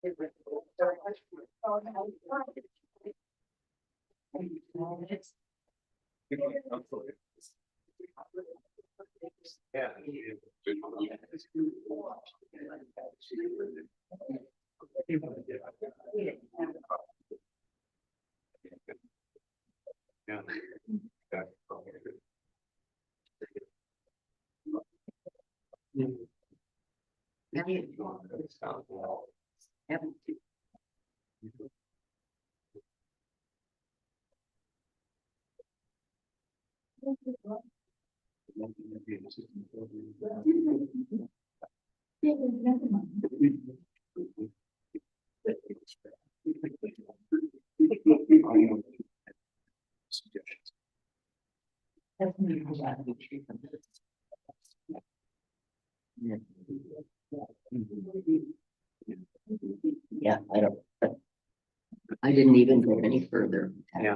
Yeah. Yeah. Yeah, I didn't even go any further. Yeah.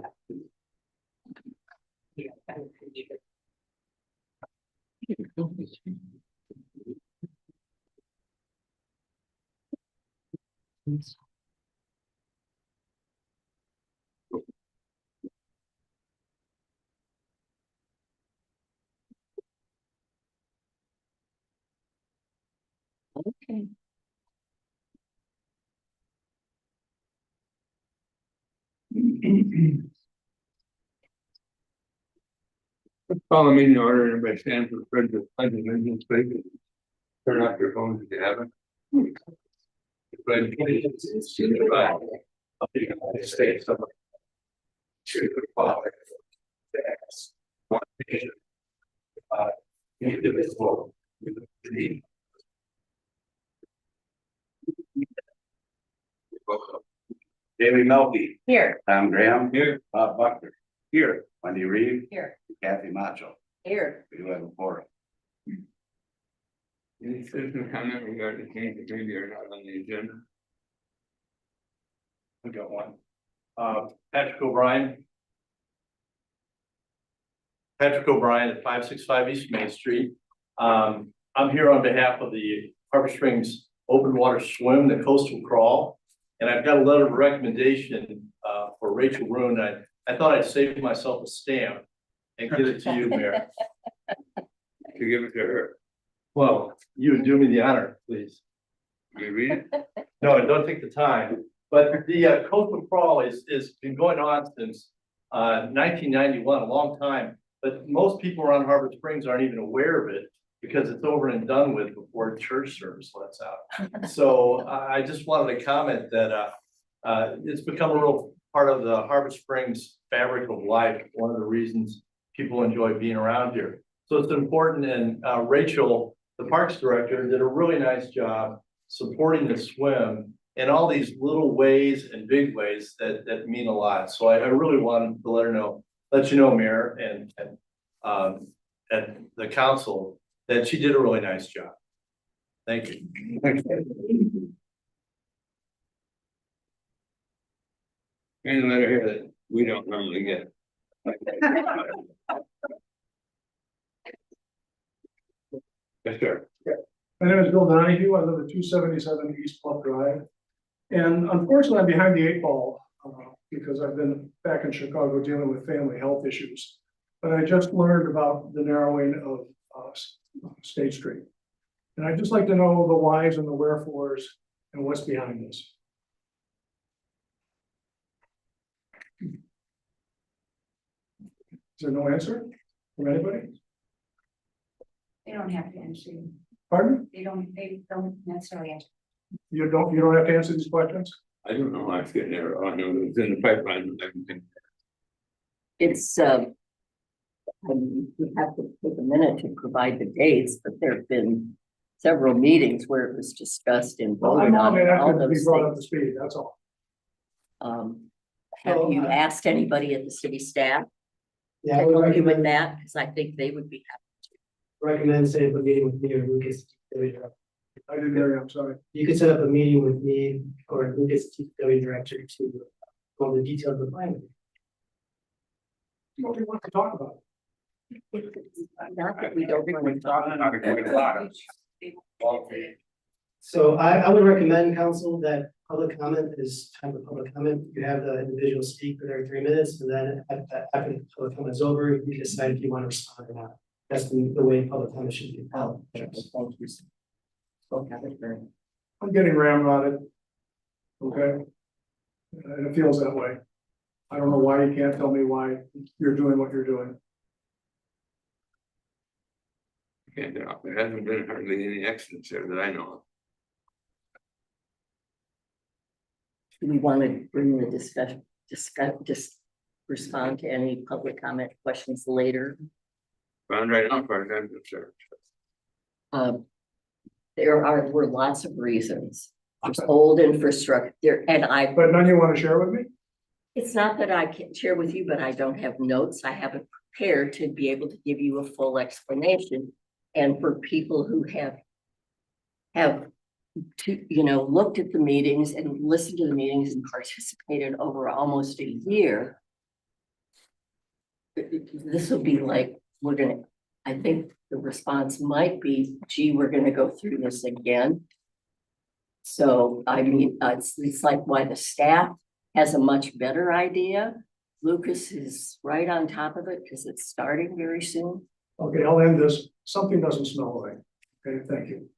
Okay. Call the meeting to order, everybody stand for the pledge of allegiance, please. Turn off your phones if you haven't. Pledge allegiance to the flag of the United States of America, to the Republic, one nation, indivisible, with liberty. David Melky, Here. Tom Graham, Here. Bob Buckner, Here. Wendy Reed, Here. Kathy Macho. Here. We do have a forum. Any citizen comment regarding the change of maybe or not on the agenda? We got one. Patrick O'Brien. Patrick O'Brien at 565 East Main Street. I'm here on behalf of the Harbor Springs Open Water Swim, the Coastal Crawl. And I've got a letter of recommendation for Rachel Roon. I thought I'd save myself a stamp and give it to you, Mayor. To give it to her. Well, you would do me the honor, please. You read it? No, don't take the time, but the coastal crawl is been going on since 1991, a long time. But most people around Harbor Springs aren't even aware of it because it's over and done with before church service lets out. So I just wanted to comment that it's become a real part of the Harbor Springs fabric of life. One of the reasons people enjoy being around here. So it's important, and Rachel, the Parks Director, did a really nice job supporting the swim in all these little ways and big ways that mean a lot. So I really wanted to let her know, let you know, Mayor, and the council, that she did a really nice job. Thank you. And a letter here that we don't normally get. Yes, sir. My name is Bill Donahue. I live at 277 East Bluff Drive. And unfortunately, I'm behind the eight ball because I've been back in Chicago dealing with family health issues. But I just learned about the narrowing of State Street. And I'd just like to know the whys and the wherefores and what's behind this. Is there no answer from anybody? They don't have to answer. Pardon? They don't necessarily answer. You don't have to answer these questions? I don't know why it's getting there. I know it's in the pipeline and everything. It's, we have to take a minute to provide the dates, but there have been several meetings where it was discussed and voted I'm on not and all asking to be those brought up to things. speed, that's all. Have you asked anybody at the city staff Yeah, to I would help you with recommend, that? Because I think they would be setting up a meeting with me or Lucas. I didn't hear you, I'm sorry. You could set up a meeting with me or Lucas, TPW director, to go over the details of the plan. What do you want to talk about? happy. Not that we don't want to talk about it. So I would recommend, council, that public comment is time for public comment. You have the individual speak for their 3 minutes, and then after the public comment is over, you decide if you want to respond or not. That's the way public comment should be held. Thank you. Spoke out of turn. I'm getting ramrodded. Okay? And it feels that way. I don't know why you can't tell me why you're doing what you're doing. Can't doubt, there hasn't been hardly any accidents there that I know of. Do we want to bring the just respond to any public comment questions later? Found right now, far as I'm concerned. Were lots of reasons. There's old infrastructure, and But none you want to share with me? it's not that I can't share with you, but I don't have notes. I haven't prepared to be able to give you a full explanation. And for people who have looked at the meetings and listened to the meetings and participated over almost a year, this will be like, I think the response might be, gee, we're gonna go through this again. So, I mean, it's like why the staff has a much better idea. Lucas is right on top of it because it's starting very soon. Okay, I'll end this. Something doesn't smell right. Okay, thank you.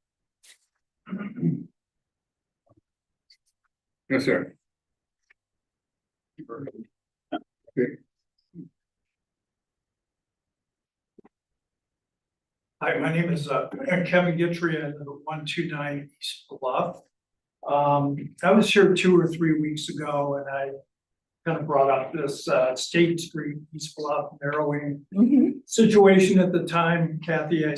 Yes, sir. Hi, my name is Kevin Guitry at 129 East Bluff. I was here 2 or 3 weeks ago and I kind of brought up this State Street East Bluff narrowing situation at the time. Kathy, I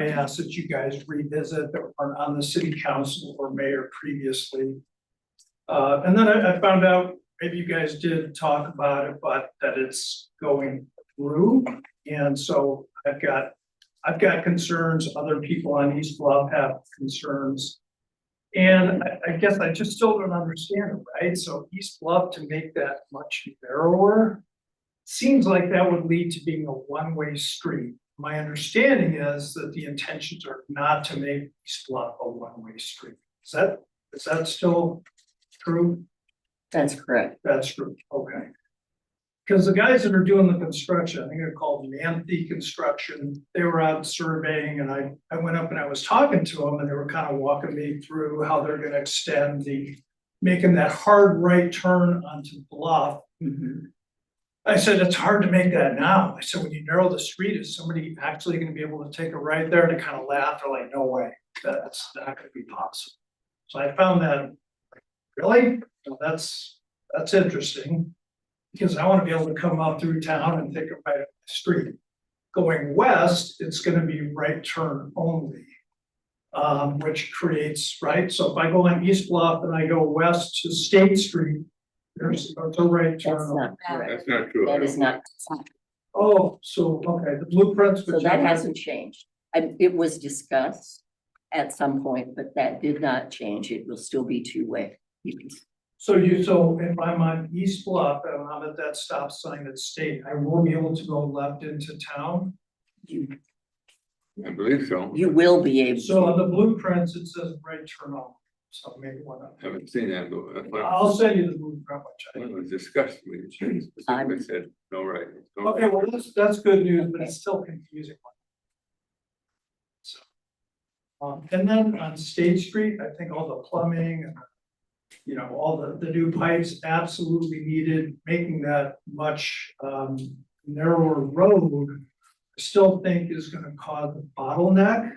asked that you guys revisit that were on the city council or mayor previously. And then I found out, maybe you guys did talk about it, but that it's going through. And so I've got concerns, other people on East Bluff have concerns. And I guess I just still don't understand it, right? So East Bluff to make that much narrower, seems like that would lead to being a one-way street. My understanding is that the intentions are not to make East Bluff a one-way street. Is that still true? That's correct. That's true, okay. Because the guys that are doing the construction, I think they're called Manthe Construction, they were out surveying and I went up and I was talking to them and they were kind of walking me through how they're gonna extend making that hard right turn onto Bluff. I said, it's hard to make that now. I said, when you narrow the street, is somebody actually gonna be able to take a right there? To kind of laugh, they're like, no way, that's not gonna be possible. So I found that, really? Well, that's interesting. Because I want to be able to come out through town and take a right up the street. Going west, it's gonna be right turn only. Which creates, right, so if I go on East Bluff and I go west to State Street, there's a right turn. That's only. not correct. That's not true. That is not, Oh, so, okay, the blueprints. so that hasn't changed. And it was discussed at some point, but that did not change. It will still be two-way. So if I'm on East Bluff and I'm at that stop sign at State, I will be able to go left into town? I believe so. You will be able. So on the blueprints, it says right turn on, so maybe one of them. Haven't seen that, but that's what I'll send you the blueprint, when which it was discussed, we specifically said, no right. no okay, well, that's good news, but it's still confusing. So, and then on State Street, I think all the plumbing and, all the new pipes absolutely needed, making that much, narrower road. I still think is gonna cause a bottleneck.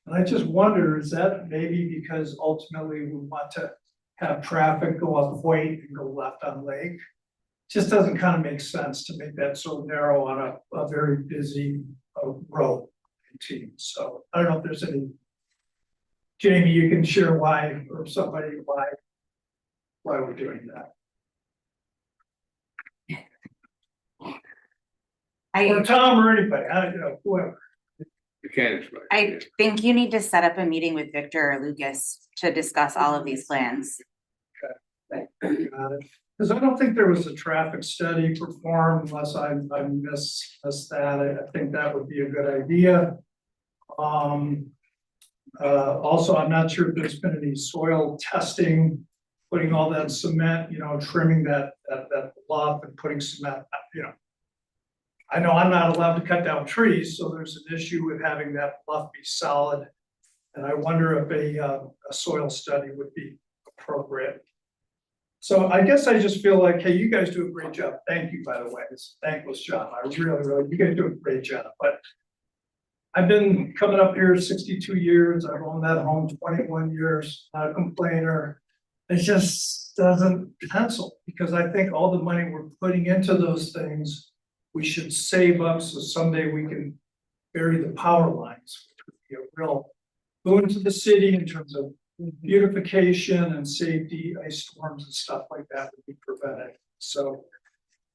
And I just wonder, is that maybe because ultimately we want to have traffic go up Hoyt and go left on Lake? Just doesn't kind of make sense to make that so narrow on a very busy road. So I don't know if there's any, Jamie, you can share why, or somebody, why we're doing that. Or Tom or anybody, whoever. Mechanics, right? I think you need to set up a meeting with Victor or Lucas to discuss all of these plans. Because I don't think there was a traffic study performed unless I missed that. I think that would be a good idea. Also, I'm not sure if there's been any soil testing, putting all that cement, trimming that bluff and putting cement, I know I'm not allowed to cut down trees, so there's an issue with having that bluff be solid. And I wonder if a soil study would be appropriate. So I guess I just feel like, hey, you guys do a great job. Thank you, by the way. It's a thankless job. I really, you guys do a great job. But I've been coming up here 62 years. I've owned that home 21 years, not a complainer. It just doesn't pencil because I think all the money we're putting into those things, we should save up so someday we can bury the power lines, which would be a real boon to the city in terms of beautification and safety, ice storms and stuff like that would be prevented. So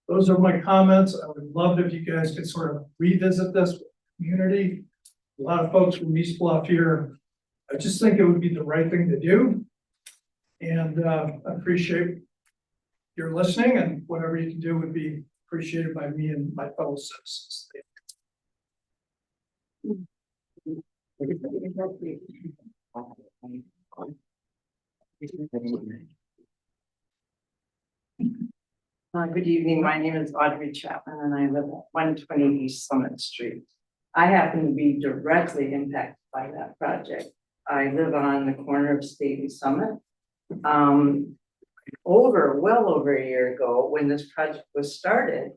those are my comments. I would love if you guys could sort of revisit this with the community. A lot of folks from East Bluff here. I just think it would be the right thing to do. And I appreciate your listening, and whatever you can do would be appreciated by me and my fellow citizens. Good evening. My name is Audrey Chapman and I live at 120 East Summit Street. I happen to be directly impacted by that project. I live on the corner of State and Summit. Well over a year ago, when this project was started,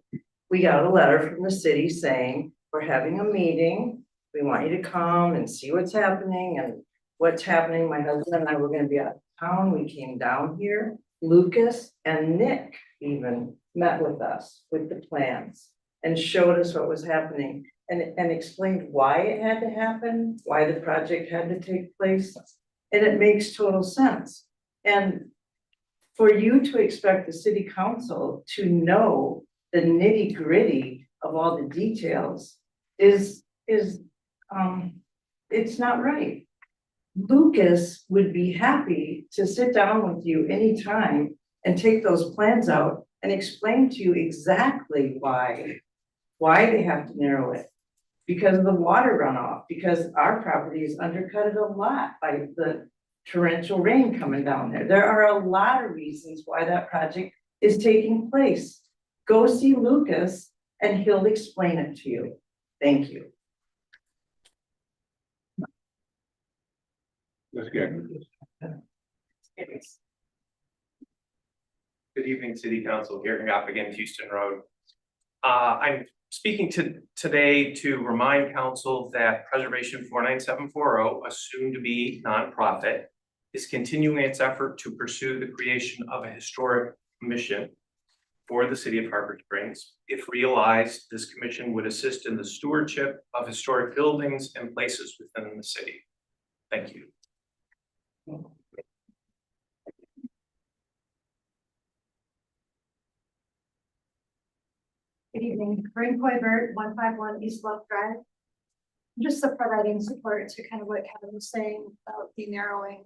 we got a letter from the city saying, we're having a meeting. We want you to come and see what's happening and what's happening. My husband and I were going to be out of town. We came down here. Lucas and Nick even met with us with the plans and showed us what was happening and explained why it had to happen, why the project had to take place. And it makes total sense. And for you to expect the city council to know the nitty gritty of all the details is it's not right. Lucas would be happy to sit down with you anytime and take those plans out and explain to you exactly why they have to narrow it. Because of the water runoff, because our property is undercutted a lot by the torrential rain coming down there. There are a lot of reasons why that project is taking place. Go see Lucas and he'll explain it to you. Thank you. Let's get. Good evening, City Council. Gary Goff again, Houston Road. I'm speaking today to remind Council that Preservation 49740, assumed to be nonprofit, is continuing its effort to pursue the creation of a historic commission for the city of Harbor Springs. If realized, this commission would assist in the stewardship of historic buildings and places within the city. Thank you. Good evening, Corinne Coibert, 151 East Bluff Drive. I'm just providing support to kind of what Kevin was saying about the narrowing.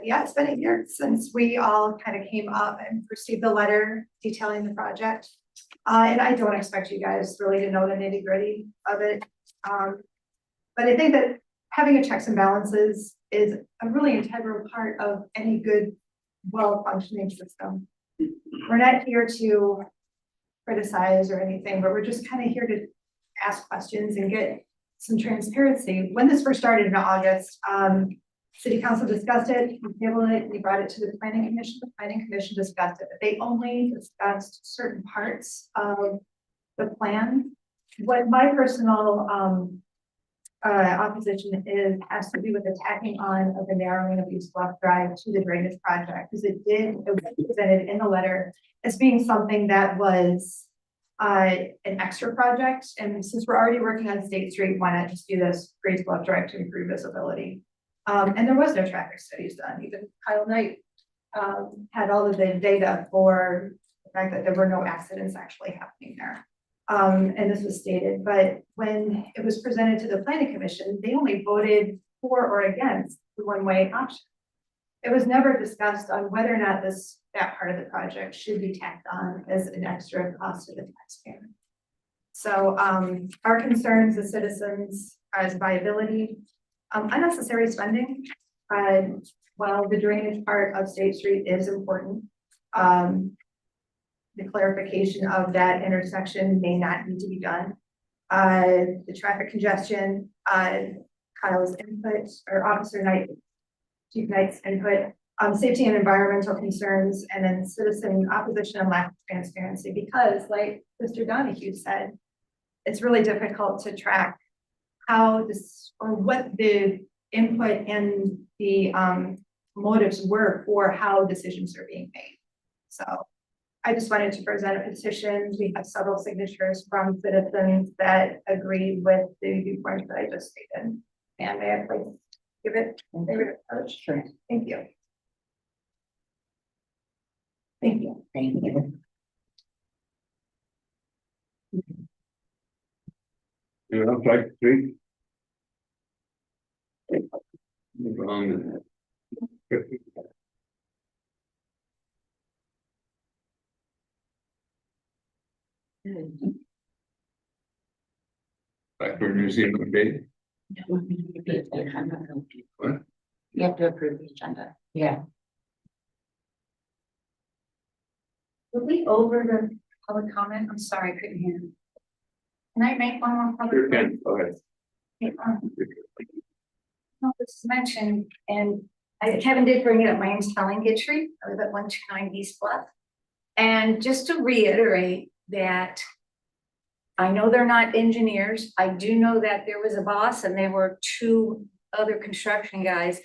Yeah, it's been a year since we all kind of came up and received the letter detailing the project. And I don't expect you guys really to know the nitty gritty of it. But I think that having a checks and balances is a really integral part of any good, well-functioning system. We're not here to criticize or anything, but we're just kind of here to ask questions and get some transparency. When this first started in August, City Council discussed it, we tabled it, we brought it to the Planning Commission. The Planning Commission discussed it, but they only discussed certain parts of the plan. What my personal opposition has to do with the tacking on of the narrowing of East Bluff Drive to the drainage project, because it was presented in the letter as being something that was an extra project. And since we're already working on State Street, why not just do this for East Bluff Drive to improve visibility? And there was no traffic studies done. Even Kyle Knight had all of the data for the fact that there were no accidents actually happening there. And this was stated, but when it was presented to the Planning Commission, they only voted for or against the one-way option. It was never discussed on whether or not that part of the project should be tacked on as an extra cost to the taxpayer. So our concerns as citizens as viability, unnecessary spending. While the drainage part of State Street is important, the clarification of that intersection may not need to be done. The traffic congestion, Kyle's input, or Officer Knight, Chief Knight's input, safety and environmental concerns, and then citizen opposition and lack of transparency, because like Mr. Donahue said, it's really difficult to track how this, or what the input and the motives were for how decisions are being made. So I just wanted to present a petition. We have several signatures from citizens that agree with the viewpoints that I just stated. And may I please give it a favorite approach? Sure. Thank you. Thank you. Thank you. You know, like street. Wrong. Like for New Zealand, day. What? You have to approve the agenda. Yeah. Were we over the public comment? I'm sorry, I couldn't hear. Can I make one more public? Sure can, go ahead. No, this is mentioned, and Kevin did bring it up. My name's Helen Gitry. I live at 129 East Bluff. And just to reiterate that I know they're not engineers. I do know that there was a boss and there were two other construction guys.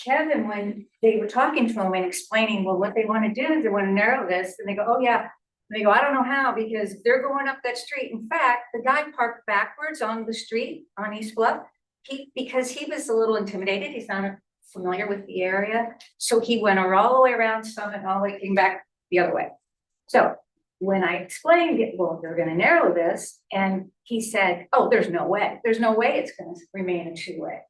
Kevin, when they were talking to him and explaining, well, what they want to do is they want to narrow this, and they go, oh yeah. And they go, I don't know how, because they're going up that street. In fact, the guy parked backwards on the street on East Bluff. Because he was a little intimidated, he's not familiar with the area. So he went all the way around Summit and all the way, came back the other way. So when I explained it, well, they're gonna narrow this, and he said, oh, there's no way it's gonna remain a two-way.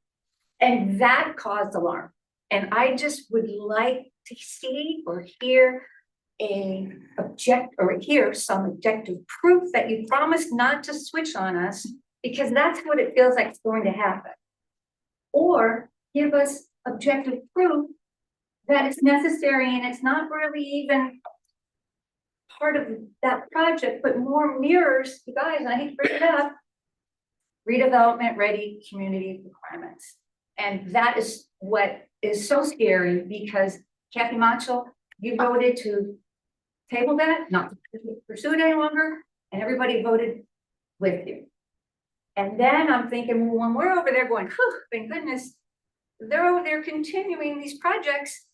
And that caused alarm. And I just would like to see or hear some objective proof that you promised not to switch on us, because that's what it feels like it's going to happen. Or give us objective proof that it's necessary and it's not really even part of that project, but more mirrors, you guys, I hate to bring it up, redevelopment ready community requirements. And that is what is so scary, because Kathy Macho, you voted to table that, not to pursue it any longer, and everybody voted with you. And then I'm thinking, well, when we're over there going, whew, thank goodness, they're over there continuing these projects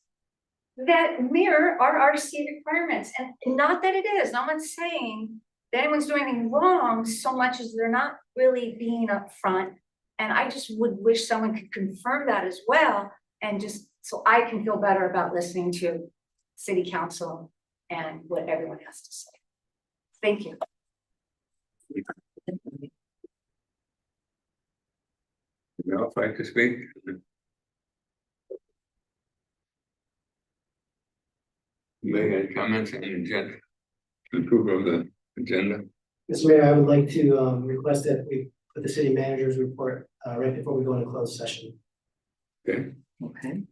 that mirror our RC requirements. And not that it is, no one's saying that anyone's doing anything wrong, so much as they're not really being upfront. And I just would wish someone could confirm that as well, and just so I can feel better about listening to city council and what everyone has to say. Thank you. You know, like to speak. Any comments on the agenda? Approval of the agenda? Mr. Mayor, I would like to request that we put the city manager's report right before we go into closed session. Okay. Okay.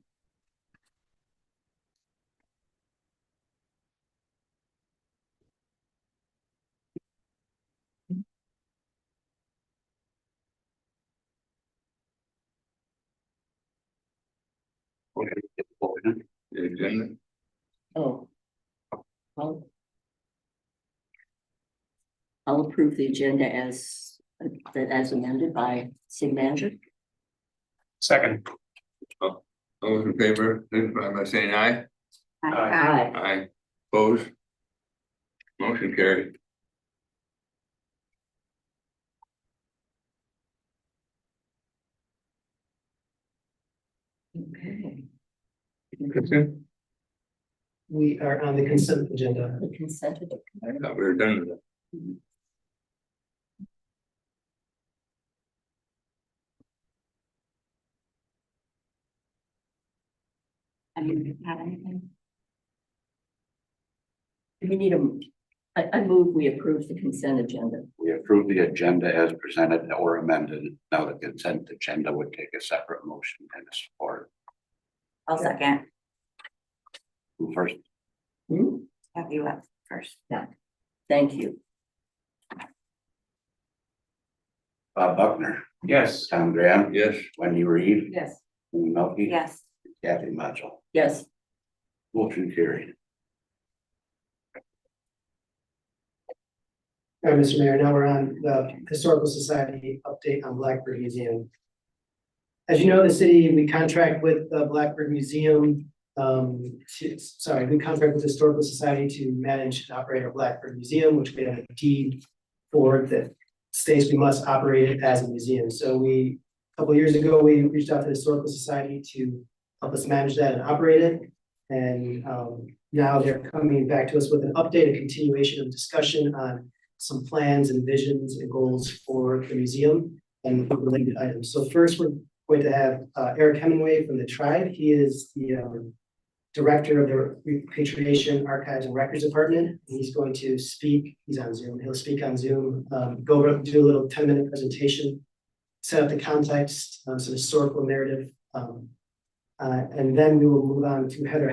The agenda. Oh. I'll approve the agenda as amended by city manager. Second. All those in favor, signify by saying aye. Aye. Aye. Opposed? Motion carried. Okay. Consent? We are on the consent agenda. The consent agenda. I thought we were done with it. I didn't have anything. Do we need a I move we approve the consent agenda. We approve the agenda as presented or amended. Now the consent agenda would take a separate motion and a support. I'll second. Who first? Have you up first? Thank you. Bob Buckner, Yes. Tom Graham, Yes. Wendy Reed, Yes. Amy Melky. Yes. Kathy Macho. Yes, Motion carried. All right, Mr. Mayor, now we're on the Historical Society update on Blackbird Museum. As you know, the city, we contract with the Blackbird Museum, we contract with the Historical Society to manage and operate our Blackbird Museum, which we have a deed for that states we must operate it as a museum. So a couple of years ago, we reached out to the Historical Society to help us manage that and operate it. And now they're coming back to us with an update, a continuation of discussion on some plans and visions and goals for the museum and related items. So first, we're going to have Eric Hemingway from the tribe. He is the director of the Repatriation Archives and Records Department. He's going to speak, he's on Zoom, he'll speak on Zoom, go over, do a little 10-minute presentation, set up the context, some historical narrative. And then we will move on to Heather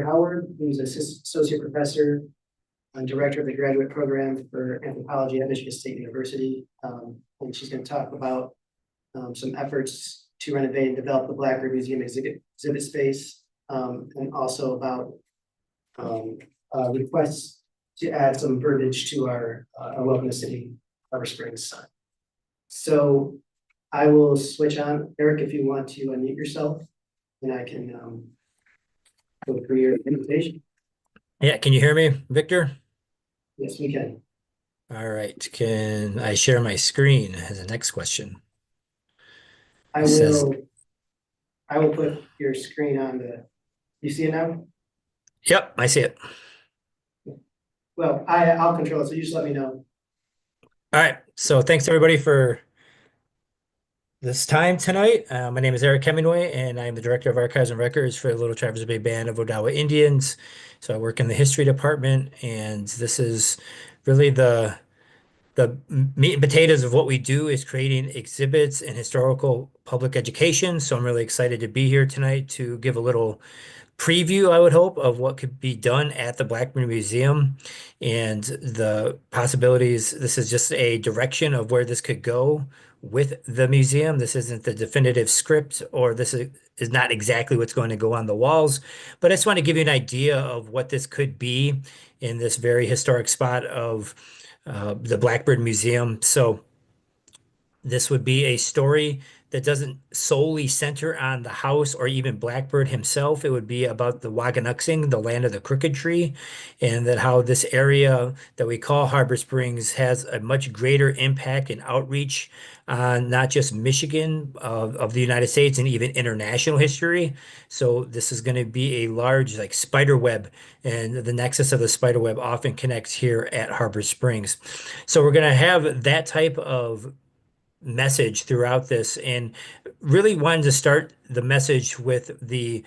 Howard, who's associate professor and director of the graduate program for anthropology at Michigan State University. And she's going to talk about some efforts to renovate and develop the Blackbird Museum exhibit space, and also about requests to add some verbiage to our Welcome to City Harbor Springs sign. So I will switch on, Eric, if you want to unmute yourself, and I can go through your invitation. Yeah, can you hear me, Victor? Yes, we can. All right, can I share my screen as the next question? I It says- will put your screen on the, you see it now? Yep, I see it. Well, I'll control it, so you just let me know. All right, so thanks everybody for this time tonight. My name is Eric Hemingway, and I'm the Director of Archives and Records for the Little Traverse Bay Band of Odawa Indians. So I work in the history department, and this is really the meat and potatoes of what we do is creating exhibits and historical public education. So I'm really excited to be here tonight to give a little preview, I would hope, of what could be done at the Blackbird Museum and the possibilities. This is just a direction of where this could go with the museum. This isn't the definitive script, or this is not exactly what's going to go on the walls, but I just want to give you an idea of what this could be in this very historic spot of the Blackbird Museum. So this would be a story that doesn't solely center on the house or even Blackbird himself. It would be about the Waganuxing, the land of the crooked tree, and that how this area that we call Harbor Springs has a much greater impact and outreach on not just Michigan of the United States and even international history. So this is going to be a large like spider web, and the nexus of the spider web often connects here at Harbor Springs. So we're going to have that type of message throughout this, and really wanted to start the message with the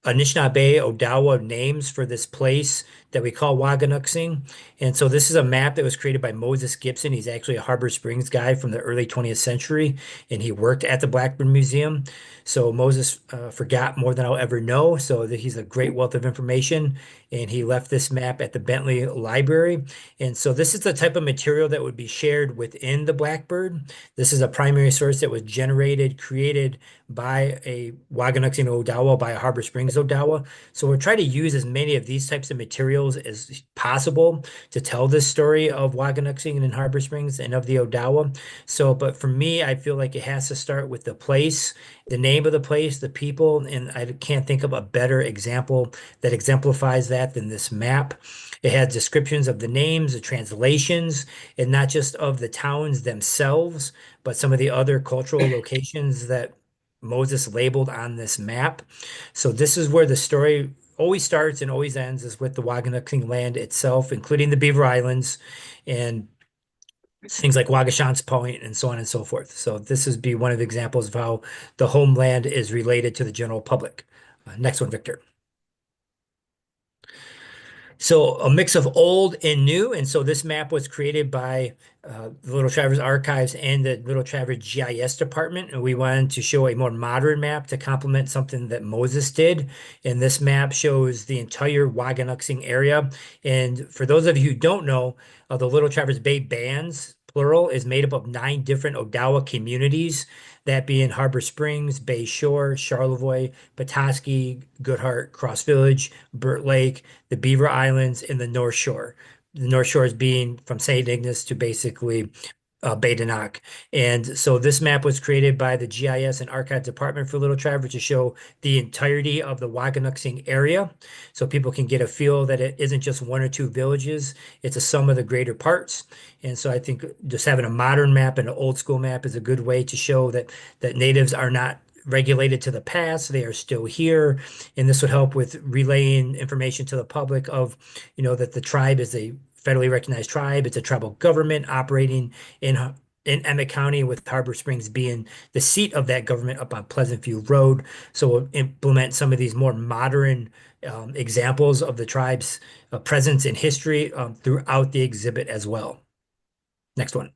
Anishinaabe Odawa names for this place that we call Waganuxing. And so this is a map that was created by Moses Gibson. He's actually a Harbor Springs guy from the early 20th century, and he worked at the Blackbird Museum. So Moses forgot more than I'll ever know. So that he's a great wealth of information, and he left this map at the Bentley Library. And so this is the type of material that would be shared within the Blackbird. This is a primary source that was created by a Waganuxing Odawa, by a Harbor Springs Odawa. So we'll try to use as many of these types of materials as possible to tell this story of Waganuxing and Harbor Springs and of the Odawa. So, but for me, I feel like it has to start with the place, the name of the place, the people, and I can't think of a better example that exemplifies that than this map. It has descriptions of the names, the translations, and not just of the towns themselves, but some of the other cultural locations that Moses labeled on this map. So this is where the story always starts and always ends, is with the Waganuxing land itself, including the Beaver Islands and things like Wagashans Point and so on and so forth. So this is be one of the examples of how the homeland is related to the general public. Next one, Victor. So a mix of old and new. And so this map was created by the Little Traverse Archives and the Little Traverse GIS department. And we wanted to show a more modern map to complement something that Moses did. And this map shows the entire Waganuxing area. And for those of you who don't know, the Little Traverse Bay Bands, plural, is made up of 9 different Odawa communities, that being Harbor Springs, Bay Shore, Charlevoix, Petoskey, Goodhart, Cross Village, Burt Lake, the Beaver Islands, and the North Shore. The North Shore is being from St. Ignace to basically Badenoch. And so this map was created by the GIS and Archive Department for Little Traverse to show the entirety of the Waganuxing area. So people can get a feel that it isn't just 1 or 2 villages, it's a sum of the greater parts. And so I think just having a modern map and an old school map is a good way to show that natives are not regulated to the past, they are still here. And this would help with relaying information to the public of, that the tribe is a federally recognized tribe. It's a tribal government operating in Emmett County, with Harbor Springs being the seat of that government up on Pleasant View Road. So we'll implement some of these more modern examples of the tribe's presence in history throughout the exhibit as well. Next one.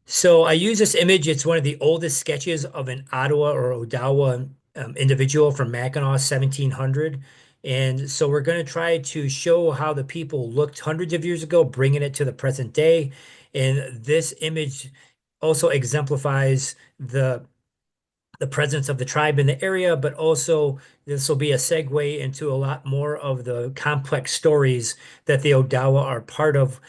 So I use this image. It's one of the oldest sketches of an Ottawa or Odawa individual from Mackinac, 1700. And so we're going to try to show how the people looked hundreds of years ago, bringing it to the present day. And this image also exemplifies the presence of the tribe in the area, but also this will be a segue into a lot more of the complex stories that the Odawa are part of.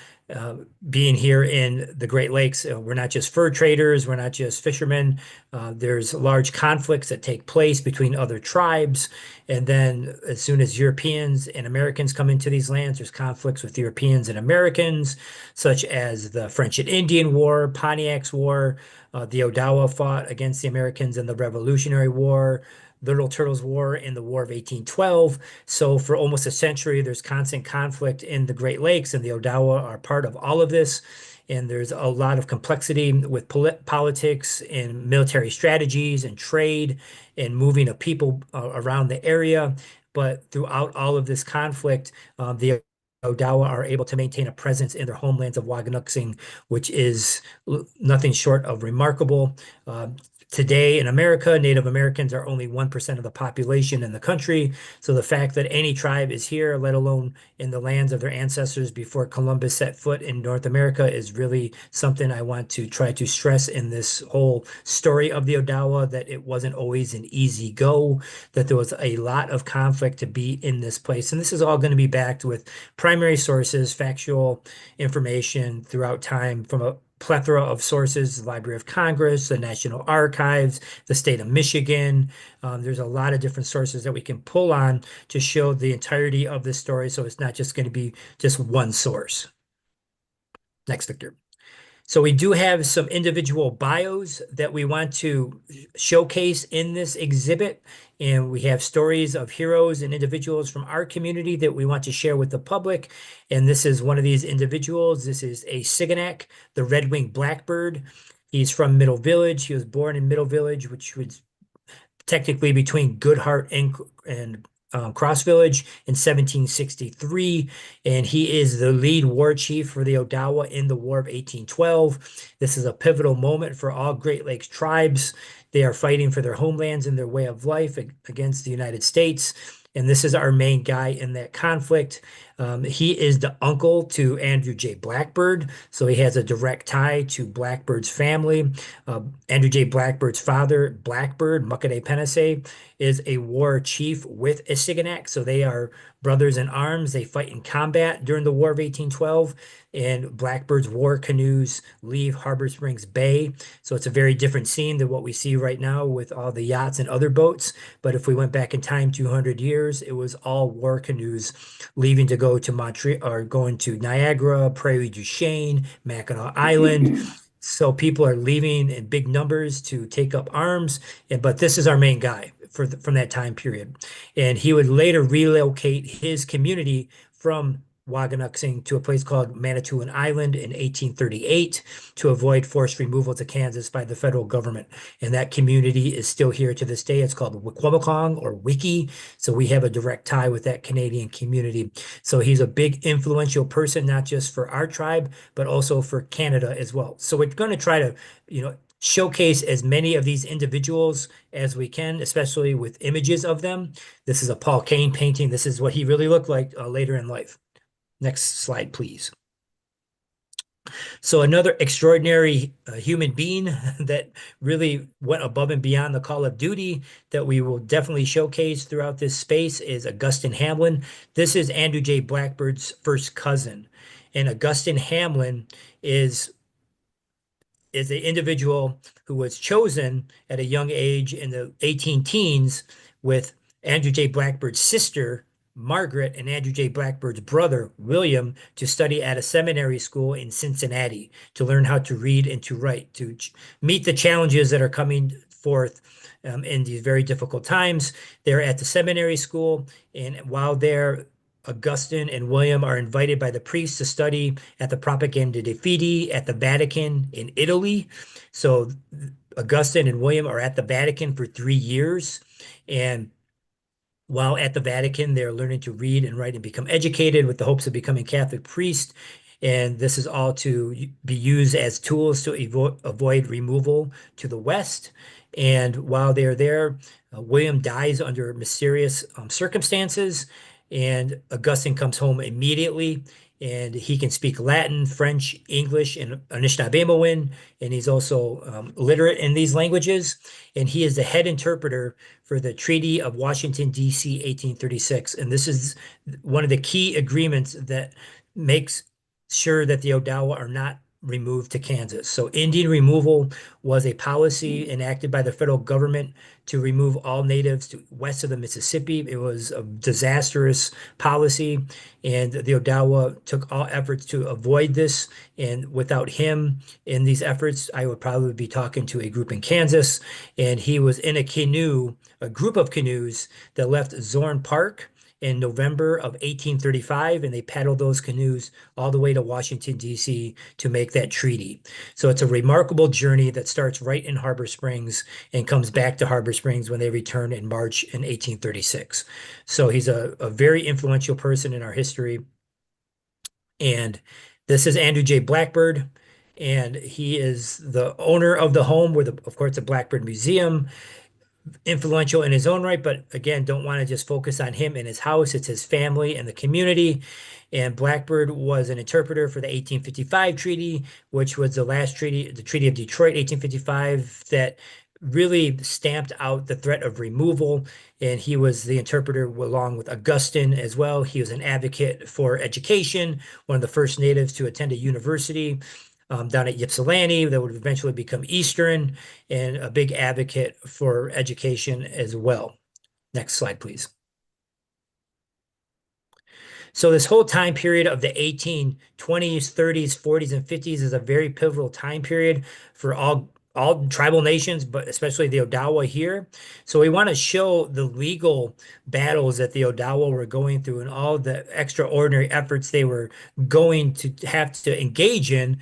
Being here in the Great Lakes, we're not just fur traders, we're not just fishermen. There's large conflicts that take place between other tribes. And then as soon as Europeans and Americans come into these lands, there's conflicts with Europeans and Americans, such as the French and Indian War, Pontiac's War. The Odawa fought against the Americans in the Revolutionary War, Little Turtles War, in the War of 1812. So for almost a century, there's constant conflict in the Great Lakes, and the Odawa are part of all of this. And there's a lot of complexity with politics and military strategies and trade and moving of people around the area. But throughout all of this conflict, the Odawa are able to maintain a presence in their homelands of Waganuxing, which is nothing short of remarkable. Today in America, Native Americans are only 1% of the population in the country. So the fact that any tribe is here, let alone in the lands of their ancestors before Columbus set foot in North America, is really something I want to try to stress in this whole story of the Odawa, that it wasn't always an easy go, that there was a lot of conflict to be in this place. And this is all going to be backed with primary sources, factual information throughout time from a plethora of sources: the Library of Congress, the National Archives, the state of Michigan. There's a lot of different sources that we can pull on to show the entirety of this story. So it's not just going to be just one source. Next, Victor. So we do have some individual bios that we want to showcase in this exhibit. And we have stories of heroes and individuals from our community that we want to share with the public. And this is one of these individuals. This is a Siganak, the red-winged blackbird. He's from Middle Village. He was born in Middle Village, which was technically between Goodhart and Cross Village in 1763, and he is the lead war chief for the Odawa in the War of 1812. This is a pivotal moment for all Great Lakes tribes. They are fighting for their homelands and their way of life against the United States. And this is our main guy in that conflict. He is the uncle to Andrew J. Blackbird, so he has a direct tie to Blackbird's family. Andrew J. Blackbird's father, Blackbird, Muckadee Penasay, is a war chief with Isiganak, so they are brothers in arms. They fight in combat during the War of 1812, and Blackbird's war canoes leave Harbor Springs Bay. So it's a very different scene than what we see right now with all the yachts and other boats. But if we went back in time 200 years, it was all war canoes leaving to go to Montreal, or going to Niagara, Prairie du Chien, Mackinac Island. So people are leaving in big numbers to take up arms. But this is our main guy from that time period. And he would later relocate his community from Waganuxing to a place called Manitoulin Island in 1838 to avoid forced removal to Kansas by the federal government. And that community is still here to this day. It's called Wikwemekong or Wiki. So we have a direct tie with that Canadian community. So he's a big influential person, not just for our tribe, but also for Canada as well. So we're going to try to, showcase as many of these individuals as we can, especially with images of them. This is a Paul Kane painting. This is what he really looked like later in life. Next slide, please. So another extraordinary human being that really went above and beyond the call of duty that we will definitely showcase throughout this space is Augustine Hamlin. This is Andrew J. Blackbird's first cousin. And Augustine Hamlin is an individual who was chosen at a young age in the 18 teens with Andrew J. Blackbird's sister, Margaret, and Andrew J. Blackbird's brother, William, to study at a seminary school in Cincinnati to learn how to read and to write, to meet the challenges that are coming forth in these very difficult times. They're at the seminary school, and while they're Augustine and William are invited by the priests to study at the Propaganda dei Fidi at the Vatican in Italy. So Augustine and William are at the Vatican for 3 years. And while at the Vatican, they're learning to read and write and become educated with the hopes of becoming Catholic priests. And this is all to be used as tools to avoid removal to the West. And while they're there, William dies under mysterious circumstances. And Augustine comes home immediately, and he can speak Latin, French, English, and Anishinaabemowin, and he's also literate in these languages. And he is the head interpreter for the Treaty of Washington, D.C., 1836. And this is one of the key agreements that makes sure that the Odawa are not removed to Kansas. So Indian removal was a policy enacted by the federal government to remove all natives to west of the Mississippi. It was a disastrous policy, and the Odawa took all efforts to avoid this. And without him in these efforts, I would probably be talking to a group in Kansas. And he was in a canoe, a group of canoes that left Zorn Park in November of 1835, and they paddled those canoes all the way to Washington, D.C. to make that treaty. So it's a remarkable journey that starts right in Harbor Springs and comes back to Harbor Springs when they return in March in 1836. So he's a very influential person in our history. And this is Andrew J. Blackbird, and he is the owner of the home where, of course, the Blackbird Museum. Influential in his own right, but again, don't want to just focus on him and his house. It's his family and the community. And Blackbird was an interpreter for the 1855 treaty, which was the last treaty, the Treaty of Detroit, 1855, that really stamped out the threat of removal. And he was the interpreter along with Augustine as well. He was an advocate for education, one of the first natives to attend a university down at Ypsilanti that would eventually become Eastern, and a big advocate for education as well. Next slide, please. So this whole time period of the 1820s, 30s, 40s, and 50s is a very pivotal time period for all tribal nations, but especially the Odawa here. So we want to show the legal battles that the Odawa were going through and all the extraordinary efforts they were going to have to engage in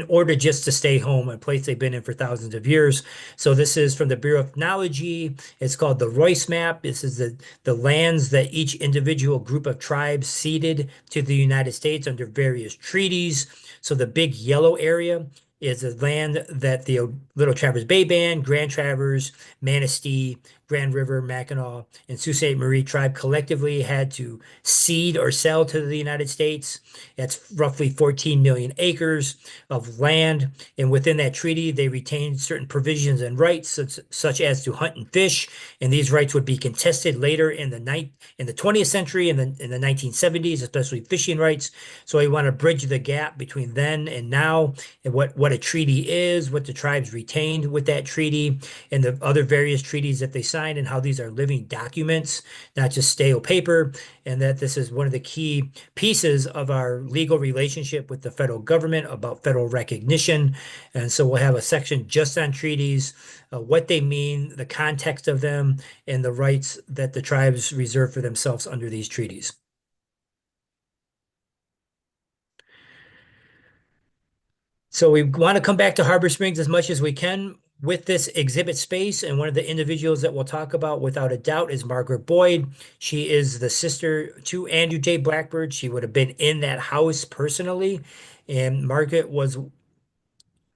order just to stay home, a place they've been in for thousands of years. So this is from the Bureau of Ethnology. It's called the Royce Map. This is the lands that each individual group of tribes ceded to the United States under various treaties. So the big yellow area is a land that the Little Traverse Bay Band, Grand Traverse, Manistee, Grand River, Mackinac, and Sault Ste. Marie tribe collectively had to cede or sell to the United States. That's roughly 14 million acres of land. And within that treaty, they retained certain provisions and rights, such as to hunt and fish. And these rights would be contested later in the 20th century, in the 1970s, especially fishing rights. So we want to bridge the gap between then and now, and what a treaty is, what the tribes retained with that treaty, and the other various treaties that they signed, and how these are living documents, not just stale paper, and that this is one of the key pieces of our legal relationship with the federal government about federal recognition. And so we'll have a section just on treaties, what they mean, the context of them, and the rights that the tribes reserve for themselves under these treaties. So we want to come back to Harbor Springs as much as we can with this exhibit space. And one of the individuals that we'll talk about without a doubt is Margaret Boyd. She is the sister to Andrew J. Blackbird. She would have been in that house personally. And Margaret was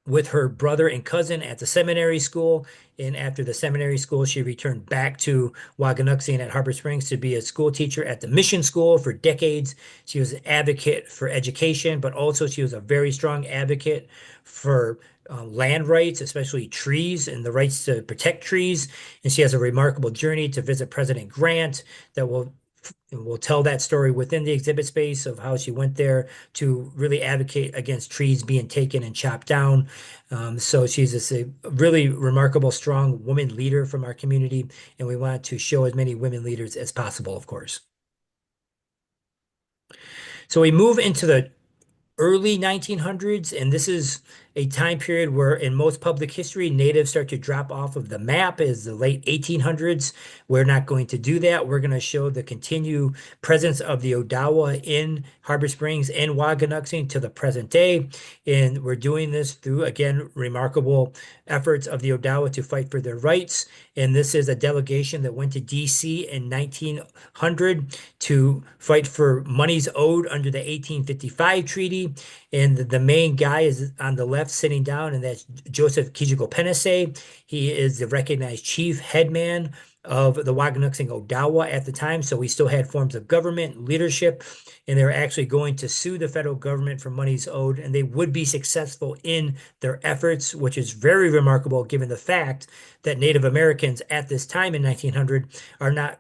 with her brother and cousin at the seminary school. And after the seminary school, she returned back to Waganuxie at Harbor Springs to be a school teacher at the mission school for decades. She was an advocate for education, but also she was a very strong advocate for land rights, especially trees and the rights to protect trees. And she has a remarkable journey to visit President Grant that we'll tell that story within the exhibit space of how she went there to really advocate against trees being taken and chopped down. So she's a really remarkable, strong woman leader from our community, and we want to show as many women leaders as possible, of course. So we move into the early 1900s, and this is a time period where in most public history, natives start to drop off of the map as the late 1800s. We're not going to do that. We're going to show the continued presence of the Odawa in Harbor Springs and Waganuxie to the present day. And we're doing this through, again, remarkable efforts of the Odawa to fight for their rights. And this is a delegation that went to DC in 1900 to fight for monies owed under the 1855 treaty. And the main guy is on the left sitting down, and that's Joseph Kijiko Penese. He is the recognized chief headman of the Waganuxie Odawa at the time. So we still had forms of government leadership, and they're actually going to sue the federal government for monies owed, and they would be successful in their efforts, which is very remarkable given the fact that Native Americans at this time in 1900 are not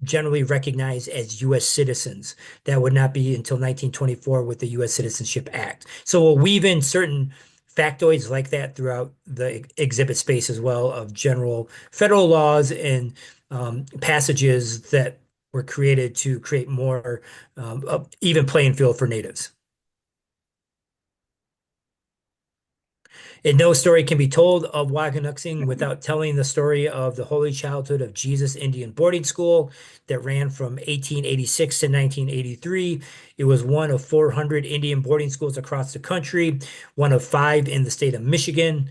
generally recognized as U.S. citizens. That would not be until 1924 with the U.S. Citizenship Act. So we'll weave in certain factoids like that throughout the exhibit space as well of general federal laws and passages that were created to create more even playing field for natives. And no story can be told of Waganuxie without telling the story of the Holy Childhood of Jesus Indian Boarding School that ran from 1886 to 1983. It was one of 400 Indian boarding schools across the country, one of 5 in the state of Michigan.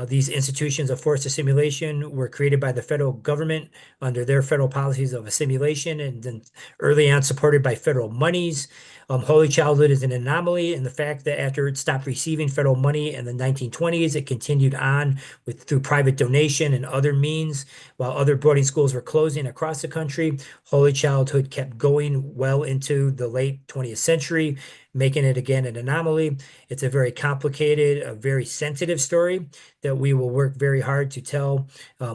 These institutions of forced assimilation were created by the federal government under their federal policies of assimilation and then early on supported by federal monies. Holy Childhood is an anomaly in the fact that after it stopped receiving federal money in the 1920s, it continued on through private donation and other means. While other boarding schools were closing across the country, Holy Childhood kept going well into the late 20th century, making it again an anomaly. It's a very complicated, a very sensitive story that we will work very hard to tell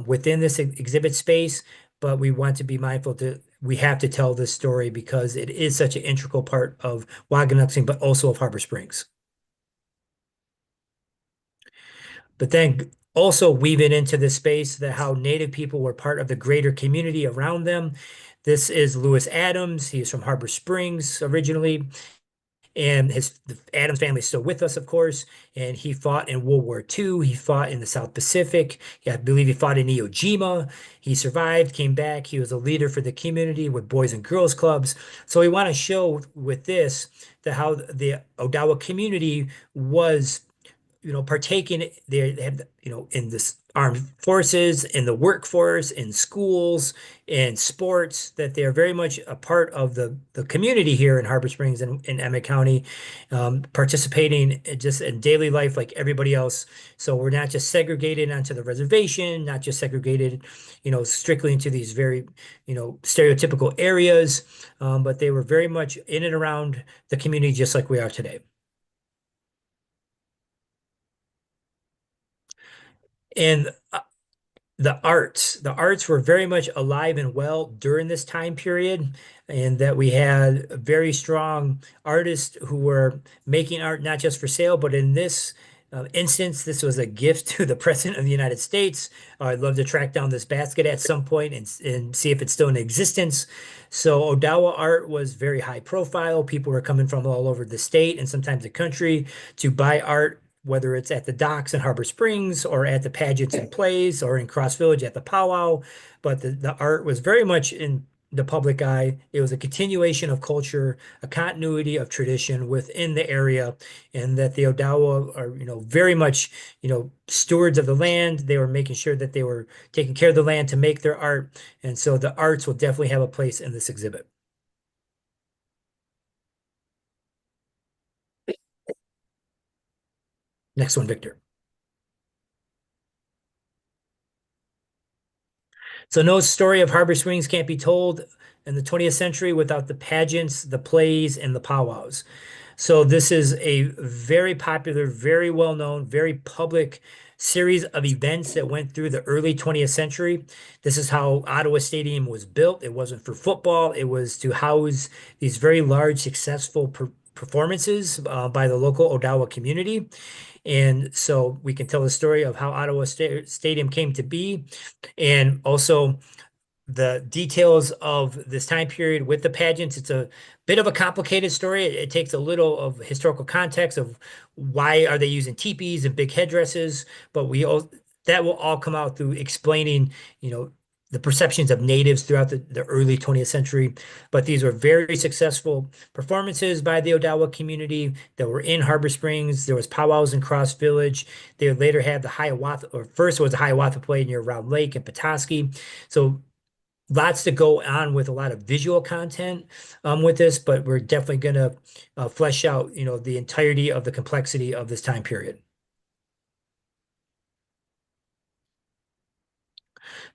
within this exhibit space, but we want to be mindful that we have to tell this story because it is such an integral part of Waganuxie, but also of Harbor Springs. But then also weave it into this space that how Native people were part of the greater community around them. This is Lewis Adams. He is from Harbor Springs originally. And the Adams family is still with us, of course, and he fought in World War II. He fought in the South Pacific. I believe he fought in Iwo Jima. He survived, came back. He was a leader for the community with Boys and Girls Clubs. So we want to show with this that how the Odawa community was, partaking. They have, in this armed forces, in the workforce, in schools, in sports, that they're very much a part of the community here in Harbor Springs and in Emmett County, participating just in daily life like everybody else. So we're not just segregated onto the reservation, not just segregated, strictly into these very, stereotypical areas, but they were very much in and around the community just like we are today. And the arts were very much alive and well during this time period, and that we had very strong artists who were making art not just for sale, but in this instance, this was a gift to the President of the United States. I'd love to track down this basket at some point and see if it's still in existence. So Odawa art was very high profile. People were coming from all over the state and sometimes the country to buy art, whether it's at the docks in Harbor Springs or at the pageants and plays or in Cross Village at the powwow. But the art was very much in the public eye. It was a continuation of culture, a continuity of tradition within the area, and that the Odawa are, very much, stewards of the land. They were making sure that they were taking care of the land to make their art. And so the arts will definitely have a place in this exhibit. Next one, Victor. So no story of Harbor Springs can't be told in the 20th century without the pageants, the plays, and the powwows. So this is a very popular, very well-known, very public series of events that went through the early 20th century. This is how Ottawa Stadium was built. It wasn't for football. It was to house these very large, successful performances by the local Odawa community. And so we can tell the story of how Ottawa Stadium came to be, and also the details of this time period with the pageants. It's a bit of a complicated story. It takes a little of historical context of why are they using teepees and big headdresses, but that will all come out through explaining, the perceptions of natives throughout the early 20th century. But these were very successful performances by the Odawa community that were in Harbor Springs. There was powwows in Cross Village. They later had the Hiawatha, or first was the Hiawatha play near Round Lake and Petoskey. So lots to go on with a lot of visual content with this, but we're definitely going to flesh out, the entirety of the complexity of this time period.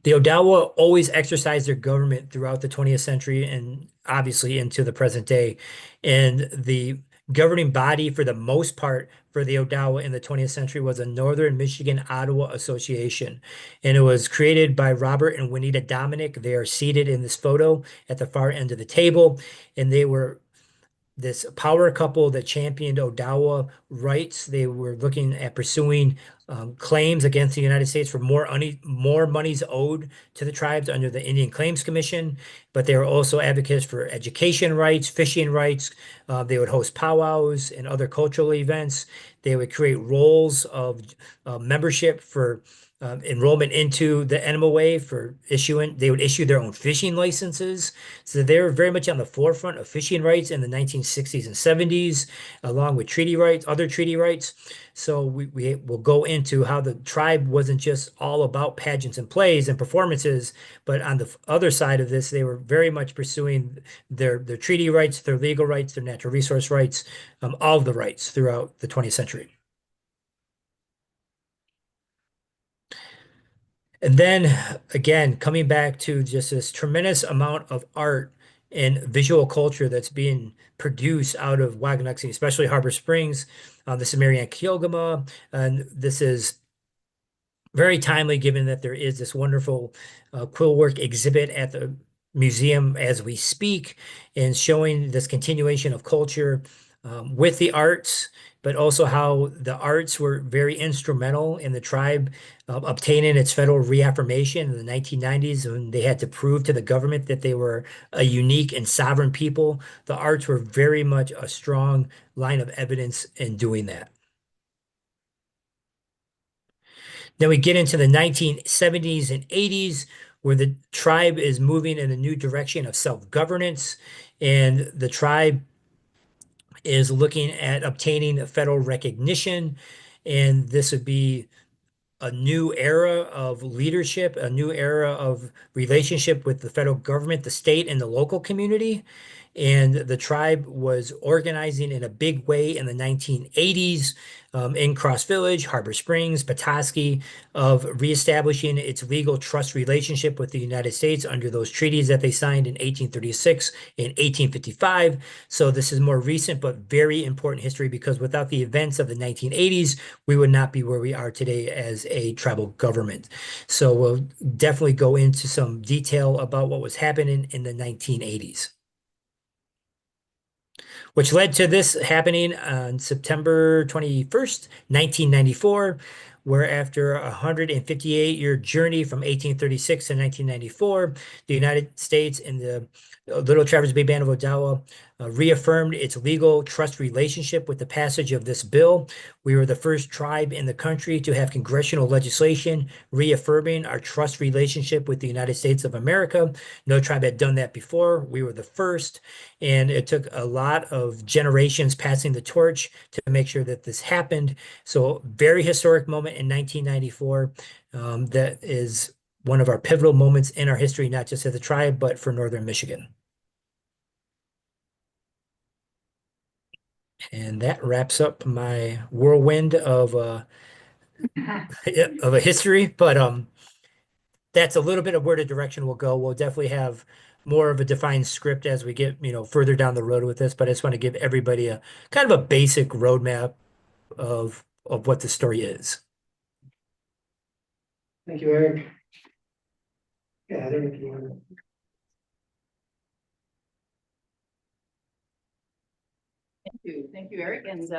The Odawa always exercised their government throughout the 20th century and obviously into the present day. And the governing body for the most part for the Odawa in the 20th century was the Northern Michigan Ottawa Association. And it was created by Robert and Juanita Dominic. They are seated in this photo at the far end of the table. And they were this power couple that championed Odawa rights. They were looking at pursuing claims against the United States for more monies owed to the tribes under the Indian Claims Commission, but they were also advocates for education rights, fishing rights. They would host powwows and other cultural events. They would create roles of membership for enrollment into the NMOA for they would issue their own fishing licenses. So they were very much on the forefront of fishing rights in the 1960s and 70s, along with other treaty rights. So we will go into how the tribe wasn't just all about pageants and plays and performances, but on the other side of this, they were very much pursuing their treaty rights, their legal rights, their natural resource rights, all of the rights throughout the 20th century. And then again, coming back to just this tremendous amount of art and visual culture that's being produced out of Waganux, especially Harbor Springs. This is Marianne Kyogama, and this is very timely given that there is this wonderful quill work exhibit at the museum as we speak, and showing this continuation of culture with the arts, but also how the arts were very instrumental in the tribe obtaining its federal reaffirmation in the 1990s when they had to prove to the government that they were a unique and sovereign people. The arts were very much a strong line of evidence in doing that. Then we get into the 1970s and 80s, where the tribe is moving in a new direction of self-governance, and the tribe is looking at obtaining federal recognition. And this would be a new era of leadership, a new era of relationship with the federal government, the state, and the local community. And the tribe was organizing in a big way in the 1980s in Cross Village, Harbor Springs, Petoskey, of reestablishing its legal trust relationship with the United States under those treaties that they signed in 1836 and 1855. So this is more recent, but very important history, because without the events of the 1980s, we would not be where we are today as a tribal government. So we'll definitely go into some detail about what was happening in the 1980s. Which led to this happening on September 21st, 1994, where after a 158-year journey from 1836 to 1994, the United States and the Little Traverse Bay Band of Odawa reaffirmed its legal trust relationship with the passage of this bill. We were the first tribe in the country to have congressional legislation reaffirming our trust relationship with the United States of America. No tribe had done that before. We were the first, and it took a lot of generations passing the torch to make sure that this happened. So very historic moment in 1994. That is one of our pivotal moments in our history, not just as a tribe, but for Northern Michigan. And that wraps up my whirlwind of a history, but that's a little bit of where the direction will go. We'll definitely have more of a defined script as we get, further down the road with this, but I just want to give everybody a kind of a basic roadmap of what the story is. Thank you, Eric. Yeah, Heather, if you want to. Thank you, Eric, and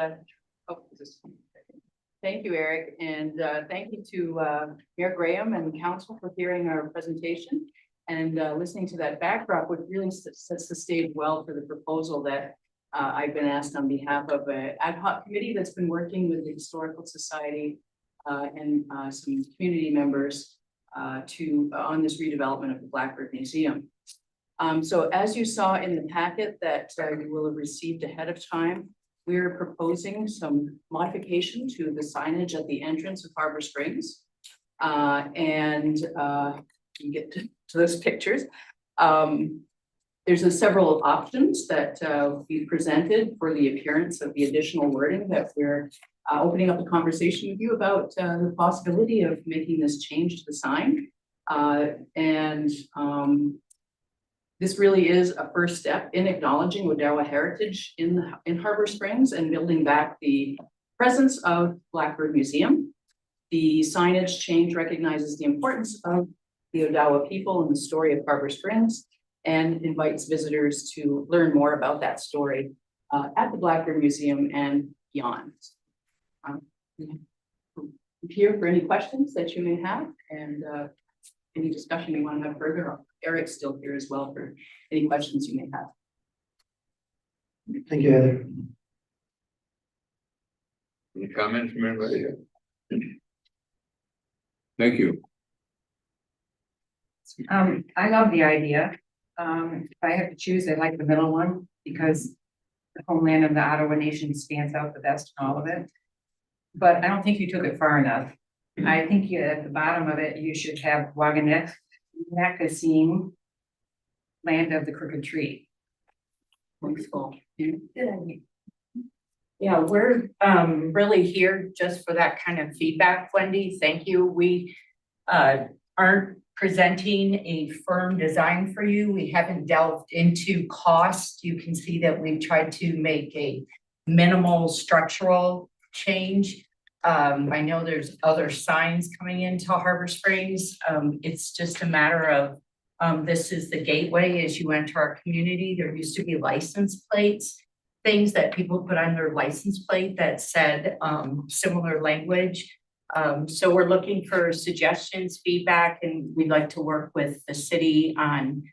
thank you, Eric, and thank you to Mayor Graham and council for hearing our presentation and listening to that backdrop, which really sets the stage well for the proposal that I've been asked on behalf of an ad hoc committee that's been working with the Historical Society and some community members on this redevelopment of the Blackbird Museum. So as you saw in the packet that you will have received ahead of time, we're proposing some modification to the signage at the entrance of Harbor Springs. You get to those pictures. There's several options that we presented for the appearance of the additional wording that we're opening up a conversation with you about the possibility of making this change to the sign. This really is a first step in acknowledging Odawa heritage in Harbor Springs and building back the presence of Blackbird Museum. The signage change recognizes the importance of the Odawa people and the story of Harbor Springs and invites visitors to learn more about that story at the Blackbird Museum and beyond. I'm here for any questions that you may have and any discussion you want to have further. Eric's still here as well for any questions you may have. Thank you, Heather. Any comments from anybody? Thank you. I love the idea. If I have to choose, I like the middle one because the homeland of the Ottawa Nation stands out the best in all of it. But I don't think you took it far enough. I think at the bottom of it, you should have Waganakasim, land of the crooked tree. Yeah, we're really here just for that kind of feedback, Wendy. Thank you. We aren't presenting a firm design for you. We haven't delved into cost. You can see that we've tried to make a minimal structural change. I know there's other signs coming into Harbor Springs. It's just a matter of this is the gateway as you enter our community. There used to be license plates, things that people put on their license plate that said similar language. So we're looking for suggestions, feedback, and we'd like to work with the city on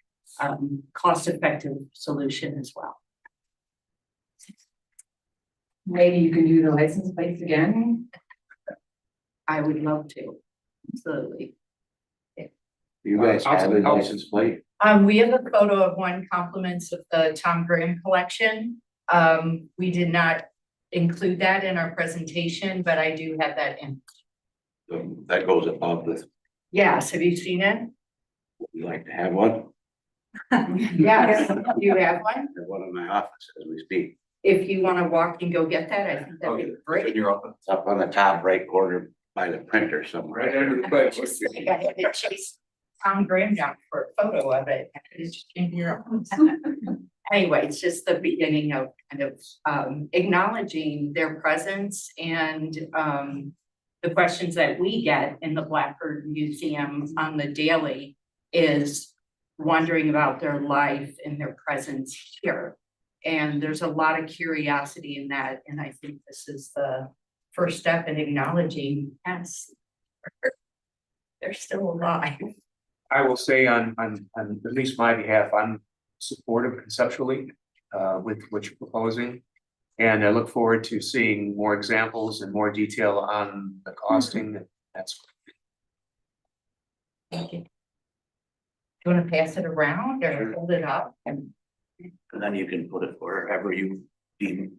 cost-effective solution as well. Maybe you can do the license plates again. I would love to, absolutely. You guys have a license plate? We have a photo of one compliments of the Tom Graham collection. We did not include that in our presentation, but I do have that in. So that goes above this. Yes, have you seen it? Would you like to have one? Yes, you have one? I have one in my office as we speak. If you want to walk and go get that, I think that'd be great. In your office. It's up on the top right corner by the printer somewhere. Right under the plate. Just like I had to chase Tom Graham down for a photo of it. It's just in your office. Anyway, it's just the beginning of kind of acknowledging their presence and the questions that we get in the Blackbird Museum on the daily is wondering about their life and their presence here. And there's a lot of curiosity in that. And I think this is the first step in acknowledging, yes, they're still alive. I will say on at least my behalf, I'm supportive conceptually with what you're proposing. And I look forward to seeing more examples and more detail on the costing. That's. Thank you. Do you want to pass it around or hold it up? And then you can put it wherever you deem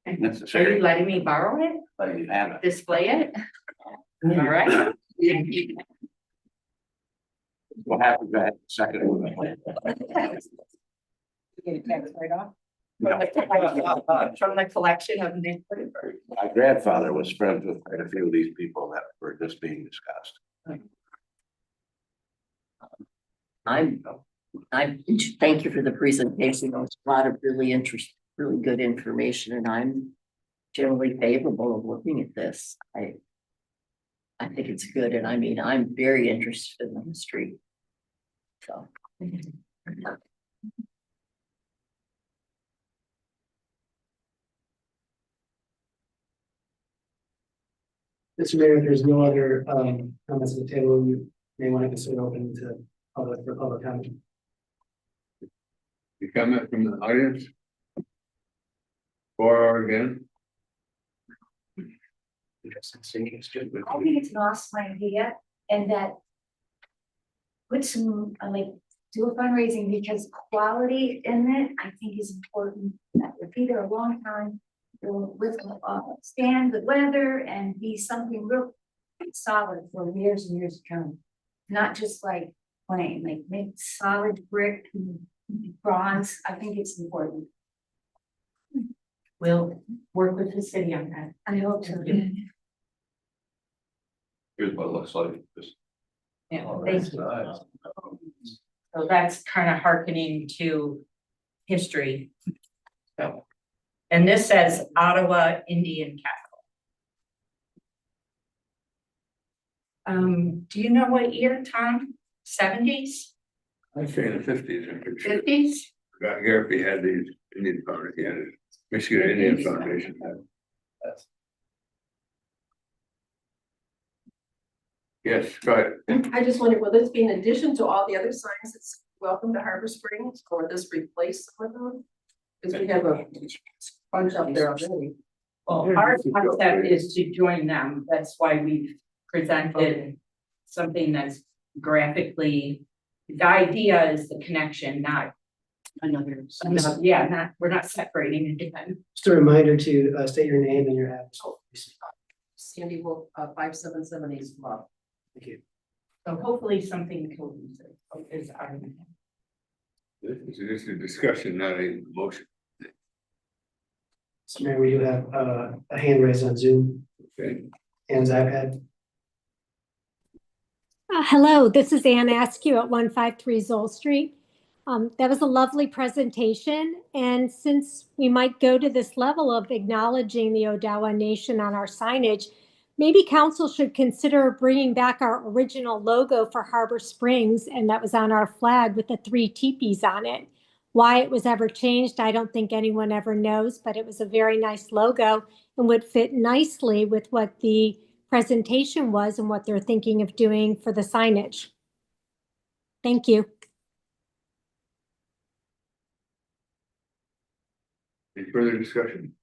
Are you necessary, letting me borrow it, but you have it. display it? All right. We'll have to go ahead and second. Get a text right off. No. From the collection of Nick Whitford. My grandfather was friends with quite a few of these people that were just being discussed. Thank you for the presentation. It was a lot of really interesting, really good information, and I'm generally favorable of looking at this. I think it's good, and I mean, I'm very interested in the history. So. Mr. Mayor, if there's no other comments on the table, you may want to consider open to public for public comment. You comment from the audience? Or again? I think it's an awesome idea and that put some, like, do a fundraising because quality in it, I think is important. That would be there a long time. Will stand the weather and be something real solid for years and years to come. Not just like plain, like make solid brick, bronze. I think it's important. We'll work with the city on that. I hope so. Here's what it looks like. Just- Yeah, Oh, thank that's you. nice. So that's kind of hearkening to history. So, and this says Ottawa Indian capital. Do you know what year, Tom? 70s, I'd say in the 50s, I'm pretty sure. 50s? Garfield had these Indian Foundation, he had it. Michigan Indian Foundation had it. Yes, go ahead. I just wondered, will this be in addition to all the other signs that's welcome to Harbor Springs, or this replace some of them? Because we have a bunch up there already. Well, our concept is to join them. That's why we've presented something that's graphically, the idea is the connection, not Another. yeah, we're not separating it again. Just a reminder to state your name and your address. Sandy Wolf, 577 East Bluff. Thank you. So hopefully something cohesive is our. This is just a discussion, not a motion. So Mayor, we do have a hand raised on Zoom. Okay. Anne's iPad. Hello, this is Ann Askew at 153 Zoll Street. That was a lovely presentation. And since we might go to this level of acknowledging the Odawa Nation on our signage, maybe council should consider bringing back our original logo for Harbor Springs, and that was on our flag with the 3 teepees on it. Why it was ever changed, I don't think anyone ever knows, but it was a very nice logo and would fit nicely with what the presentation was and what they're thinking of doing for the signage. Thank you. Any further discussion?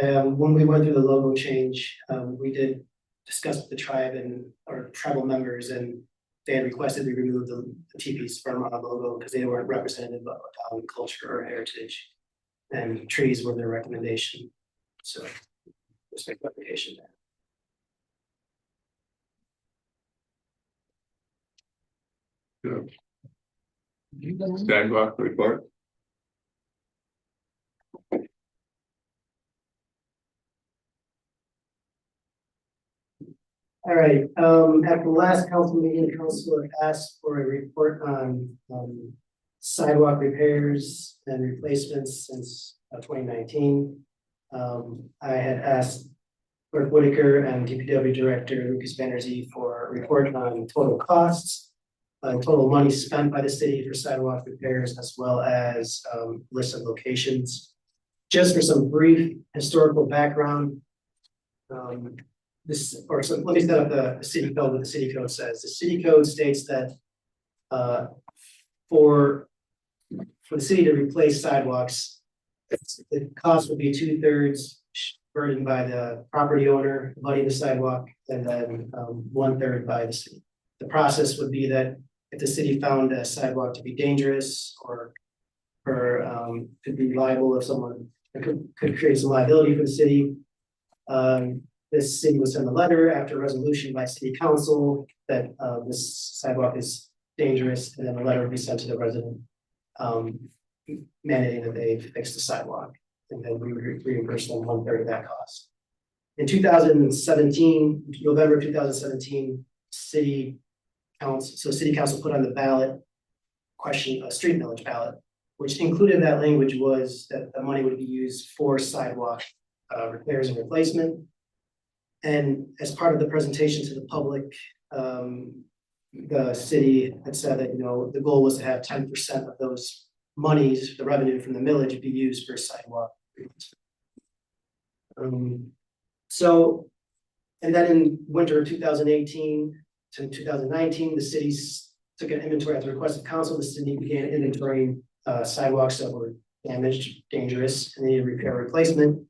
When we went through the logo change, we did discuss with the tribe and our tribal members, and they had requested we remove the teepees from our logo because they weren't representative of Ottawa culture or heritage. And trees were their recommendation. So respect recommendation there. Good. Sidewalk report. All right, at the last council meeting, council asked for a report on sidewalk repairs and replacements since 2019. I had asked Clerk Whitaker and DPW Director Lucas Banerjee for a report on total costs, total money spent by the city for sidewalk repairs, as well as list of locations. Just for some brief historical background. Let me set up the city code, what the city code says. The city code states that for the city to replace sidewalks, the cost would be 2/3 burdened by the property owner, muddy the sidewalk, and then 1/3 by the city. The process would be that if the city found a sidewalk to be dangerous or could be liable if someone could create some liability for the city. This city would send a letter after resolution by city council that this sidewalk is dangerous, and then a letter would be sent to the resident mandating that they fix the sidewalk, and then we would reimburse them 1/3 of that cost. In 2017, November 2017, city council put on the ballot question, a street millage ballot, which included that language was that the money would be used for sidewalk repairs and replacement. And as part of the presentation to the public, the city had said that, the goal was to have 10% of those monies, the revenue from the millage, be used for sidewalk replacement. And then in winter of 2018 to 2019, the cities took an inventory at the request of council. The city began inventorying sidewalks that were damaged, dangerous, and needed repair or replacement.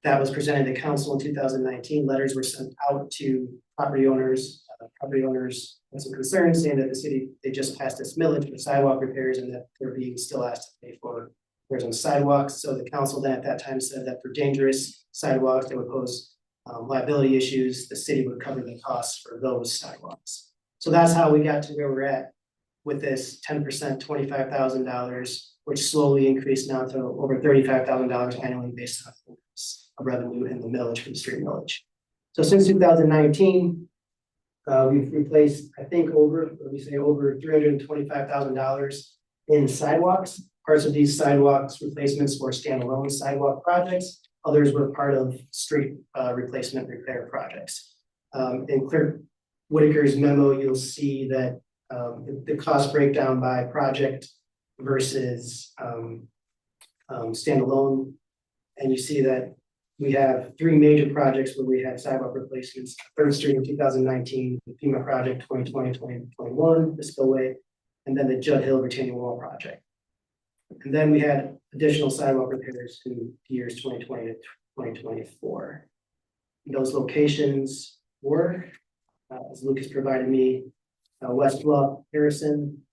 That was presented to council in 2019. Letters were sent out to property owners. Property owners had some concerns saying that the city, they just passed this millage for sidewalk repairs and that they're being still asked to pay for repairs on sidewalks. So the council then at that time said that for dangerous sidewalks that would pose liability issues, the city would cover the costs for those sidewalks. So that's how we got to where we're at with this 10%, $25,000, which slowly increased now to over $35,000 annually based on revenue in the millage from the street millage. So since 2019, we've replaced, I think, over $325,000 in sidewalks. Parts of these sidewalks replacements were standalone sidewalk projects. Others were part of street replacement repair projects. In Clerk Whitaker's memo, you'll see that the cost breakdown by project versus standalone. And you see that we have 3 major projects where we had sidewalk replacements: 3rd Street in 2019, the FEMA project 2020-2021, the spillway, and then the Judd Hill retaining wall project. And then we had additional sidewalk repairs in years 2020 to 2024. Those locations were, as Lucas provided me, West Bluff, Harrison,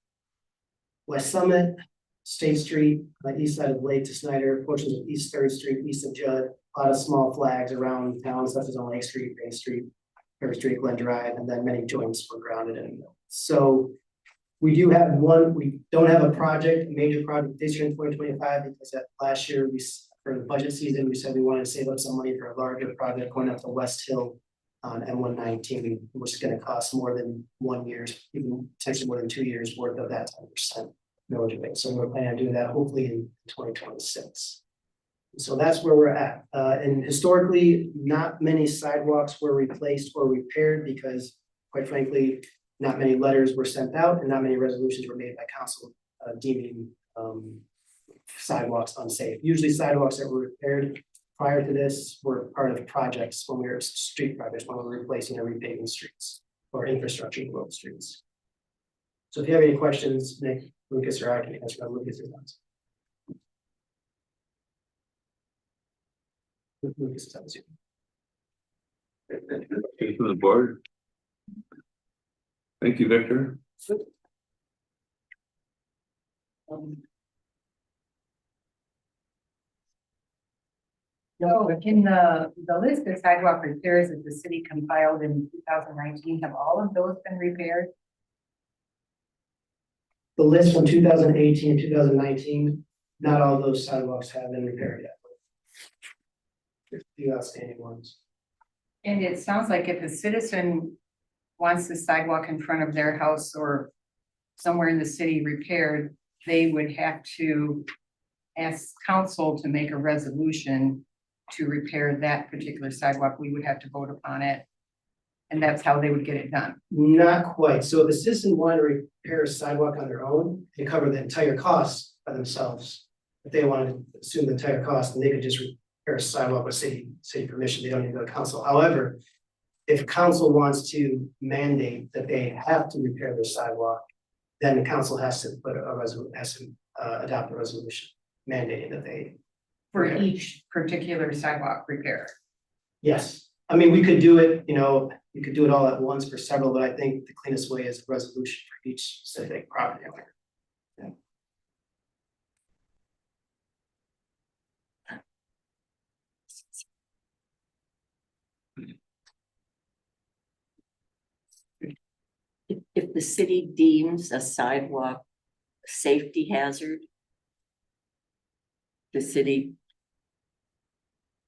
West Summit, State Street, east side of Lake to Snyder, portions of East 3rd Street, east of Judd, a lot of small flags around town, such as on Lake Street, Main Street, 3rd Street, Glen Drive, and then many joints were grounded in. So we do have we don't have a major project this year in 2025, because that last year for the budget season, we said we wanted to save up some money for a larger project going up to West Hill on M119, which is going to cost more than 1 year's, even potentially more than 2 years worth of that 10% millage rate. So we're planning on doing that hopefully in 2026. So that's where we're at. And historically, not many sidewalks were replaced or repaired because, quite frankly, not many letters were sent out and not many resolutions were made by council deeming sidewalks unsafe. Usually sidewalks that were repaired prior to this were part of projects when we were street projects, when we were replacing or repaving streets or infrastructure below the streets. So if you have any questions, Nick, Lucas, or I can answer on Lucas's ones. Lucas is on Zoom. Thank you for the board. Thank you, Victor. So in the list of sidewalk repairs that the city compiled in 2019, have all of those been repaired? The list from 2018 and 2019, not all those sidewalks have been repaired yet. There's a few outstanding ones. And it sounds like if a citizen wants the sidewalk in front of their house or somewhere in the city repaired, they would have to ask council to make a resolution to repair that particular sidewalk. We would have to vote upon it. And that's how they would get it done. Not quite. So if a citizen wanted to repair a sidewalk on their own, they cover the entire cost by themselves. if they wanted to assume the entire cost, then they could just repair a sidewalk with city permission. They don't need to go to council. However, if council wants to mandate that they have to repair their sidewalk, then the council has to adopt a resolution mandating that they. For repair. each particular sidewalk repair. Yes, I mean, we could do it, we could do it all at once for several, but I think the cleanest way is a resolution for each specific property owner. If the city deems a sidewalk a safety hazard, the city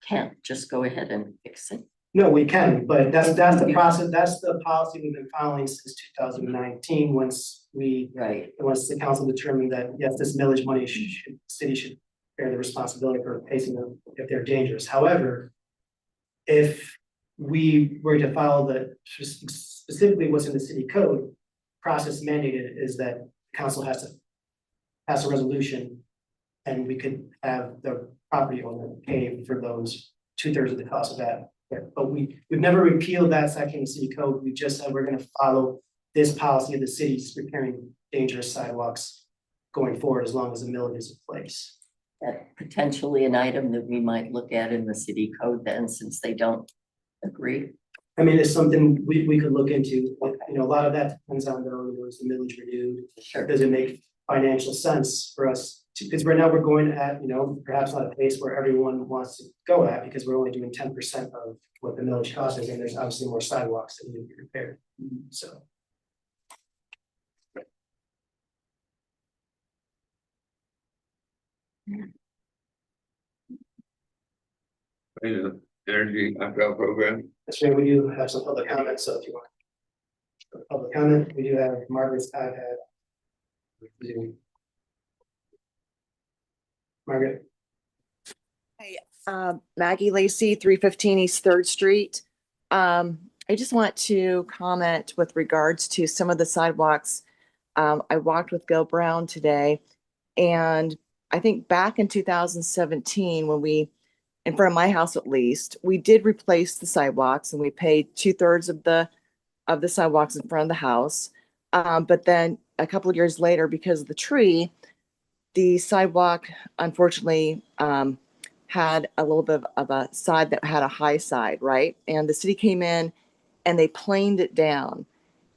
can't just go ahead and fix it. No, we can, but that's the process, that's the policy we've been following since 2019, once the council determined that, yes, this millage money city should bear the responsibility for replacing them if they're dangerous. However, if we were to follow specifically what's in the city code, process mandated is that council has to pass a resolution, and we could have the property owner pay for those 2/3 of the cost of that. But we've never repealed that section of city code. We just said we're gonna follow this policy of the city's repairing dangerous sidewalks going forward, as long as the millage is in place. That potentially an item that we might look at in the city code then, since they don't agree. I mean, it's something we could look into, a lot of that depends on is the millage renewed? Sure. Does it make financial sense for us to, because right now we're going at, perhaps not a pace where everyone wants to go at, because we're only doing 10% of what the millage cost is, and there's obviously more sidewalks that need to be repaired, so. Energy umbrella program. That's right, we do have some public comments, so if you want. Public comment, we do have Margaret Scott had. Margaret. Hi, Maggie Lacey, 315 East Third Street. I just want to comment with regards to some of the sidewalks. I walked with Gil Brown today, and I think back in 2017, when we, in front of my house at least, we did replace the sidewalks, and we paid 2/3 of the sidewalks in front of the house. But then a couple of years later, because of the tree, the sidewalk unfortunately had a little bit of a side that had a high side, right? And the city came in and they planed it down.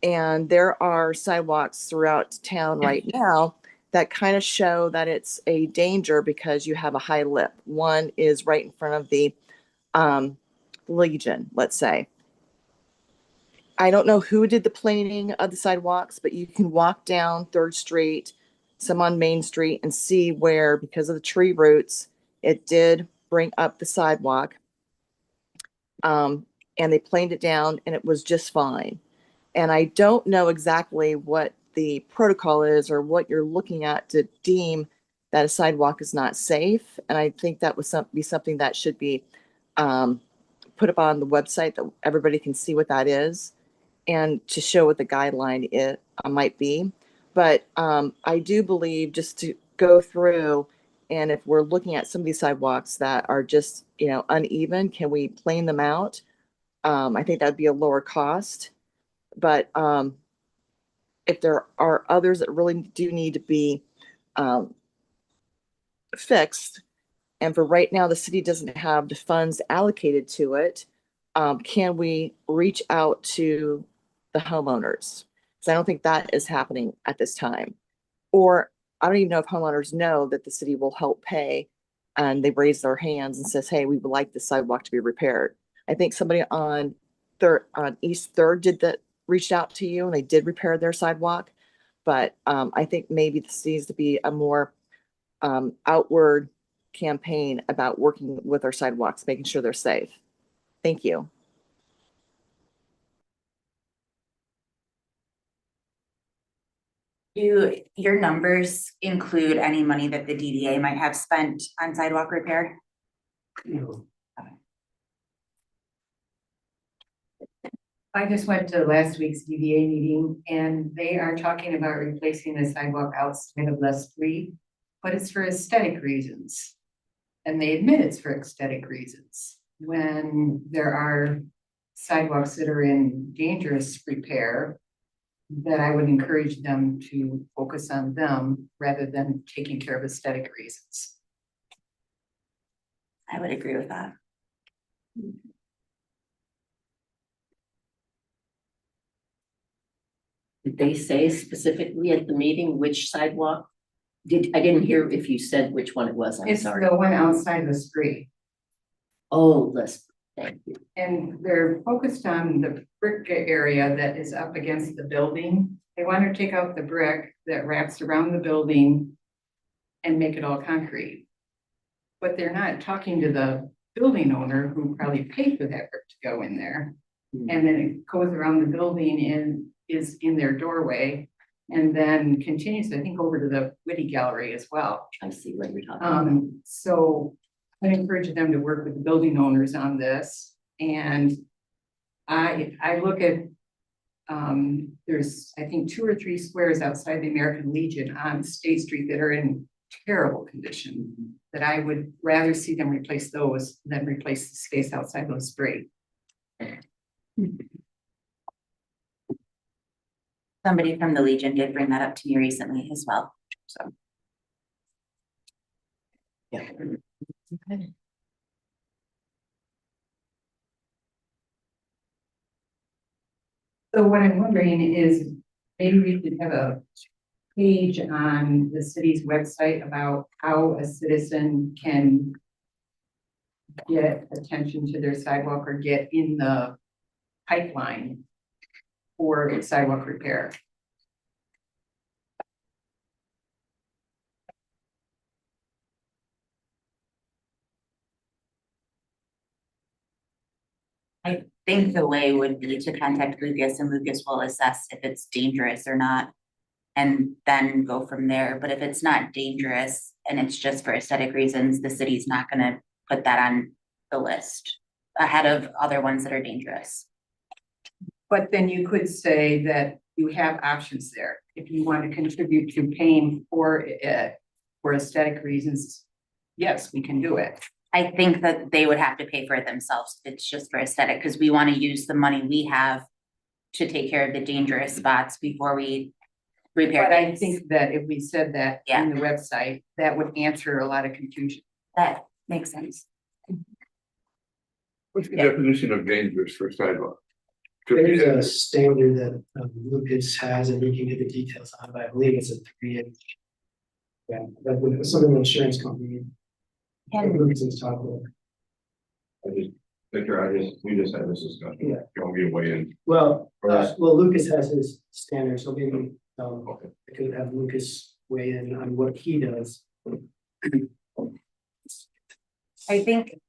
And there are sidewalks throughout town right now that kind of show that it's a danger because you have a high lip. One is right in front of the Legion, let's say. I don't know who did the planing of the sidewalks, but you can walk down 3rd Street, some on Main Street, and see where, because of the tree roots, it did bring up the sidewalk. And they planed it down, and it was just fine. And I don't know exactly what the protocol is or what you're looking at to deem that a sidewalk is not safe. And I think that would be something that should be put up on the website that everybody can see what that is, and to show what the guideline it might be. But I do believe, just to go through, and if we're looking at some of these sidewalks that are just, uneven, can we plane them out? I think that'd be a lower cost. But if there are others that really do need to be fixed, and for right now, the city doesn't have the funds allocated to it, can we reach out to the homeowners? Because I don't think that is happening at this time. Or I don't even know if homeowners know that the city will help pay, and they raise their hands and says, hey, we would like the sidewalk to be repaired. I think somebody on East Third did that, reached out to you, and they did repair their sidewalk. But I think maybe this needs to be a more outward campaign about working with our sidewalks, making sure they're safe. Thank you. Do your numbers include any money that the DDA might have spent on sidewalk repair? No. I just went to last week's DDA meeting, and they are talking about replacing the sidewalk outside of Les Street. but it's for aesthetic reasons. And they admit it's for aesthetic reasons. When there are sidewalks that are in dangerous repair, that I would encourage them to focus on them rather than taking care of aesthetic reasons. I would agree with that. Did they say specifically at the meeting which sidewalk? I didn't hear if you said which one it was, I'm It's sorry. the one outside the street. Oh, Les, thank you. And they're focused on the brick area that is up against the building. They want to take out the brick that wraps around the building and make it all concrete. But they're not talking to the building owner who probably paid for that brick to go in there. And then it goes around the building and is in their doorway and then continues, I think, over to the Whitty Gallery as well. I see what you're talking about. So I encourage them to work with the building owners on this. And I look at, there's, I think, 2 or 3 squares outside the American Legion on State Street that are in terrible condition, that I would rather see them replace those than replace the space outside those 3. Somebody from the Legion did bring that up to me recently as well, so. Yeah. Okay. So what I'm wondering is maybe we could have a page on the city's website about how a citizen can get attention to their sidewalk or get in the pipeline for sidewalk repair. I think the way would be to contact Lucas, and Lucas will assess if it's dangerous or not. And then go from there. But if it's not dangerous and it's just for aesthetic reasons, the city's not gonna put that on the list ahead of other ones that are dangerous. But then you could say that you have options there. If you want to contribute to paying for it for aesthetic reasons, yes, we can do it. I think that they would have to pay for it themselves. If it's just for aesthetic, because we want to use the money we have to take care of the dangerous spots before we repair But I things. think that if we said that in the website, that would answer a lot of confusion. That makes sense. What's the definition of dangerous for sidewalk? There's a standard that Lucas has, and you can get the details on, but I believe it's a 3-inch. Yeah, that would, something the insurance company. Lucas is talking about. Victor, we just had this discussion. Yeah. You want me to weigh in? Well, Lucas has his standard, so maybe, I could have Lucas weigh in on what he does. I think,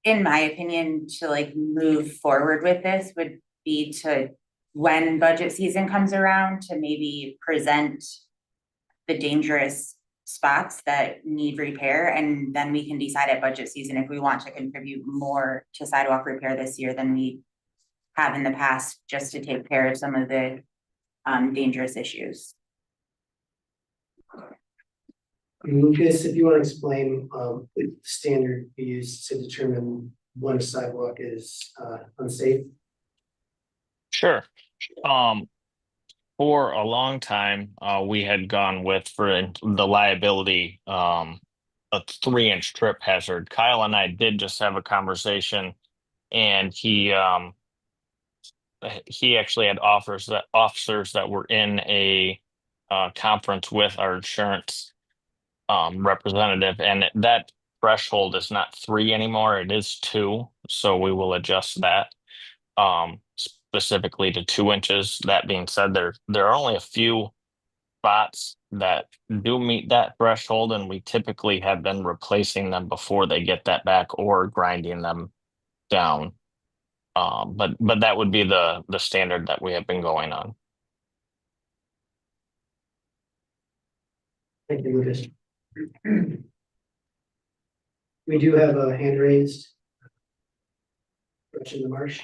in my opinion, to like move forward with this would be to, when budget season comes around, to maybe present the dangerous spots that need repair, and then we can decide at budget season if we want to contribute more to sidewalk repair this year than we have in the past, just to take care of some of the dangerous issues. Lucas, if you want to explain the standard we use to determine when a sidewalk is unsafe. Sure. For a long time, we had gone with, for the liability, a 3-inch trip hazard. Kyle and I did just have a conversation, and he actually had officers that were in a conference with our insurance representative, and that threshold is not 3 anymore, it is 2. So we will adjust that specifically to 2 inches. That being said, there are only a few spots that do meet that threshold, and we typically have been replacing them before they get that back or grinding them down. But that would be the standard that we have been going on. Thank you, Lucas. We do have a hand raised. Gretchen LaMarche.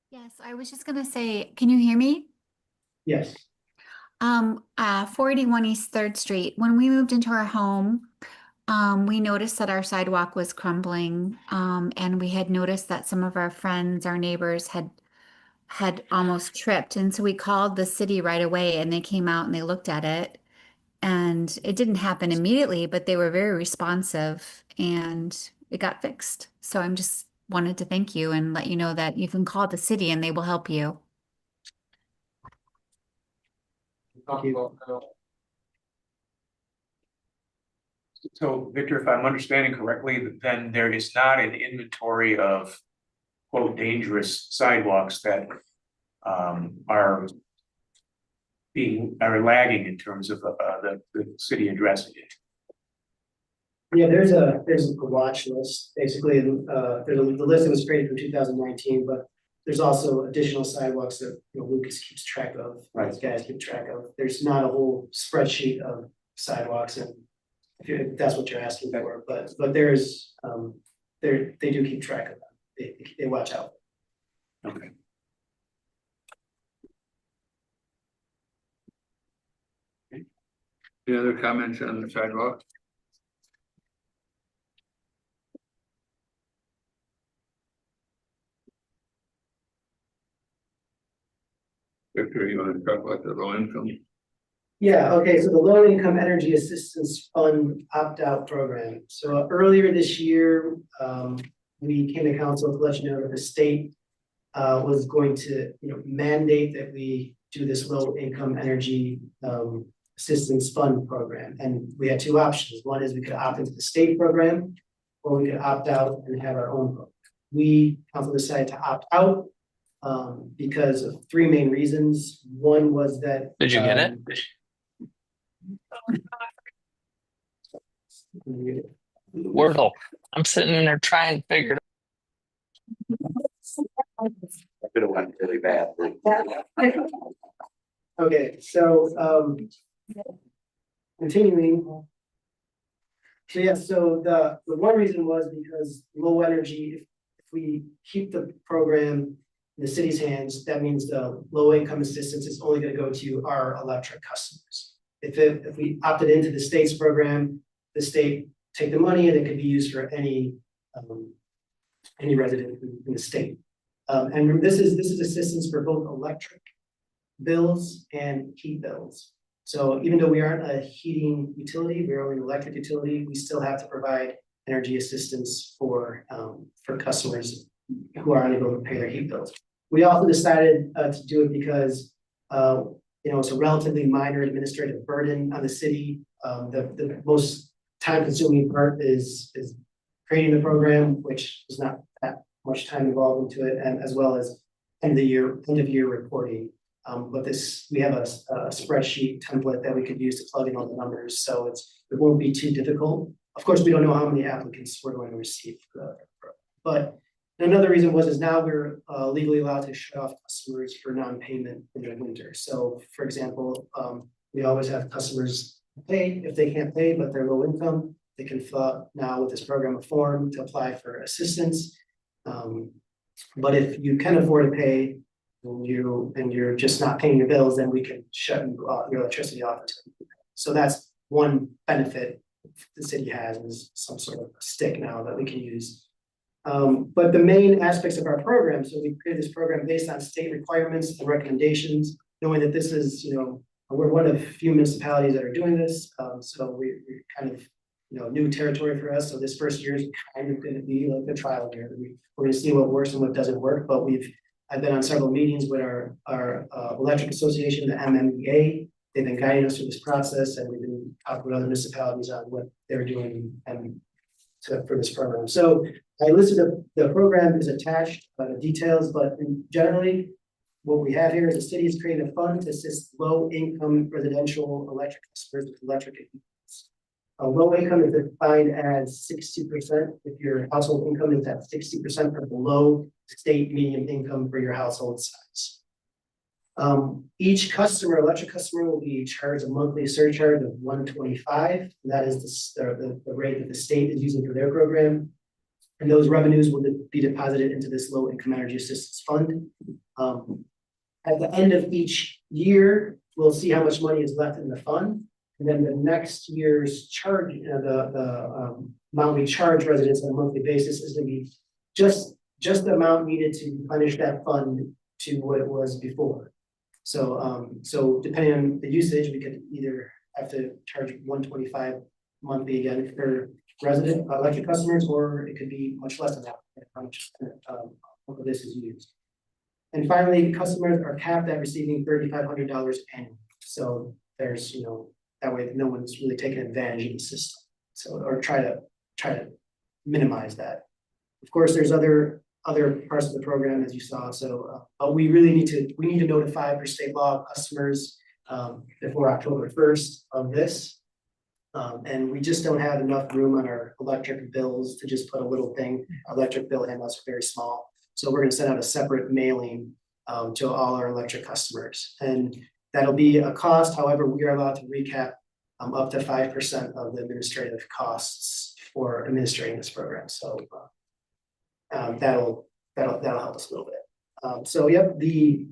Yes, I was just gonna say, can you hear me? Yes. 481 East Third Street. When we moved into our home, we noticed that our sidewalk was crumbling. And we had noticed that some of our friends, our neighbors had almost tripped. And so we called the city right away and they came out and they looked at it. And it didn't happen immediately, but they were very responsive and it got fixed. So I'm just wanted to thank you and let you know that you can call the city and they will help you. So Victor, if I'm understanding correctly, then there is not an inventory of quote dangerous sidewalks that are lagging in terms of the city addressing it. Yeah, there's a watch list, basically, there's the list that was created for 2019, but there's also additional sidewalks that, Lucas keeps track of, Right. these guys keep track of. There's not a whole spreadsheet of sidewalks, and if that's what you're asking for, but there's, they do keep track of them, they watch out. Okay. Any other comments on the sidewalk? Victor, you want to talk about the low income? Yeah, okay, so the low income energy assistance fund opt-out program. So earlier this year, we came to council to let you know that the state was going to, mandate that we do this low income energy assistance fund program. And we had two options. One is we could opt into the state program, or we could opt out and have our own program. We, council, decided to opt out because of three main reasons. One was that. Did you get it? Wordle. I'm sitting in there trying to figure it out. Could have went really bad. Okay, so continuing. So yeah, so the one reason was because low energy, if we keep the program in the city's hands, that means the low income assistance is only going to go to our electric customers. If we opted into the state's program, the state take the money and it could be used for any resident in the state. And this is assistance for both electric bills and heat bills. So even though we aren't a heating utility, we're only an electric utility, we still have to provide energy assistance for customers who are unable to pay their heat bills. We also decided to do it because it's a relatively minor administrative burden on the city. The most time-consuming part is creating the program, which is not that much time involved into it, and as well as end of year reporting. But we have a spreadsheet template that we could use to plug in all the numbers, so it won't be too difficult. Of course, we don't know how many applicants we're going to receive for the program. But another reason is now we're legally allowed to shut off customers for non-payment in the winter. So, for example, we always have customers pay. If they can't pay, but they're low income, they can fill out now with this program a form to apply for assistance. But if you can afford to pay and you're just not paying your bills, then we can shut your electricity off. So that's one benefit the city has, is some sort of a stick now that we can use. But the main aspects of our program, so we created this program based on state requirements and recommendations, knowing that this is, we're one of few municipalities that are doing this. So we're kind of, new territory for us. So this first year is kind of going to be like a trial year. We're going to see what works and what doesn't work. But I've been on several meetings with our electric association, the MMEA. They've been guiding us through this process, and we've been talking with other municipalities on what they're doing for this program. So I listed the program is attached, the details, but generally what we have here is the city is creating a fund to assist low-income residential electric customers with electric equipment. Low income is defined as 60% if your household income is at 60% or below state median income for your household size. Each electric customer will be charged a monthly surcharge of $125. And that is the rate that the state is using for their program. And those revenues will be deposited into this low income energy assistance fund. At the end of each year, we'll see how much money is left in the fund. And then the next year's charge, the amount we charge residents on a monthly basis is gonna be just the amount needed to replenish that fund to what it was before. So depending on the usage, we could either have to charge $125 monthly again for resident electric customers, or it could be much less than that, how much of this is used. And finally, customers are capped at receiving $3,500 annually. So there's, that way no one's really taking advantage of the system. So, or try to minimize that. Of course, there's other parts of the program, as you saw. So, but we need to notify per state law customers before October 1st of this. And we just don't have enough room on our electric bills to just put a little thing. Our electric bill handles are very small. So we're gonna send out a separate mailing to all our electric customers. And that'll be a cost. However, we are allowed to recap up to 5% of the administrative costs for administrating this program. So that'll help us a little bit. So yep, the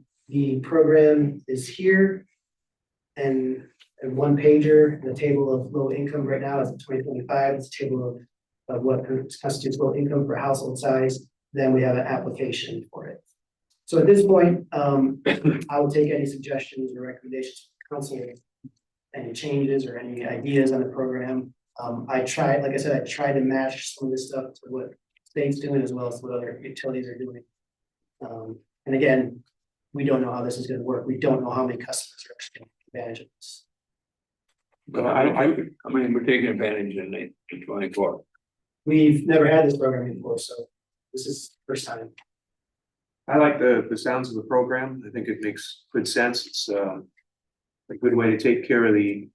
program is here. And one pager, the table of low income right now is 2025. It's a table of what constitutes low income for household size. Then we have an application for it. So at this point, I will take any suggestions or recommendations from council, any changes or any ideas on the program. Like I said, I tried to match some of this stuff to what state's doing as well as what other utilities are doing. And again, we don't know how this is going to work. We don't know how many customers are actually taking advantage of this. But I mean, we're taking advantage in 24. We've never had this program before, so this is the first time. I like the sounds of the program. I think it makes good sense. It's a good way to take care of the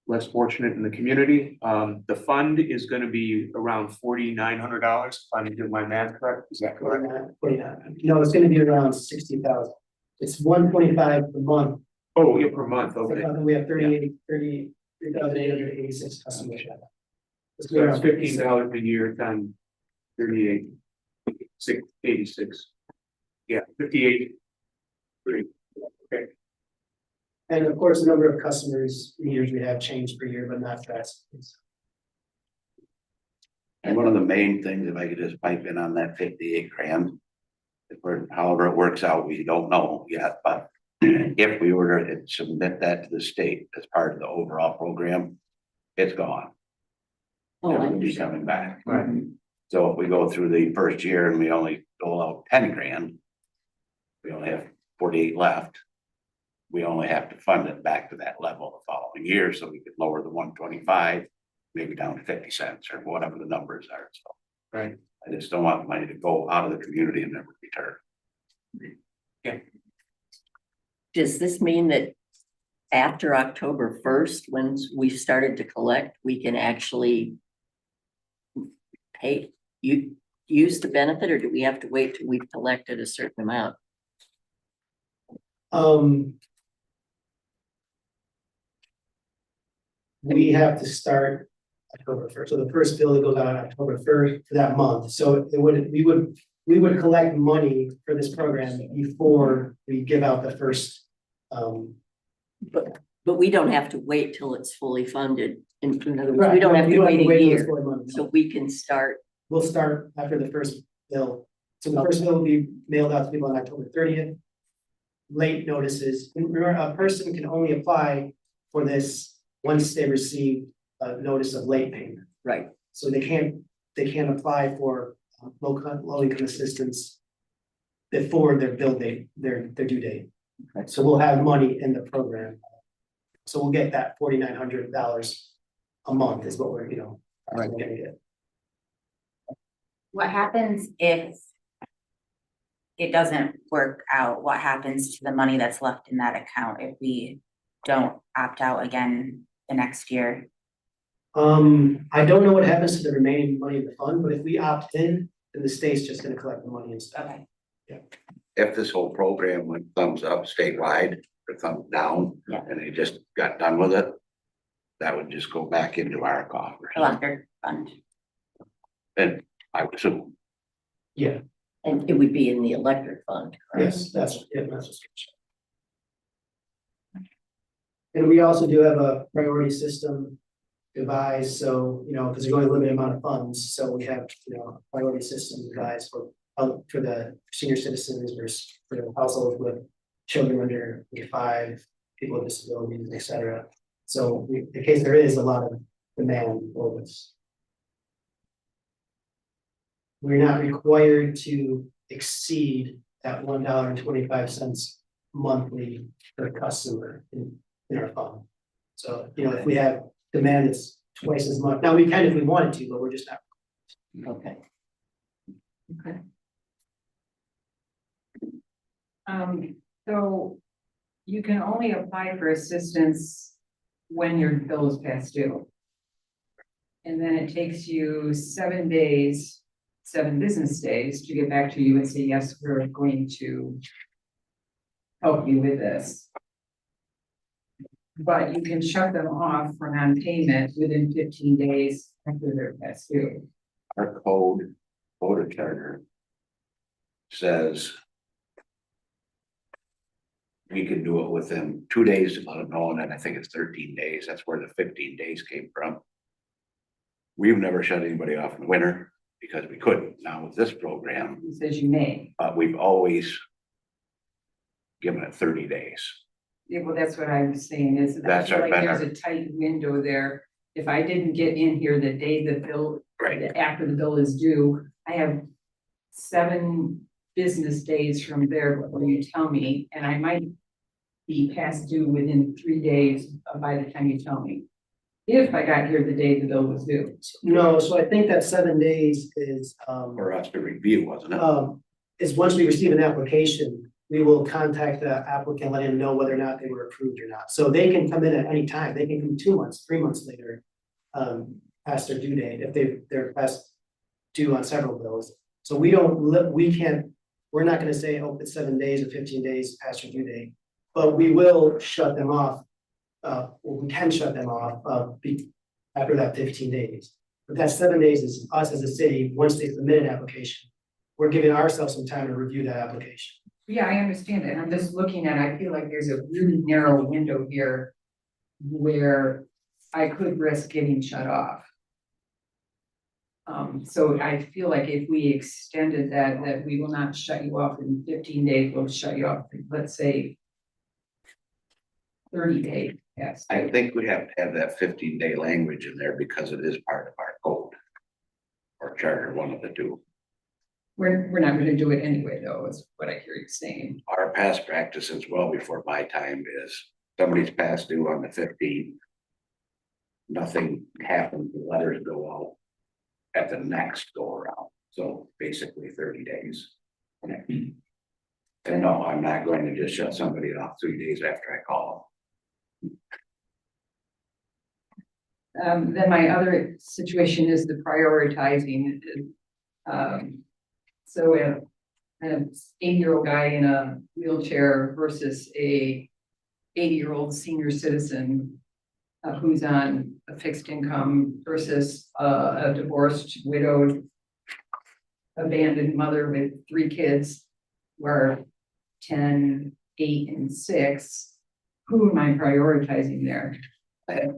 less fortunate in the community. The fund is gonna be around $4,900, if I'm doing my math correct. Is that correct? 49. No, it's gonna be around 60,000. It's 125 per month. Oh, yeah, per month, okay. We have 33,886 customers. It's So it's $15 a year times 38, 86. Yeah, 58. Great. Okay. And of course, the number of customers meters we have changed per year, but not drastically. And one of the main things, if I could just pipe in on that 58 grand, however it works out, we don't know yet, but if we were to submit that to the state as part of the overall program, it's gone. Oh, I It would be coming back. Right. So if we go through the first year and we only dole out 10 grand, we only have 48 left. We only have to fund it back to that level the following year, so we could lower the 125, maybe down to 50 cents or whatever the numbers are. So Right. I just don't want money to go out of the community and never return. Yeah. Does this mean that after October 1st, when we started to collect, we can actually use the benefit, or do we have to wait till we've collected a certain amount? We have to start October 1st. So the first bill that goes out on October 1st for that month. So we would collect money for this program before we give out the first. But we don't have to wait till it's fully funded. In other words, Right, we don't have to wait a till it's year, fully funded. so we can start. We'll start after the first bill. So the first bill will be mailed out to people on October 30th. Late notices, and remember, a person can only apply for this once they receive a notice of late payment. Right. So they can't apply for low income assistance before their bill date, their due date. Okay. So we'll have money in the program. So we'll get that $4,900 a month is what we're, gonna get. What happens if it doesn't work out? What happens to the money that's left in that account if we don't opt out again the next year? I don't know what happens to the remaining money in the fund, but if we opt in, then the state's just gonna collect the money and stuff. Okay. Yeah. If this whole program went thumbs up statewide or thumbs down, Yeah. and they just got done with it, that would just go back into our coffers. Electric fund. And I would assume. Yeah. And it would be in the electric fund, correct? Yes, that's what's. And we also do have a priority system devised, so, you know, because there's only a limited amount of funds, so we have, you know, a priority system devised for the senior citizens versus for the households with children under 5, people with disabilities, et cetera. So in case there is a lot of demand for this. We're not required to exceed that $1.25 monthly per customer in our fund. So, you know, if we have demand that's twice as much, now we can if we wanted to, but we're just not. Okay. Okay. So you can only apply for assistance when your bill is past due. And then it takes you 7 days, 7 business days to get back to you and say, yes, we're going to help you with this. But you can shut them off for non-payment within 15 days after they're past due. Our code of charter says we can do it within 2 days to let them know, and then I think it's 13 days. That's where the 15 days came from. We've never shut anybody off in the winter because we couldn't. Now with this program, It says you may. we've always given it 30 days. Yeah, well, that's what I was saying is I That's feel our like there's better- a tight window there. If I didn't get in here the day the bill, after the bill is due, I have 7 business days from there before you tell me, and I might be past due within 3 days by the time you tell me. If I got here the day the bill was due. No, so I think that 7 days is, For us to review, wasn't it? is once we receive an application, we will contact the applicant, let him know whether or not they were approved or not. So they can come in at any time. They can come 2 months, 3 months later, past their due date, if they're past due on several bills. So we don't, we're not gonna say, oh, it's 7 days or 15 days past your due date, but we will shut them off. We can shut them off, after that 15 days. But that 7 days is us as a city, once they submit an application, we're giving ourselves some time to review that application. Yeah, I understand it. I'm just looking at, I feel like there's a really narrow window here where I could risk getting shut off. So I feel like if we extended that we will not shut you off in 15 days, we'll shut you off, let's say 30 days, yes. I think we have to have that 15-day language in there because it is part of our code. Or charter, one of the two. We're not gonna do it anyway, though, is what I hear you saying. Our past practices well before my time is somebody's past due on the 15th. Nothing happens, the letters go out at the next go around, so basically 30 days. And no, I'm not going to just shut somebody off 3 days after I call Then my other situation is the prioritizing. So an 80-year-old guy in a wheelchair versus a 80-year-old senior citizen who's on a fixed income versus a divorced, widowed, abandoned mother with 3 kids who are 10, 8, and 6. Who am I prioritizing there?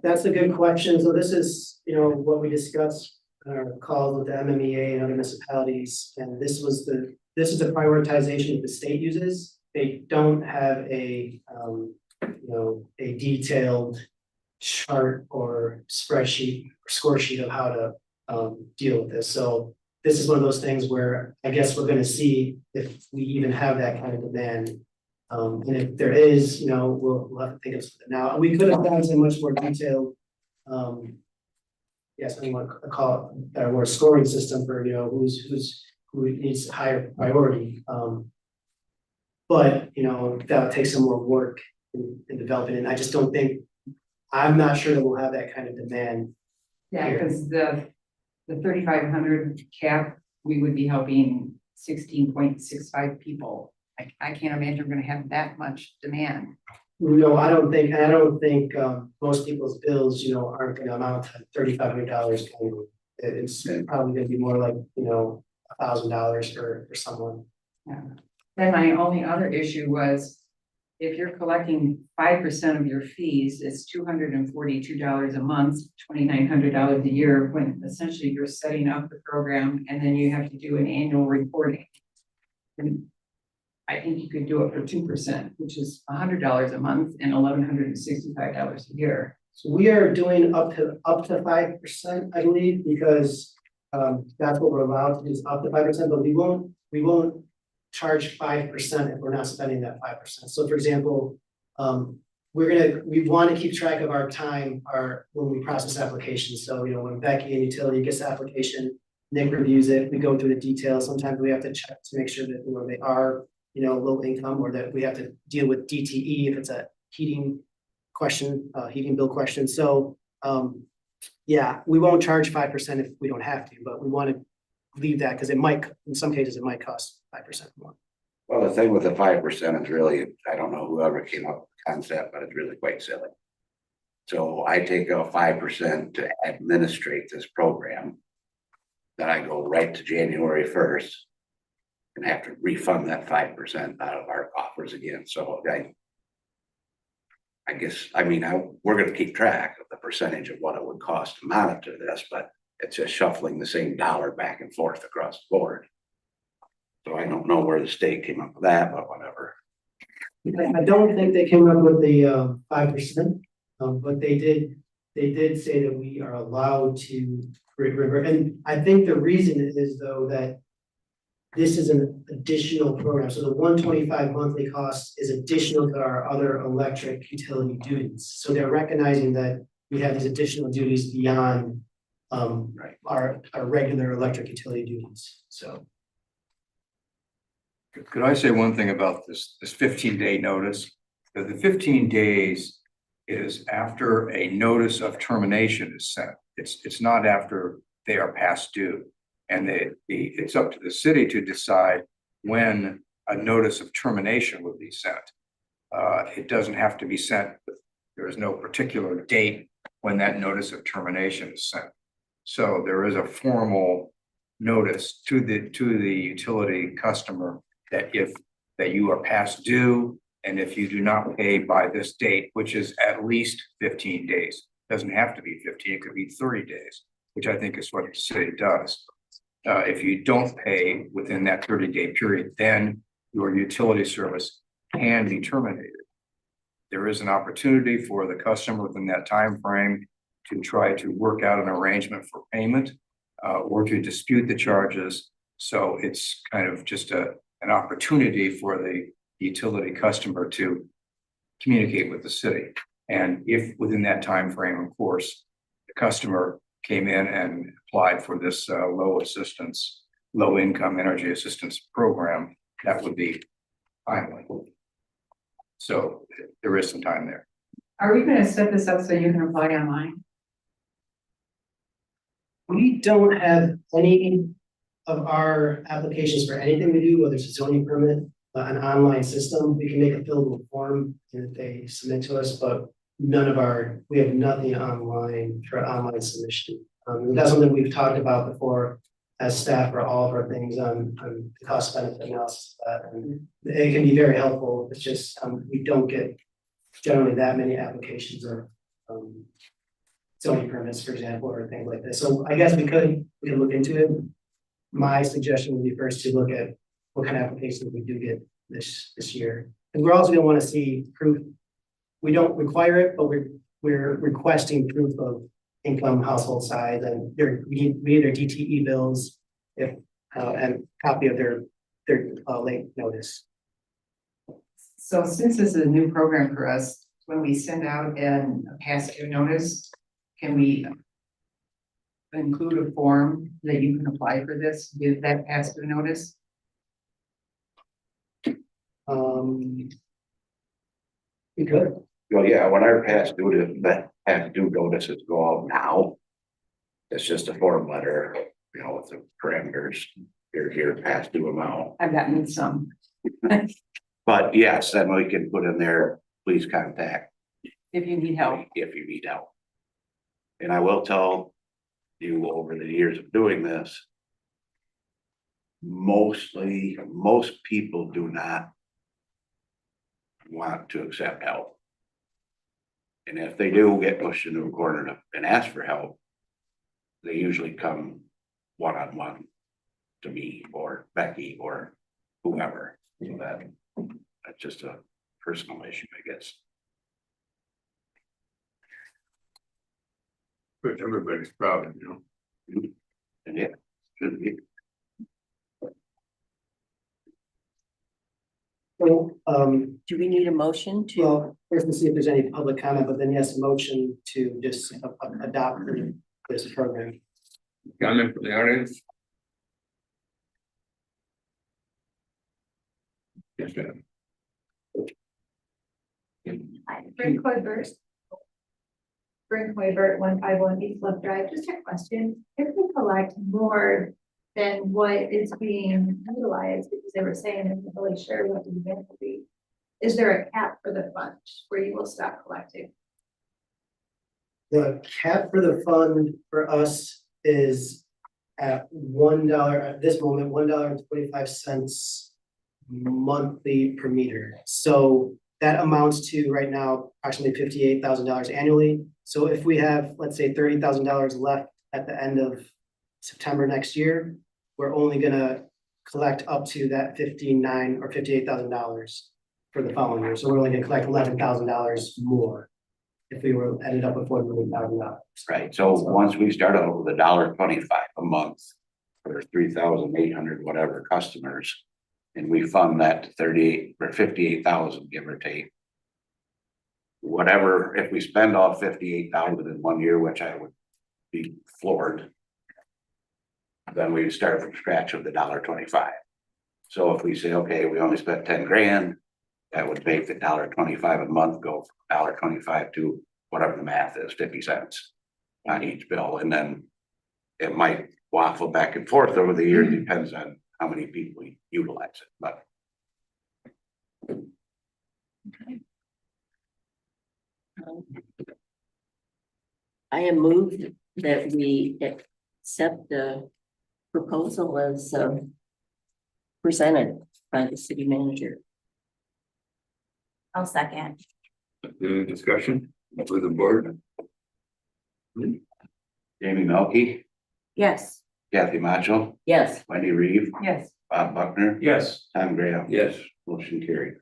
That's a good question. So this is, you know, what we discussed on our calls with the MMEA and other municipalities. And this is the prioritization that the state uses. They don't have a, you know, a detailed chart or spreadsheet or score sheet of how to deal with this. So this is one of those things where I guess we're going to see if we even have that kind of demand. And if there is, you know, we'll have to think of something. Now, we could have gone into much more detailed, yes, I want to call it a more scoring system for, you know, who needs higher priority. But, you know, that'll take some more work in developing it. And I just don't think, I'm not sure that we'll have that kind of demand. Yeah, because the 3,500 cap, we would be helping 16.65 people. I can't imagine we're gonna have that much demand. No, I don't think most people's bills, you know, aren't gonna amount to $3,500. It's probably gonna be more like, you know, $1,000 for someone. Yeah. Then my only other issue was if you're collecting 5% of your fees, it's $242 a month, $2,900 a year, when essentially you're setting up the program and then you have to do an annual reporting. And I think you could do it for 2%, which is $100 a month and $1,165 a year. So we are doing up to 5%, I believe, because that's what we're allowed to do is up to 5%, but we won't charge 5% if we're not spending that 5%. So for example, we want to keep track of our time, when we process applications. So, you know, when Becky and utility gets the application, Nick reviews it, we go through the details. Sometimes we have to check to make sure that, you know, they are, you know, low income, or that we have to deal with DTE if it's a heating question, heating bill question. So, yeah, we won't charge 5% if we don't have to, but we want to leave that because it might, in some cases, it might cost 5% more. Well, the thing with the 5% is really, I don't know whoever came up with the concept, but it's really quite silly. So I take out 5% to administrate this program. Then I go right to January 1st and have to refund that 5% out of our coffers again. So I guess, I mean, we're gonna keep track of the percentage of what it would cost to monitor this, but it's just shuffling the same dollar back and forth across the board. So I don't know where the state came up with that, but whatever. I don't think they came up with the 5%, but they did say that we are allowed to revert. And I think the reason is though that this is an additional program. So the 125 monthly cost is additional to our other electric utility duties. So they're recognizing that we have these additional duties beyond our regular electric utility duties. So. Could I say one thing about this 15-day notice? That the 15 days is after a notice of termination is sent. It's not after they are past due. And it's up to the city to decide when a notice of termination would be sent. It doesn't have to be sent. There is no particular date when that notice of termination is sent. So there is a formal notice to the utility customer that you are past due, and if you do not pay by this date, which is at least 15 days, doesn't have to be 15, it could be 30 days, which I think is what the city does. If you don't pay within that 30-day period, then your utility service can be terminated. There is an opportunity for the customer within that time frame to try to work out an arrangement for payment or to dispute the charges. So it's kind of just an opportunity for the utility customer to communicate with the city. And if within that time frame, of course, the customer came in and applied for this low income energy assistance program, that would be timely. So there is some time there. Are we gonna set this up so you can apply online? We don't have any of our applications for anything we do, whether it's a zoning permit, an online system. We can make a fillable form that they submit to us, but we have nothing online for online submission. That's something we've talked about before as staff for all of our things on the cost benefit analysis. And it can be very helpful. It's just we don't get generally that many applications of zoning permits, for example, or things like this. So I guess we can look into it. My suggestion would be first to look at what kind of applications we do get this year. And we're also gonna want to see proof. We don't require it, but we're requesting proof of income, household size, and we need their DTE bills and copy of their late notice. So since this is a new program for us, when we send out a past due notice, can we include a form that you can apply for this with that past due notice? We could. Well, yeah, when our past due notices go out now, it's just a form letter, you know, with the parameters, your past due amount. I've gotten some. But yes, then we can put in there, please contact. If you need help. If you need help. And I will tell you, over the years of doing this, most people do not want to accept help. And if they do get pushed into a corner and ask for help, they usually come one-on-one to me or Becky or whoever. So that's just a personal issue, I guess. But everybody's proud, you know. And yeah, should be. So, Do we need a motion to? well, first we'll see if there's any public comment, but then yes, a motion to just adopt this program. Comment from the audience? Yes, ma'am. Brent Hoiberg. Brent Hoiberg, 151 East Love Drive, just a question, if we collect more than what is being utilized, because they were saying it's really sure what the event will be, is there a cap for the fund where you will stop collecting? The cap for the fund for us is at $1, at this moment, $1.25 monthly per meter. So that amounts to right now approximately $58,000 annually. So if we have, let's say, $30,000 left at the end of September next year, we're only gonna collect up to that $59,000 or $58,000 for the following year. So we're only gonna collect $11,000 more if we were ended up with $41,000. Right, so once we start out with $1.25 a month for 3,800 whatever customers, and we fund that to 38 or 58,000, give or take. Whatever, if we spend all 58,000 in 1 year, which I would be floored, then we start from scratch with the $1.25. So if we say, okay, we only spent 10 grand, that would make the $1.25 a month go from $1.25 to whatever the math is, 50 cents on each bill, and then it might waffle back and forth over the year, depends on how many people utilize it, but. I am moved that we accept the proposal as presented by the city manager. I'll second. Any discussion with the board? Jamie Melky, Yes. Kathy Macho, Yes. Wendy Reeve, Yes. Bob Buckner, Yes. Tom Graham. Yes. Motion carried.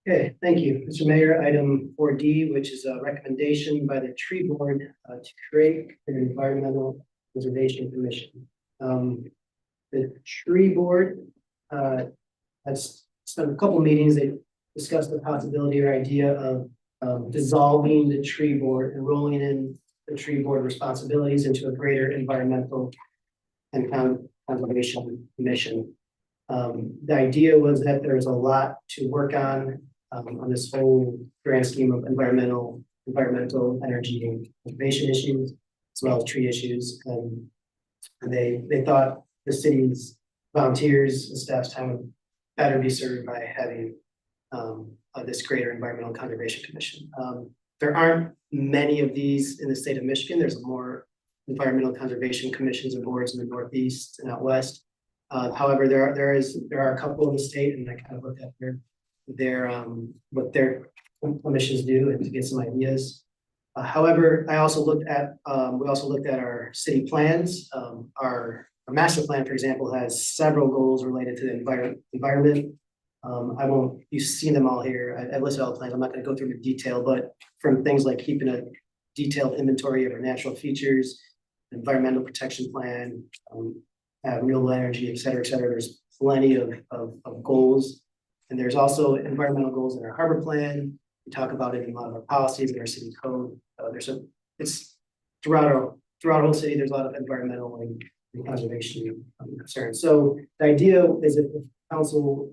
Okay, thank you. Mr. Mayor, item 4D, which is a recommendation by the tree board to create an environmental conservation commission. The tree board has spent a couple meetings. They discussed the possibility or idea of dissolving the tree board and rolling in the tree board responsibilities into a greater environmental and conservation commission. The idea was that there's a lot to work on this whole grand scheme of environmental, energy and conservation issues, as well as tree issues. And they thought the city's volunteers and staff's time would better be served by having this greater environmental conservation commission. There aren't many of these in the state of Michigan. There's more environmental conservation commissions and boards in the Northeast and out West. However, there are a couple in the state, and I kind of looked at what their commissions do and to get some ideas. However, I also looked at we also looked at our city plans. Our master plan, for example, has several goals related to the environment. You've seen them all here. I listed all the plans. I'm not going to go through the detail, but from things like keeping a detailed inventory of our natural features, environmental protection plan, renewable energy, et cetera, there's plenty of goals. And there's also environmental goals in our harbor plan. We talk about it in a lot of our policies in our city code. It's throughout our whole city, there's a lot of environmental and conservation concerns. So the idea is if the council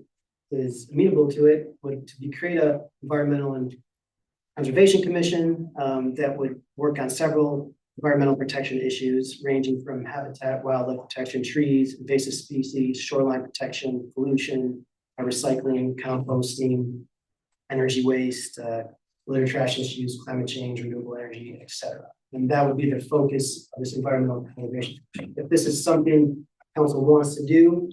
is amenable to it, would to create a environmental and conservation commission that would work on several environmental protection issues ranging from habitat, wildlife protection, trees, invasive species, shoreline protection, pollution, recycling, composting, energy waste, litter trash issues, climate change, renewable energy, etc. And that would be the focus of this environmental conservation. If this is something council wants to do,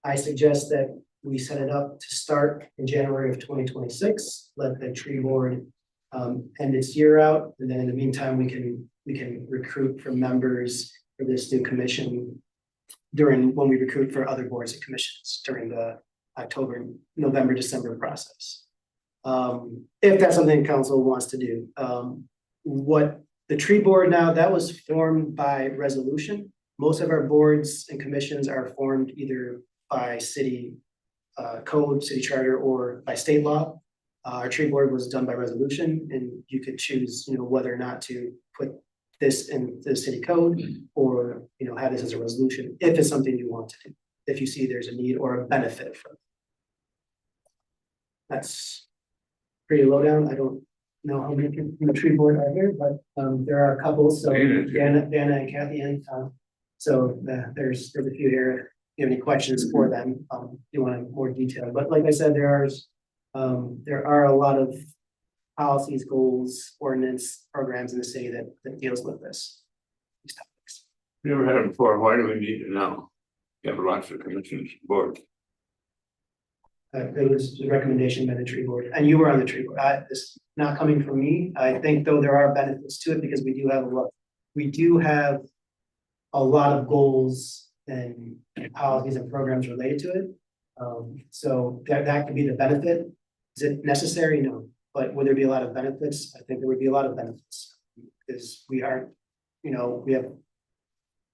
I suggest that we set it up to start in January of 2026, let the tree board end its year out, and then in the meantime, we can recruit for members for this new commission when we recruit for other boards and commissions during the October, November, December process. If that's something council wants to do. What the tree board now, that was formed by resolution. Most of our boards and commissions are formed either by city code, city charter, or by state law. Our tree board was done by resolution, and you could choose, whether or not to put this in the city code or, have this as a resolution, if it's something you want to do, if you see there's a need or a benefit from it. That's pretty low down. I don't know how many people from the tree board are here, but there are a couple, so Dana and Kathy and so there's a few here. If you have any questions for them, you want more detail, but like I said, there are a lot of policies, goals, ordinance, programs in the city that deals with these topics. Never had it before. Why do we need it now? You have lots of commissions, boards. It was a recommendation by the tree board, and you were on the tree board. This not coming from me. I think though there are benefits to it because we do have a lot of goals and policies and programs related to it. So that could be the benefit. Is it necessary? No. But would there be a lot of benefits? I think there would be a lot of benefits because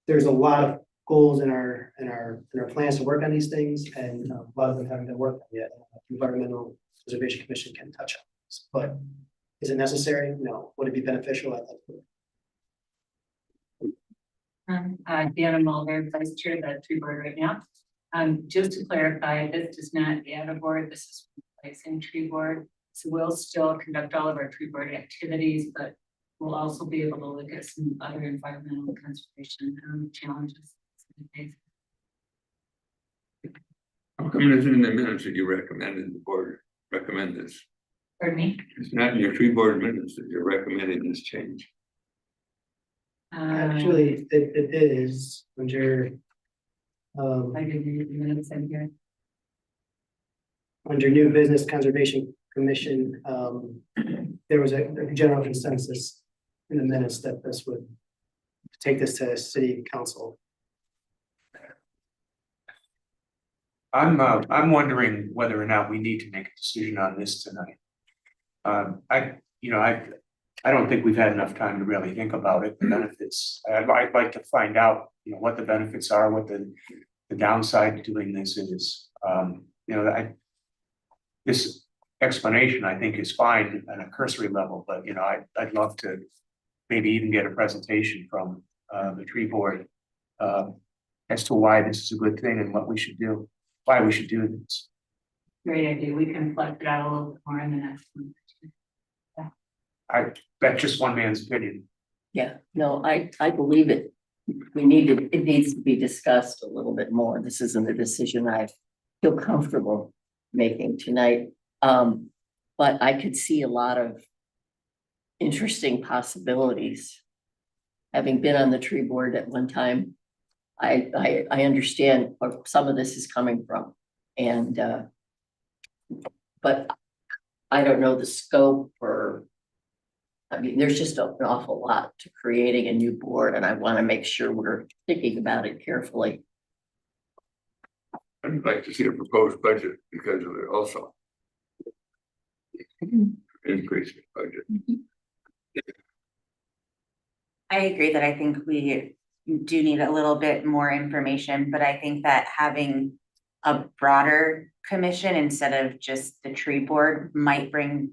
there's a lot of goals in our plans to work on these things, and a lot of them haven't been worked on yet. Environmental Preservation Commission can touch on this, but is it necessary? No. Would it be beneficial? I think. Deanna Mulder, Vice Chair of the tree board right now. Just to clarify, this does not add a board. This is replacing tree board. So we'll still conduct all of our tree board activities, but we'll also be able to look at some other environmental conservation challenges. How come it isn't in the minutes that you recommended the board recommend this? Pardon me? It's not in your tree board minutes that you're recommending this change. Actually, it is under I didn't read the minutes in here. under New Business Conservation Commission, there was a general consensus in the minutes that this would take this to city council. I'm wondering whether or not we need to make a decision on this tonight. I don't think we've had enough time to really think about it, the benefits. I'd like to find out, what the benefits are, what the downside to doing this is. This explanation, I think, is fine at a cursory level, but I'd love to maybe even get a presentation from the tree board as to why this is a good thing and what we should do, why we should do this. Great idea. We can flesh it out a little bit more in the next one. That's just one man's opinion. Yeah, no, I believe it. It needs to be discussed a little bit more. This isn't a decision I feel comfortable making tonight. But I could see a lot of interesting possibilities. Having been on the tree board at one time, I understand where some of this is coming from. And but I don't know the scope there's just an awful lot to creating a new board, and I want to make sure we're thinking about it carefully. I'd like to see a proposed budget because of it also. Increase the budget. I agree that I think we do need a little bit more information, but I think that having a broader commission instead of just the tree board might bring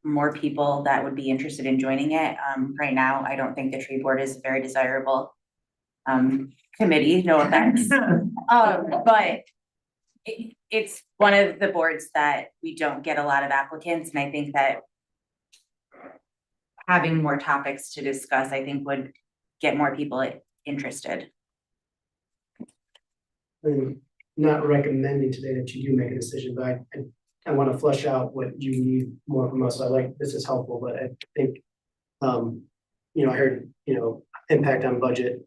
more people that would be interested in joining it. Right now, I don't think the tree board is a very desirable committee, no offense. But it's one of the boards that we don't get a lot of applicants, and I think that having more topics to discuss, I think would get more people interested. I'm not recommending today that you do make a decision, but I want to flush out what you need more from us. This is helpful, but I think, I heard, impact on budget,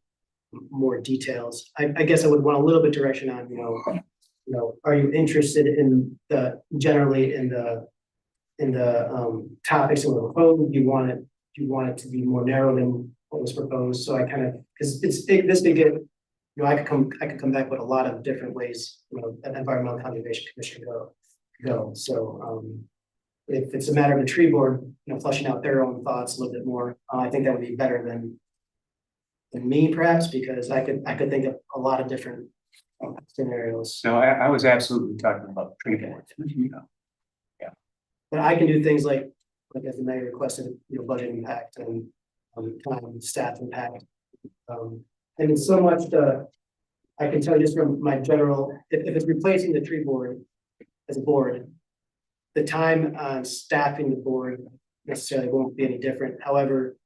more details. I guess I would want a little bit direction on, you know, are you interested in generally in the topics that were proposed? Do you want it to be more narrow than what was proposed? So I kind of, because this could get, you know, I could come back with a lot of different ways, you know, an environmental conservation commission go. So if it's a matter of the tree board, you know, fleshing out their own thoughts a little bit more, I think that would be better than me perhaps, because I could think of a lot of different scenarios. So I was absolutely talking about tree board, you know. But I can do things like as the mayor requested, you know, budget impact and time, staff impact. And it's so much I can tell you just from my general, if it's replacing the tree board as a board, the time on staffing the board necessarily won't be any different. However,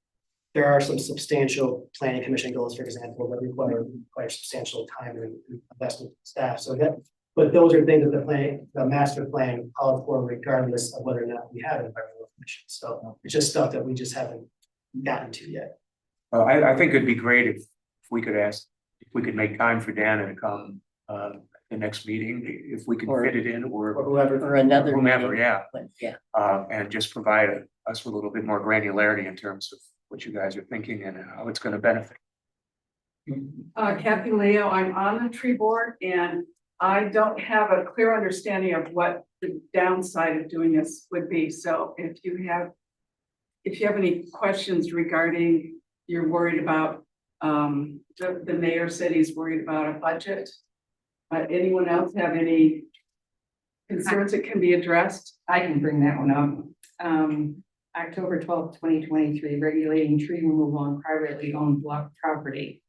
there are some substantial planning commission goals, for example, that require substantial time and investment in staff. So that, but those are things that the master plan called for, regardless of whether or not we have an environmental commission. So it's just stuff that we just haven't gotten to yet. I think it'd be great if we could make time for Dana to come the next meeting, if we can fit it in, or whoever, or another whomever, meeting, yeah. but yeah. And just provide us with a little bit more granularity in terms of what you guys are thinking and how it's gonna benefit. Kathy Leo, I'm on the tree board and I don't have a clear understanding of what the downside of doing this would be. So if you have any questions regarding, you're worried about, the mayor said he's worried about a budget. Anyone else have any concerns that can be addressed? I can bring that one up. October 12th, 2023, regulating tree removal on privately owned block property.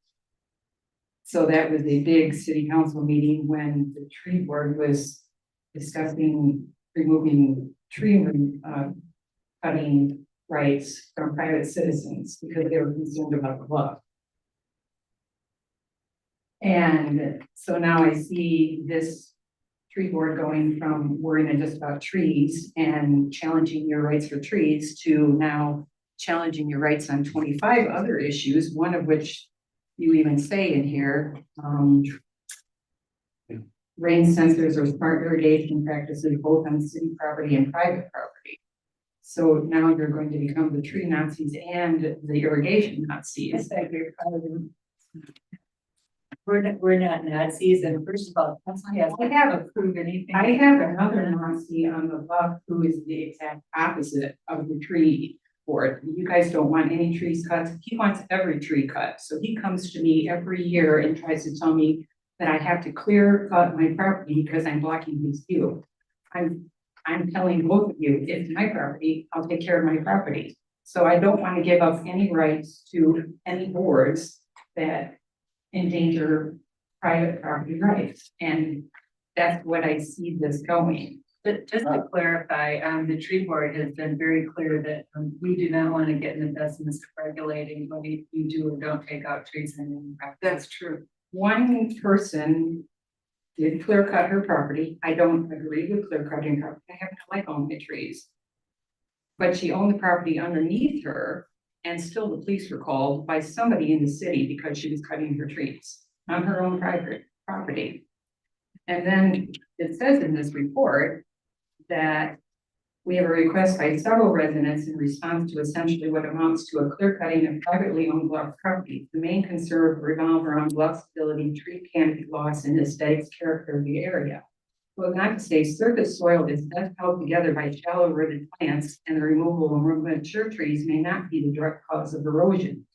So that was a big city council meeting when the tree board was discussing removing tree cutting rights from private citizens because they were concerned about the bluff. And so now I see this tree board going from worrying just about trees and challenging your rights for trees to now challenging your rights on 25 other issues, one of which you even say in here, rain sensors or smart irrigation practices both on city property and private property. So now you're going to become the tree Nazis and the irrigation Nazis. We're not Nazis, and first of all, I have approved anything. I have another Nazi on the bluff who is the exact opposite of the tree board. You guys don't want any trees cut. He wants every tree cut. So he comes to me every year and tries to tell me that I have to clear cut my property because I'm blocking his view. I'm telling both of you, it's my property, I'll take care of my property. So I don't want to give up any rights to any boards that endanger private property rights. And that's what I see this going. But just to clarify, the tree board has been very clear that we do not want to get in the business of regulating what you do or don't take out trees and That's true. One person did clear cut her property. I don't agree with clear cutting her. I happen to like all my trees. But she owned the property underneath her, and still the police were called by somebody in the city because she was cutting her trees on her own private property. And then it says in this report that we have a request by several residents in response to essentially what amounts to a clear cutting of privately owned bluff property. The main concern revolves around bluff stability, tree canopy loss, and aesthetics character of the area. Well, not to say surface soil is best held together by shallow rooted plants, and the removal of mature trees may not be the direct cause of erosion.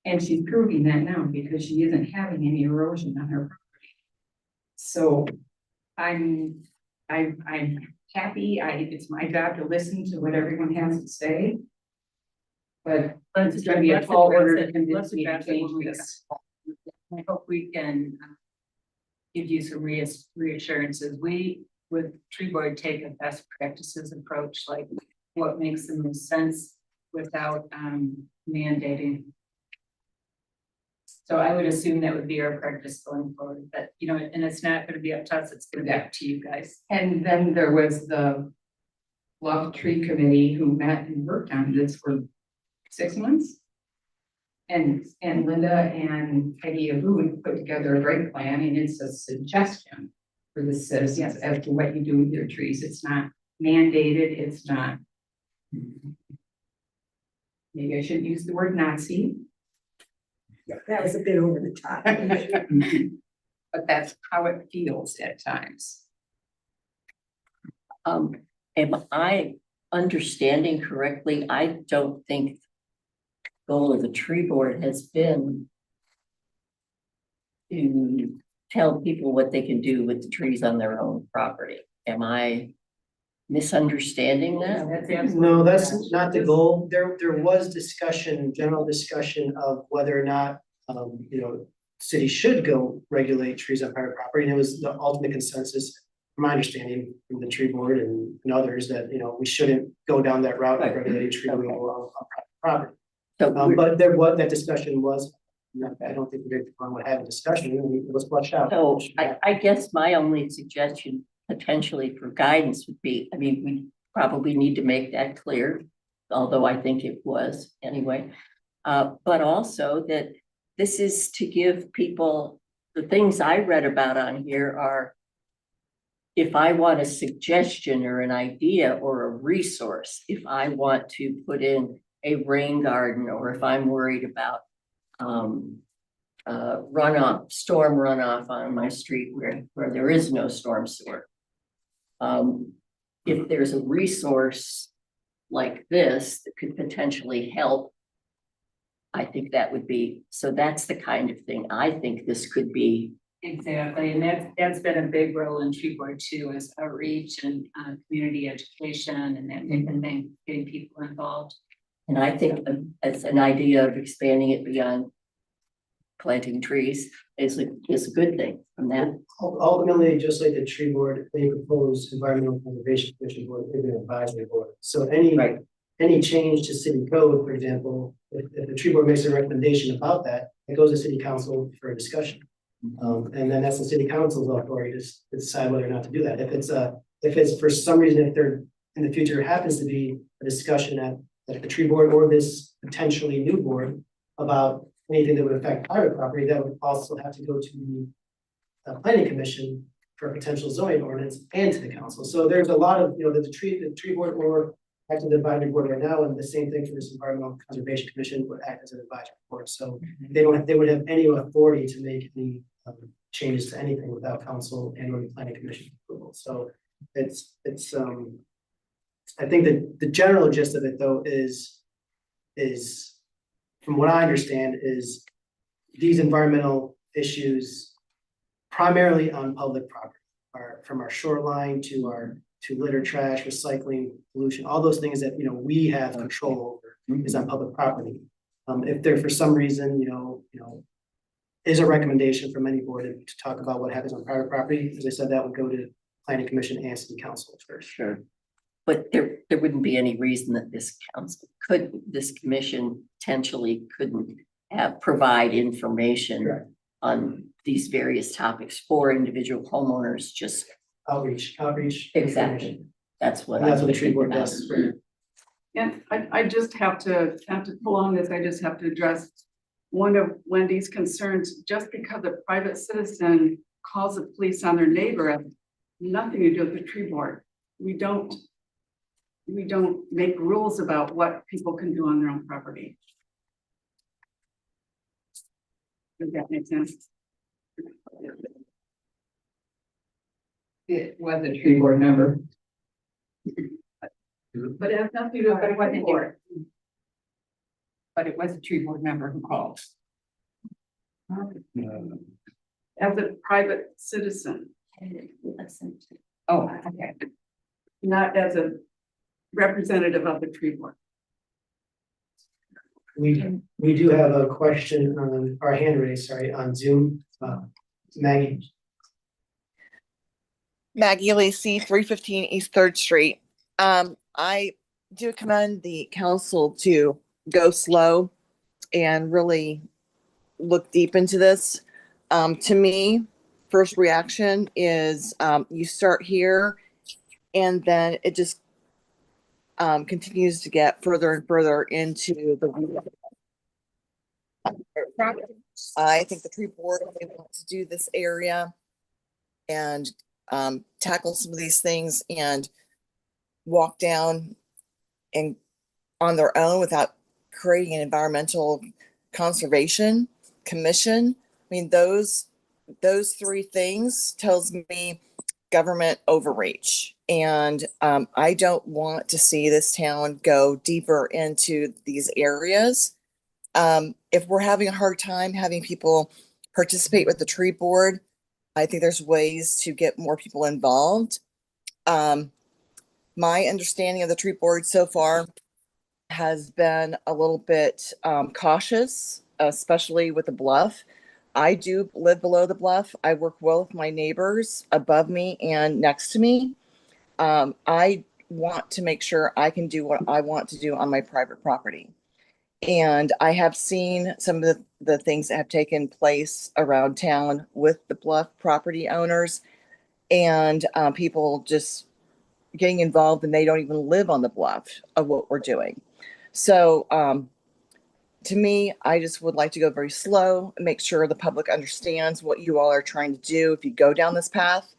And she's proving that now because she isn't having any erosion on her property. So I'm happy. It's my job to listen to what everyone has to say. But it's going to be a tall order to convince me to change this. I hope we can give you some reassurances. We, with tree board, take a best practices approach, like what makes the most sense without mandating. So I would assume that would be our practice going forward, but you know, and it's not going to be up to us, it's going to be up to you guys. And then there was the Bluff Tree Committee who met and worked on this for 6 months. And Linda and Peggy Abu put together a great plan, and it's a suggestion. for the citizens as to what you do with your trees. It's not mandated, it's not. Maybe I shouldn't use the word Nazi. That was a bit over the top. But that's how it feels at times. Am I understanding correctly? I don't think goal of the tree board has been to tell people what they can do with the trees on their own property. Am I misunderstanding that? No, that's not the goal. There was discussion, general discussion of whether or not, city should go regulate trees on private property. And it was the ultimate consensus, from my understanding, from the tree board and others, that, we shouldn't go down that route of regulating tree removal on private property. But that discussion was, I don't think we're going to have a discussion, it was flushed out. So I guess my only suggestion potentially for guidance would be, we probably need to make that clear, although I think it was anyway. But also that this is to give people, the things I read about on here are, if I want a suggestion or an idea or a resource, if I want to put in a rain garden, or if I'm worried about runoff, storm runoff on my street where there is no storm sewer. If there's a resource like this that could potentially help, I think that would be, so that's the kind of thing I think this could be. Exactly, and that's been a big role in tree board too, is outreach and community education and that type of thing, getting people involved. And I think as an idea of expanding it beyond planting trees is a good thing from that. Ultimately, just like the tree board, they propose environmental conservation commission board, they're an advisory board. So any change to city code, for example, if the tree board makes a recommendation about that, it goes to city council for a discussion. And then that's the city council's authority to decide whether or not to do that. If it's for some reason, if there in the future happens to be a discussion at the tree board or this potentially new board about anything that would affect private property, that would also have to go to the planning commission for a potential zoning ordinance and to the council. So there's a lot of, the tree board or act as an advisory board right now, and the same thing for this environmental conservation commission would act as an advisory board. So they would have any authority to make any changes to anything without council and or the planning commission approval. So it's I think that the general gist of it though is from what I understand is these environmental issues primarily on public property, from our shoreline to litter, trash, recycling, pollution, all those things that we have control over is on public property. If there for some reason is a recommendation from any board to talk about what happens on private property, as I said, that would go to planning commission and city council first. Sure. But there wouldn't be any reason that this commission potentially couldn't provide information on these various topics for individual homeowners, just outreach. Exactly. That's what the tree board does. And I just have to pull on this, I just have to address one of Wendy's concerns. Just because a private citizen calls the police on their neighbor, has nothing to do with the tree board. We don't make rules about what people can do on their own property. Does that make sense? It was a tree board member. But it has nothing to do with the tree board. But it was a tree board member who called. As a private citizen. Oh, okay. Not as a representative of the tree board. We do have a question on our hand raise, on Zoom. Maggie. Maggie Lacy, 315 East 3rd Street. I do commend the council to go slow and really look deep into this. To me, first reaction is you start here and then it just continues to get further and further into the I think the tree board may want to do this area and tackle some of these things and walk down and on their own without creating an environmental conservation commission. I mean, those three things tells me government overreach. And I don't want to see this town go deeper into these areas. If we're having a hard time having people participate with the tree board, I think there's ways to get more people involved. My understanding of the tree board so far has been a little bit cautious, especially with the bluff. I do live below the bluff. I work well with my neighbors above me and next to me. I want to make sure I can do what I want to do on my private property. And I have seen some of the things that have taken place around town with the bluff property owners and people just getting involved and they don't even live on the bluff of what we're doing. So to me, I just would like to go very slow and make sure the public understands what you all are trying to do if you go down this path,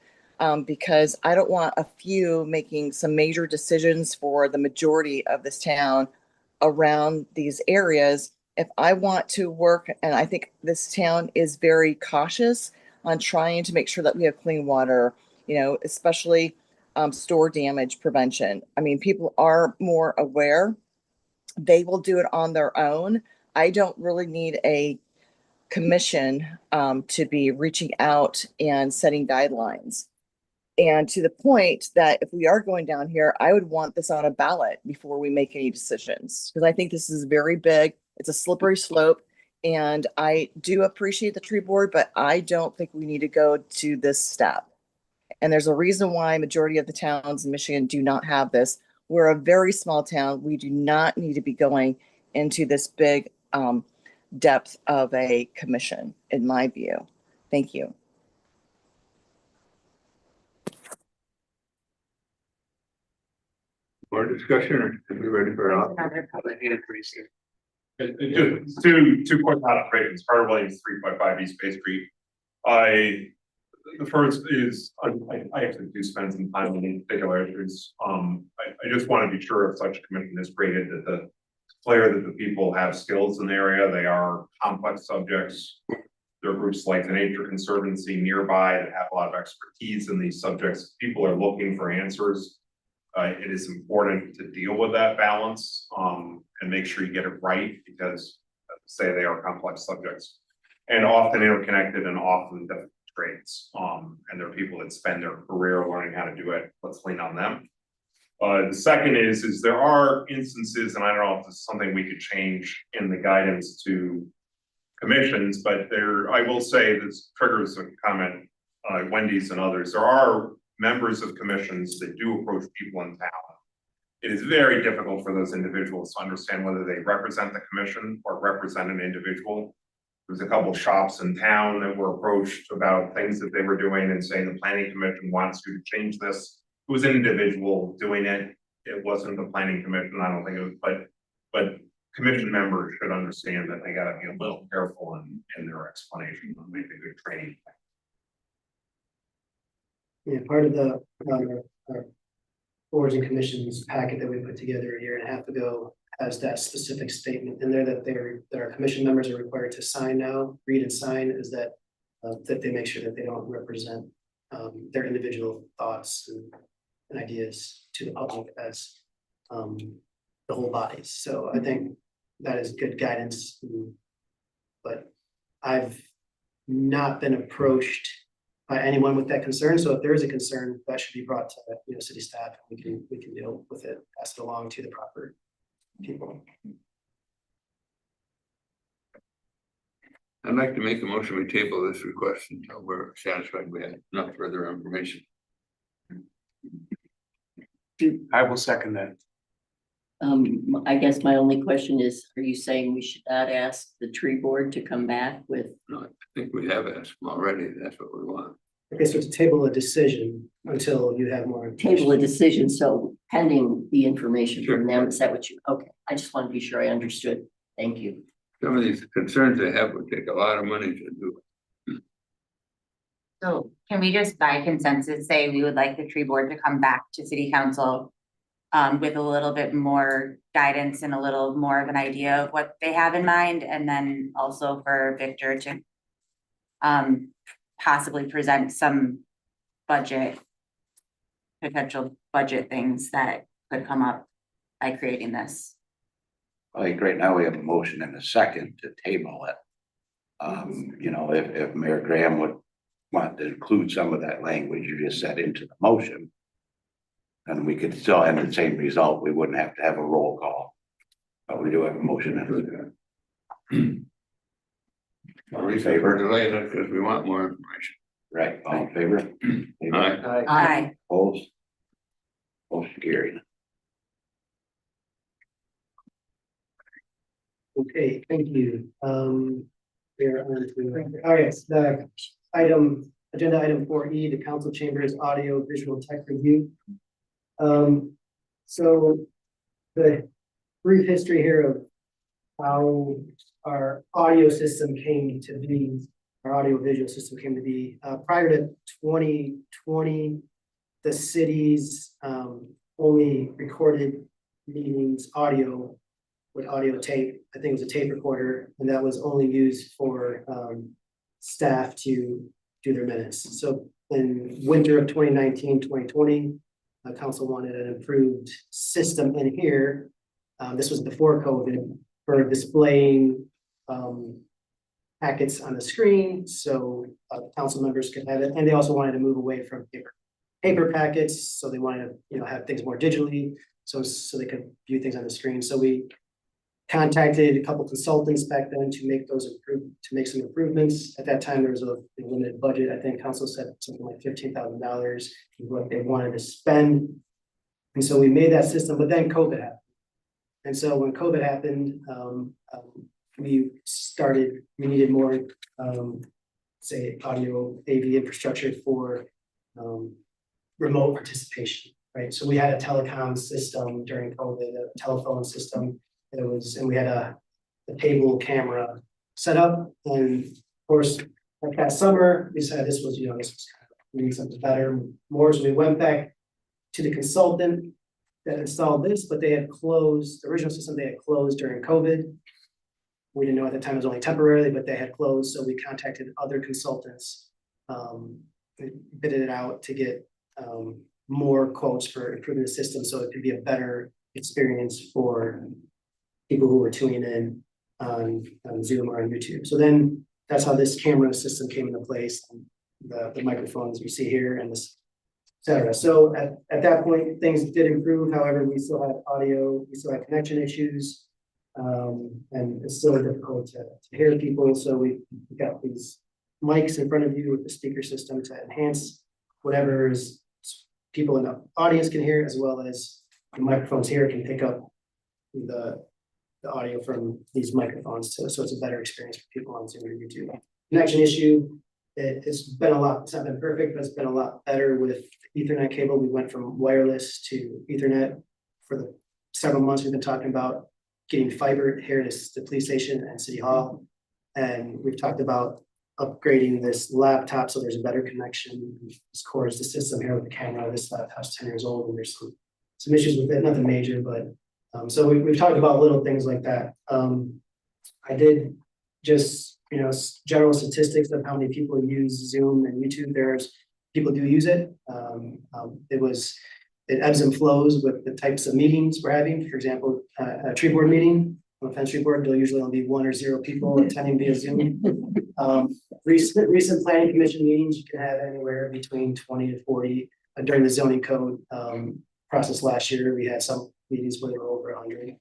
because I don't want a few making some major decisions for the majority of this town around these areas. If I want to work, and I think this town is very cautious on trying to make sure that we have clean water, you know, especially store damage prevention. I mean, people are more aware. They will do it on their own. I don't really need a commission to be reaching out and setting guidelines. And to the point that if we are going down here, I would want this on a ballot before we make any decisions, because I think this is very big. It's a slippery slope. And I do appreciate the tree board, but I don't think we need to go to this step. And there's a reason why majority of the towns in Michigan do not have this. We're a very small town. We do not need to be going into this big depth of a commission, in my view. Thank you. More discussion, or are we ready for it? Another public increase. Just two quick observations. Carter Williams, 3.5 East Bay Street. The first is, I actually do spend some time on these particular issues. I just want to be sure if such a commission is created that the clear that the people have skills in the area. They are complex subjects. There are groups like the Nature Conservancy nearby that have a lot of expertise in these subjects. People are looking for answers. It is important to deal with that balance and make sure you get it right, because say they are complex subjects and often interconnected and often different trades. And there are people that spend their career learning how to do it. Let's lean on them. The second is there are instances, and I don't know if this is something we could change in the guidance to commissions, but I will say this triggers a comment, Wendy's and others. There are members of commissions that do approach people in town. It is very difficult for those individuals to understand whether they represent the commission or represent an individual. There's a couple of shops in town that were approached about things that they were doing and saying the planning commission wants you to change this. It was an individual doing it. It wasn't the planning commission. I don't think it was, but commission members should understand that they gotta be a little careful in their explanation and make a good training. Yeah, part of the our boards and commissions packet that we put together a year and a half ago has that specific statement in there that our commission members are required to sign now, read and sign, is that they make sure that they don't represent their individual thoughts and ideas to the public as the whole bodies. So I think that is good guidance. But I've not been approached by anyone with that concern. So if there is a concern, that should be brought to city staff. We can deal with it, pass it along to the proper people. I'd like to make a motion, we table this request until we're satisfied we have enough further information. I will second that. I guess my only question is, are you saying we should not ask the tree board to come back with? No, I think we have asked them already. That's what we want. Okay, so to table a decision until you have more. Table a decision, so pending the information from them, is that what you, okay, I just want to be sure I understood. Thank you. Some of these concerns they have would take a lot of money to do. So can we just by consensus say we would like the tree board to come back to city council with a little bit more guidance and a little more of an idea of what they have in mind, and then also for Victor to possibly present some potential budget things that could come up by creating this. I think right now we have a motion and a second to table it. You know, if Mayor Graham would want to include some of that language you just said into the motion, and we could still have the same result, we wouldn't have to have a roll call. But we do have a motion and a second. All in favor? Delaying it because we want more information. Right, all in favor? Aye. Aye. Opposed? Motion carried. Okay, thank you. We're on to, all right, the agenda item 4E, the council chambers audio visual tech review. So the brief history here of how our audio system came to be, our audio visual system came to be, prior to 2020, the city's only recorded meetings audio with audio tape. I think it was a tape recorder, and that was only used for staff to do their minutes. So in winter of 2019, 2020, council wanted an improved system in here. This was before COVID, for displaying packets on the screen, so council members could have it. And they also wanted to move away from paper packets, so they wanted to, you know, have things more digitally, so they could view things on the screen. So we contacted a couple consultants back then to make some improvements. At that time, there was a limited budget. I think council said something like $15,000 what they wanted to spend. And so we made that system, but then COVID happened. And so when COVID happened, we needed more, say, audio AV infrastructure for remote participation, right? So we had a telecom system during COVID, a telephone system. And we had a table camera set up, and of course, like that summer, we decided this was kind of, we need something better, more, so we went back to the consultant that installed this, but they had closed, the original system they had closed during COVID. We didn't know at the time it was only temporarily, but they had closed, so we contacted other consultants, bidded it out to get more quotes for improving the system, so it could be a better experience for people who were tuning in on Zoom or on YouTube. So then that's how this camera system came into place, and the microphones you see here and this, et cetera. So at that point, things did improve. However, we still had audio, we still had connection issues, and it's still difficult to hear people. So we got these mics in front of you with the speaker system to enhance whatever is people in the audience can hear, as well as the microphones here can pick up the audio from these microphones too. So it's a better experience for people on Zoom or YouTube. Connection issue, it's been a lot, it's not been perfect, but it's been a lot better with Ethernet cable. We went from wireless to Ethernet for the several months. We've been talking about getting fiber here to the police station and City Hall. And we've talked about upgrading this laptop so there's a better connection. Of course, the system here with the camera, this laptop's 10 years old, and there's some issues with it, nothing major, but so we've talked about little things like that. I did just, general statistics of how many people use Zoom and YouTube. There's people do use it. It ebbs and flows with the types of meetings we're having. For example, a tree board meeting, on a fence tree board, there'll usually only be 1 or 0 people attending via Zoom. Recent planning commission meetings, you can have anywhere between 20 to 40. During the zoning code process last year, we had some meetings where there were over 100.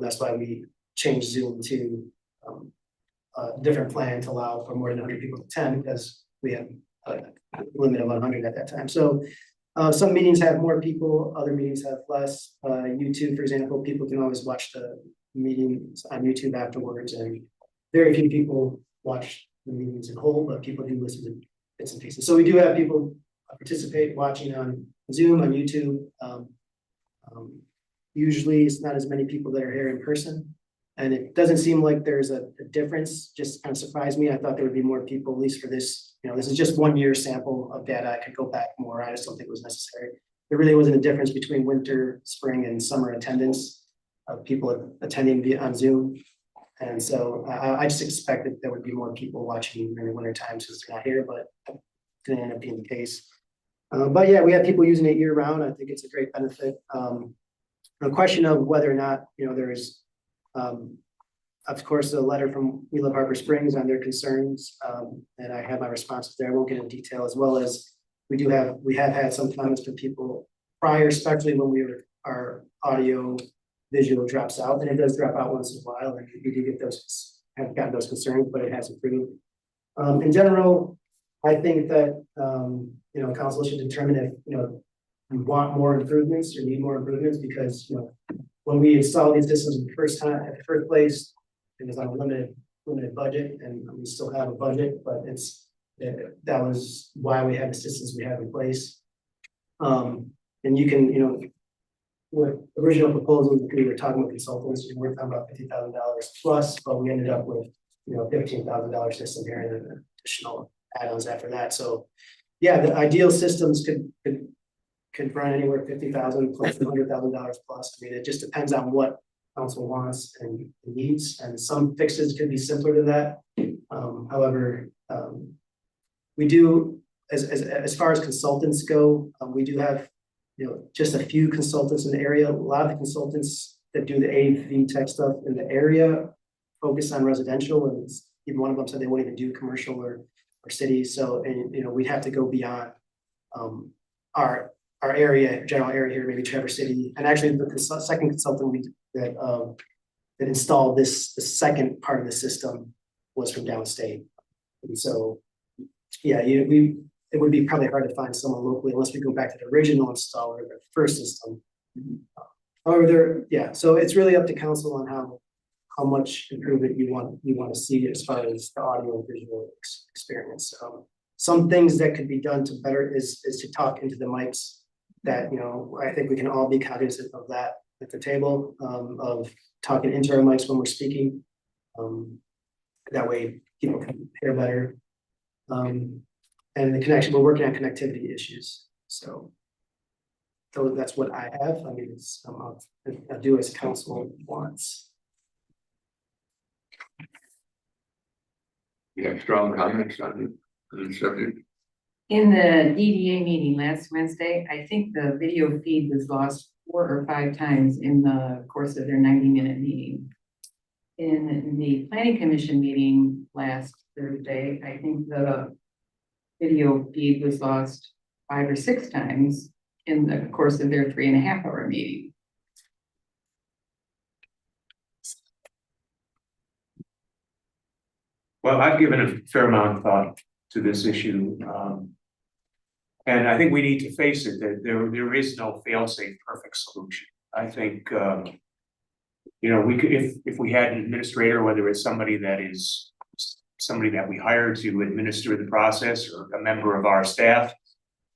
That's why we changed Zoom to a different plan to allow for more than 100 people to attend, because we had a limit of 100 at that time. So some meetings have more people, other meetings have less. YouTube, for example, people can always watch the meetings on YouTube afterwards, and very few people watch the meetings in whole, but people do listen to bits and pieces. So we do have people participate watching on Zoom, on YouTube. Usually it's not as many people that are here in person, and it doesn't seem like there's a difference. Just kind of surprised me. I thought there would be more people, at least for this, this is just 1 year sample of data. I could go back more. I just don't think it was necessary. There really wasn't a difference between winter, spring, and summer attendance of people attending on Zoom. And so I just expected there would be more people watching during the winter time since they're not here, but it didn't end up being the case. But yeah, we have people using it year round. I think it's a great benefit. The question of whether or not, there is, of course, a letter from We Love Harbor Springs on their concerns, and I have my responses there. I won't get into detail, as well as we have had some comments from people prior, especially when our audio visual drops out, and it does drop out once in a while, and we do get have gotten those concerns, but it has improved. In general, I think that, council should determine if, you want more improvements or need more improvements, because, when we installed these systems in the first place, it was on a limited budget, and we still have a budget, but that was why we have the systems we have in place. And you can, with original proposals, we were talking with consultants, we were talking about $50,000 plus, but we ended up with, $15,000 system here and then additional add-ons after that. So yeah, the ideal systems could run anywhere $50,000 plus $100,000 plus. I mean, it just depends on what council wants and needs, and some fixes could be simpler than that. However, we do, as far as consultants go, we do have, just a few consultants in the area. A lot of the consultants that do the AV tech stuff in the area focus on residential, and even one of them said they won't even do commercial or city. So, and we'd have to go beyond our general area here, maybe Traverse City. And actually, the second consultant that installed the second part of the system was from downstate. And so, yeah, it would be probably hard to find someone locally unless we go back to the original installer, the first system. However, so it's really up to council on how much improvement you want to see as far as the audio and visual experience. Some things that could be done to better is to talk into the mics. That I think we can all be cognizant of that at the table, of talking into our mics when we're speaking. That way people can hear better. And the connection, we're working on connectivity issues. So that's what I have. I mean, I'll do as council wants. You have strong comments on the subject? In the DDA meeting last Wednesday, I think the video feed was lost 4 or 5 times in the course of their 90-minute meeting. In the planning commission meeting last Thursday, I think the video feed was lost 5 or 6 times in the course of their 3.5-hour meeting. Well, I've given a fair amount of thought to this issue. And I think we need to face it, that there is no fail-safe perfect solution. I think, we could, if we had an administrator, whether it's somebody that we hired to administer the process or a member of our staff,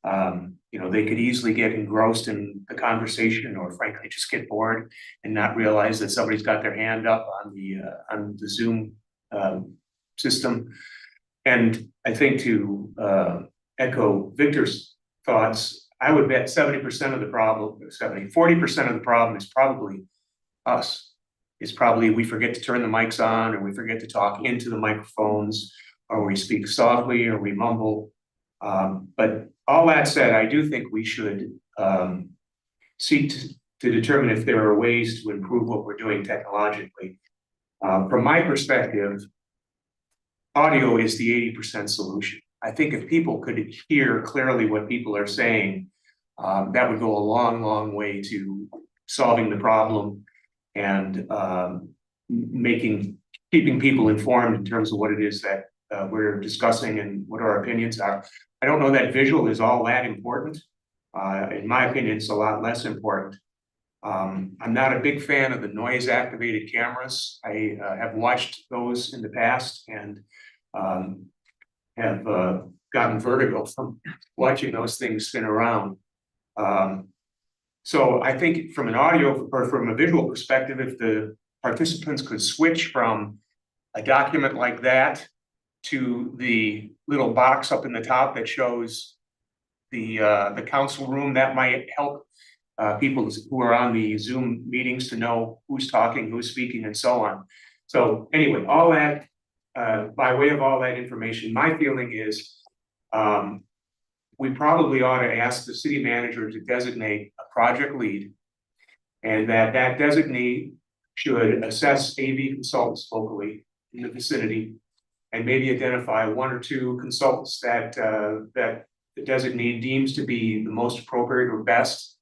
they could easily get engrossed in the conversation, or frankly, just get bored and not realize that somebody's got their hand up on the Zoom system. And I think to echo Victor's thoughts, I would bet 70% of the problem, 40% of the problem is probably us. It's probably we forget to turn the mics on, or we forget to talk into the microphones, or we speak softly, or we mumble. But all that said, I do think we should seek to determine if there are ways to improve what we're doing technologically. From my perspective, audio is the 80% solution. I think if people could hear clearly what people are saying, that would go a long, long way to solving the problem and keeping people informed in terms of what it is that we're discussing and what our opinions are. I don't know that visual is all that important. In my opinion, it's a lot less important. I'm not a big fan of the noise activated cameras. I have watched those in the past and have gotten vertigo from watching those things spin around. So I think from an audio or from a visual perspective, if the participants could switch from a document like that to the little box up in the top that shows the council room. That might help people who are on the Zoom meetings to know who's talking, who's speaking, and so on. So anyway, all that, by way of all that information, my feeling is we probably ought to ask the city manager to designate a project lead, and that designee should assess AV consultants locally in the vicinity, and maybe identify 1 or 2 consultants that that the designee deems to be the most appropriate or best,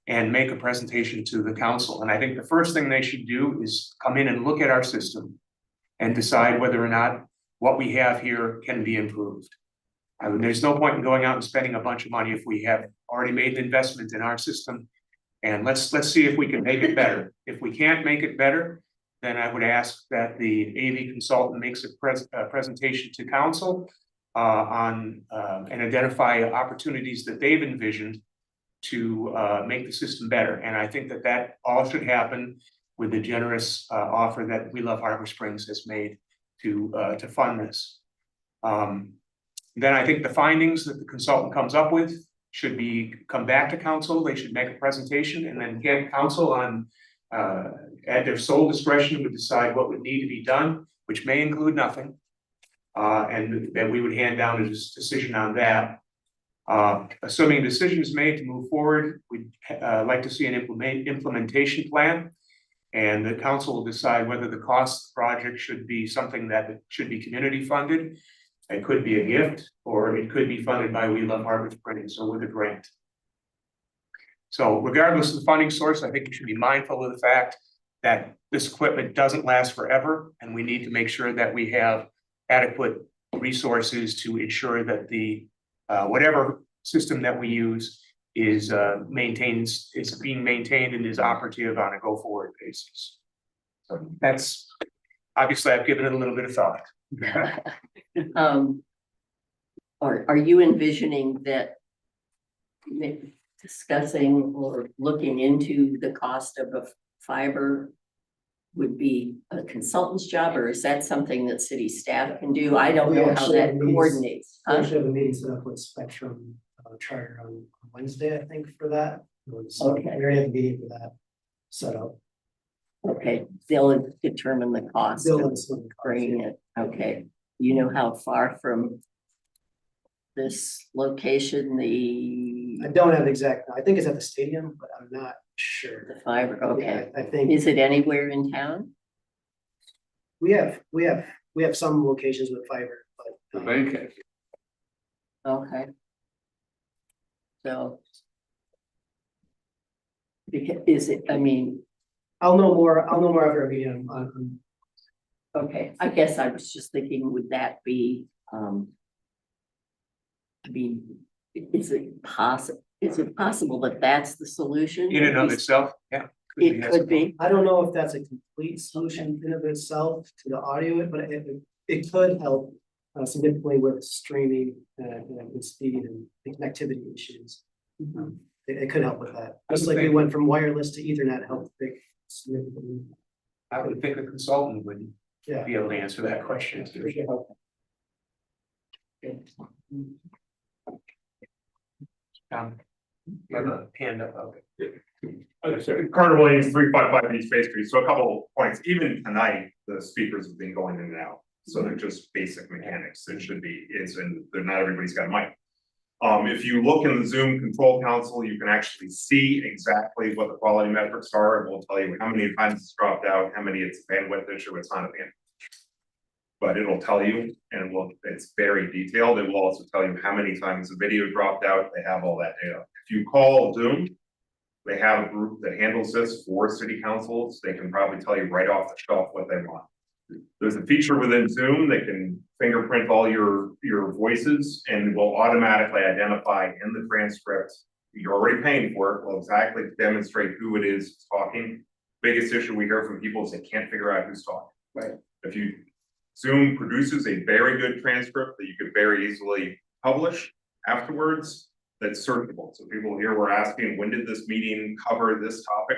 and make a presentation to the council. And I think the first thing they should do is come in and look at our system and decide whether or not what we have here can be improved. I mean, there's no point in going out and spending a bunch of money if we have already made the investment in our system. And let's see if we can make it better. If we can't make it better, then I would ask that the AV consultant makes a presentation to council on and identify opportunities that they've envisioned to make the system better. And I think that all should happen with the generous offer that We Love Harbor Springs has made to fund this. Then I think the findings that the consultant comes up with should come back to council. They should make a presentation, and then get council on at their sole discretion to decide what would need to be done, which may include nothing. And then we would hand down a decision on that. Assuming a decision is made to move forward, we'd like to see an implementation plan. And the council will decide whether the cost of the project should be something that should be community funded. It could be a gift, or it could be funded by We Love Harbor Springs or with a grant. So regardless of the funding source, I think we should be mindful of the fact that this equipment doesn't last forever, and we need to make sure that we have adequate resources to ensure that the whatever system that we use is being maintained and is operative on a go-forward basis. So that's, obviously, I've given it a little bit of thought. Are you envisioning that discussing or looking into the cost of a fiber would be a consultant's job, or is that something that city staff can do? I don't know how that coordinates. We actually have a meeting set up with Spectrum Charter on Wednesday, I think, for that. So Okay. we already have a meeting for that set up. Okay, they'll determine the cost They'll of determine the cost, bringing it. Okay, you know how far from this location I don't have the exact, I think it's at the stadium, but I'm not sure. the fiber, okay. Yeah, I think Is it anywhere in town? we have some locations with fiber, but Okay. So. Is it, I mean, I'll know more after a meeting on okay, I guess I was just thinking, would that be, I mean, is it possible that that's the solution? In and of itself, yeah. It could be. I don't know if that's a complete solution in of itself to the audio, but it could help significantly with streaming and speed and connectivity issues. It could help with that. Just like we went from wireless to Ethernet helped big significantly. I would think a consultant would Yeah. be able to answer that question. You have a hand up. Carter Williams, 355 East Bay Street. So a couple of points. Even tonight, the speakers have been going in and out. So they're just basic mechanics. It should be, and they're not everybody's got a mic. If you look in the Zoom control console, you can actually see exactly what the quality metrics are. It will tell you how many times it's dropped out, how many it's a bandwidth issue, it's not a bandwidth. But it'll tell you, and it's very detailed. It will also tell you how many times the video dropped out. They have all that data. If you call Zoom, they have a group that handles this for city councils. They can probably tell you right off the shelf what they want. There's a feature within Zoom that can fingerprint all your voices and will automatically identify in the transcript. You're already paying for it. Will exactly demonstrate who it is talking. Biggest issue we hear from people is they can't figure out who's talking. Right. If you Zoom produces a very good transcript that you could very easily publish afterwards. That's searchable. So people here were asking, when did this meeting cover this topic?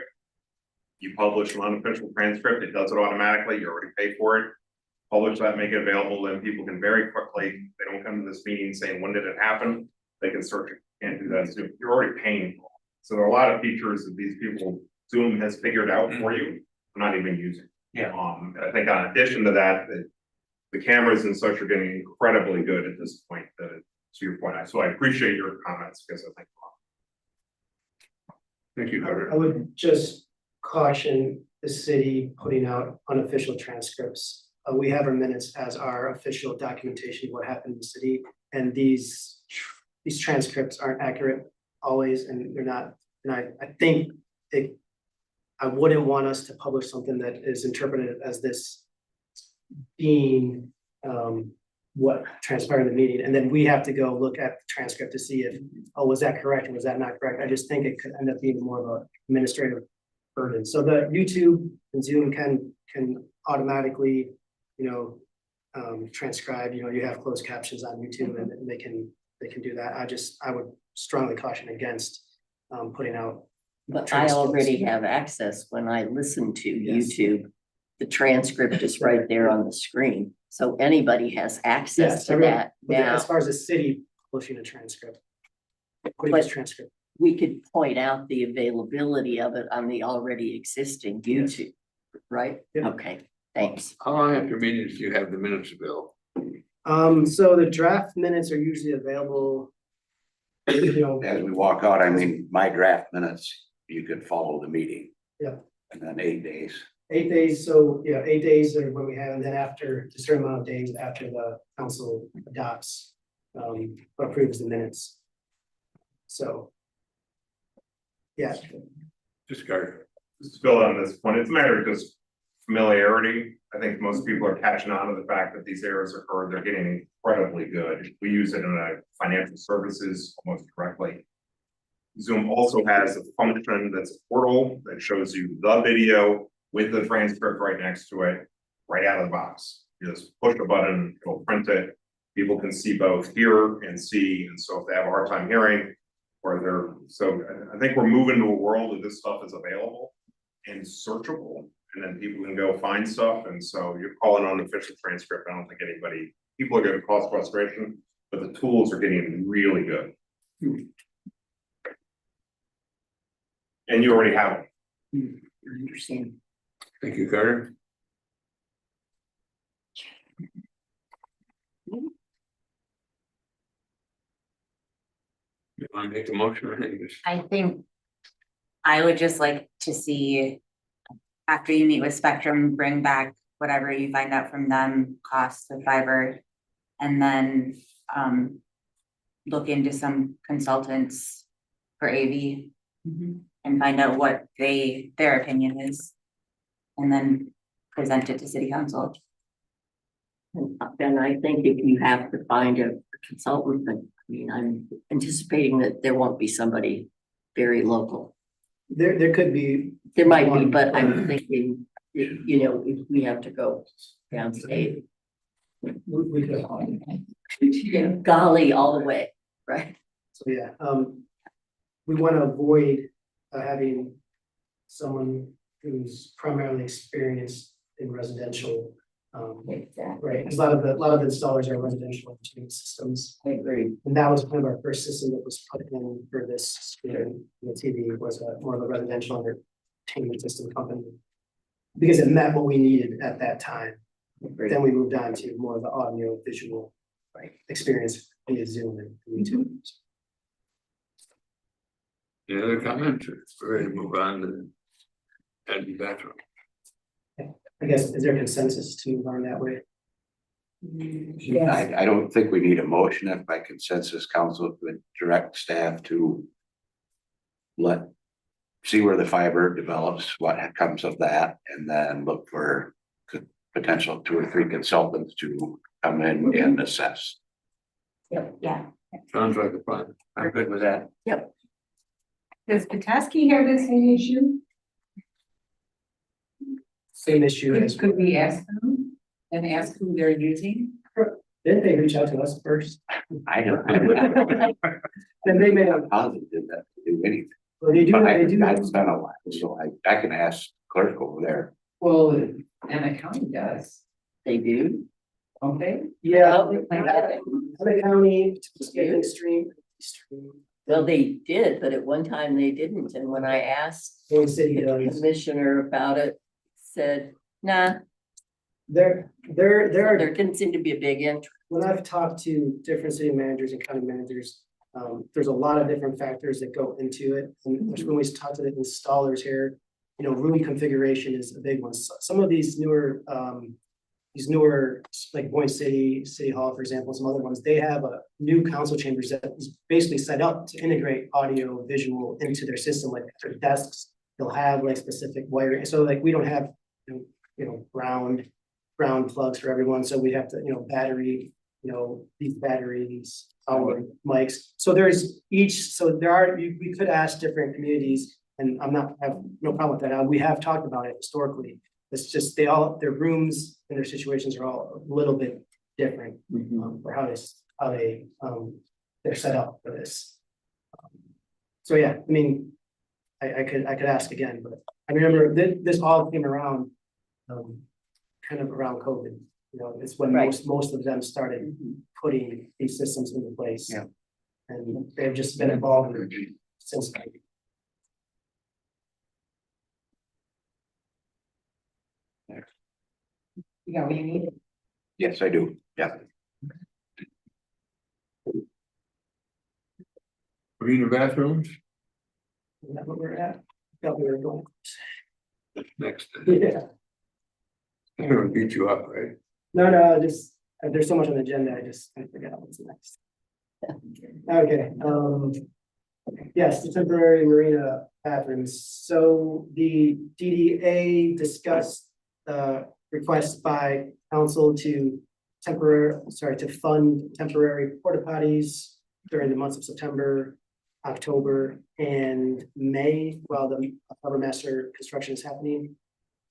You publish an unofficial transcript, it does it automatically, you already pay for it. publish that, make it available, then people can very quickly, they don't come to this meeting saying, when did it happen? They can search it, can't do that, Zoom, you're already paying for it. So there are a lot of features that these people, Zoom has figured out for you, they're not even using. Yeah. I think in addition to that, the cameras and such are getting incredibly good at this point, to your point, so I appreciate your comments, because I think. Thank you, Carter. I would just caution the city putting out unofficial transcripts. We have our minutes as our official documentation of what happened in the city, and these transcripts aren't accurate always, and they're not, and I think I wouldn't want us to publish something that is interpreted as this being what transpired in the meeting, and then we have to go look at the transcript to see if, oh, was that correct or was that not correct? I just think it could end up being more of an administrative burden. So the YouTube and Zoom can automatically, transcribe, you have closed captions on YouTube, and they can do that. I would strongly caution against putting out. But I already have access when I listen to YouTube. The transcript is right there on the screen, so anybody has access to that now. As far as the city pushing a transcript. Putting But this transcript. we could point out the availability of it on the already existing YouTube, right? Yeah. Okay, thanks. How long after meetings do you have the minutes available? So the draft minutes are usually available. As we walk out, I mean, my draft minutes, you could follow the meeting. Yeah. And then 8 days. 8 days, so yeah, 8 days are when we have, and then after a certain amount of days after the council adopts, approves the minutes. So. Yeah, Just Carter. Just to build on this point, it's a matter of just familiarity. I think most people are catching on to the fact that these errors occur, they're getting incredibly good. We use it in a financial services almost directly. Zoom also has a function that's a portal that shows you the video with the transcript right next to it, right out of the box. You just push a button, it'll print it. People can see both, hear and see, and so if they have a hard time hearing, so I think we're moving to a world that this stuff is available and searchable, and then people can go find stuff, and so you're calling on official transcript. I don't think people are gonna cause frustration, but the tools are getting really good. And you already have them. I understand. Thank you, Carter. You want to make a motion or anything? I think I would just like to see, after you meet with Spectrum, bring back whatever you find out from them, costs of fiber. And then look into some consultants for AV and find out what their opinion is. And then present it to city council. And I think if you have to find a consultant, I mean, I'm anticipating that there won't be somebody very local. there could be. There might be, but I'm thinking, if we have to go downstate. We could. Golly, all the way, right? So, yeah, we want to avoid having someone who's primarily experienced in residential. Right, because a lot of the installers are residential entertainment systems. I agree. And that was kind of our first system that was put in for this, the TV was more of a residential entertainment system company. Because it met what we needed at that time. Then we moved on to more of the audio visual experience via Zoom and YouTube. Any other comments? We're ready to move on to the bathroom. I guess, is there consensus to learn that way? I don't think we need a motion if by consensus council would direct staff to see where the fiber develops, what comes of that, and then look for potential 2 or 3 consultants to come in and assess. Yep. Yeah. Sounds like a plan. I'm good with that. Yep. Does Petoskey have the same issue? Same issue as. Could we ask them and ask who they're using? Didn't they reach out to us first? I don't. Then they may have. Positive that to do anything. Well, they do, But they do. I've spent a while, so I can ask clerk over there. Well, and the county does. They do? Okay. Yeah. Oh, Other county, Skipping Stream. well, they did, but at one time they didn't, and when I asked Boyd City the does. commissioner about it, said, nah, There are. there didn't seem to be a big interest. When I've talked to different city managers and county managers, there's a lot of different factors that go into it. And when we talk to the installers here, you know, room configuration is a big one. Some of these newer, like Boyd City, City Hall, for example, some other ones, they have a new council chambers that is basically set up to integrate audio visual into their system, like their desks. They'll have like specific wiring. So like we don't have, ground plugs for everyone. So we have to, battery, these batteries, our mics. So we could ask different communities, and I have no problem with that. We have talked about it historically. It's just their rooms and their situations are all a little bit different for how they're set up for this. So yeah, I mean, I could ask again, but I remember this all came around kind of around COVID. It's when most of them started putting these systems into place. Yeah. And they've just been involved since then. You got what you need? Yes, I do. Yeah. Arena bathrooms, Is that what we're at? Thought we were going. next. Yeah. I'm gonna beat you up, right? No, just, there's so much on the agenda, I forgot what's next. Okay, yes, the temporary marina bathrooms. So the DDA discussed request by council to fund temporary porta potties during the months of September, October, and May, while the harbor master construction is happening.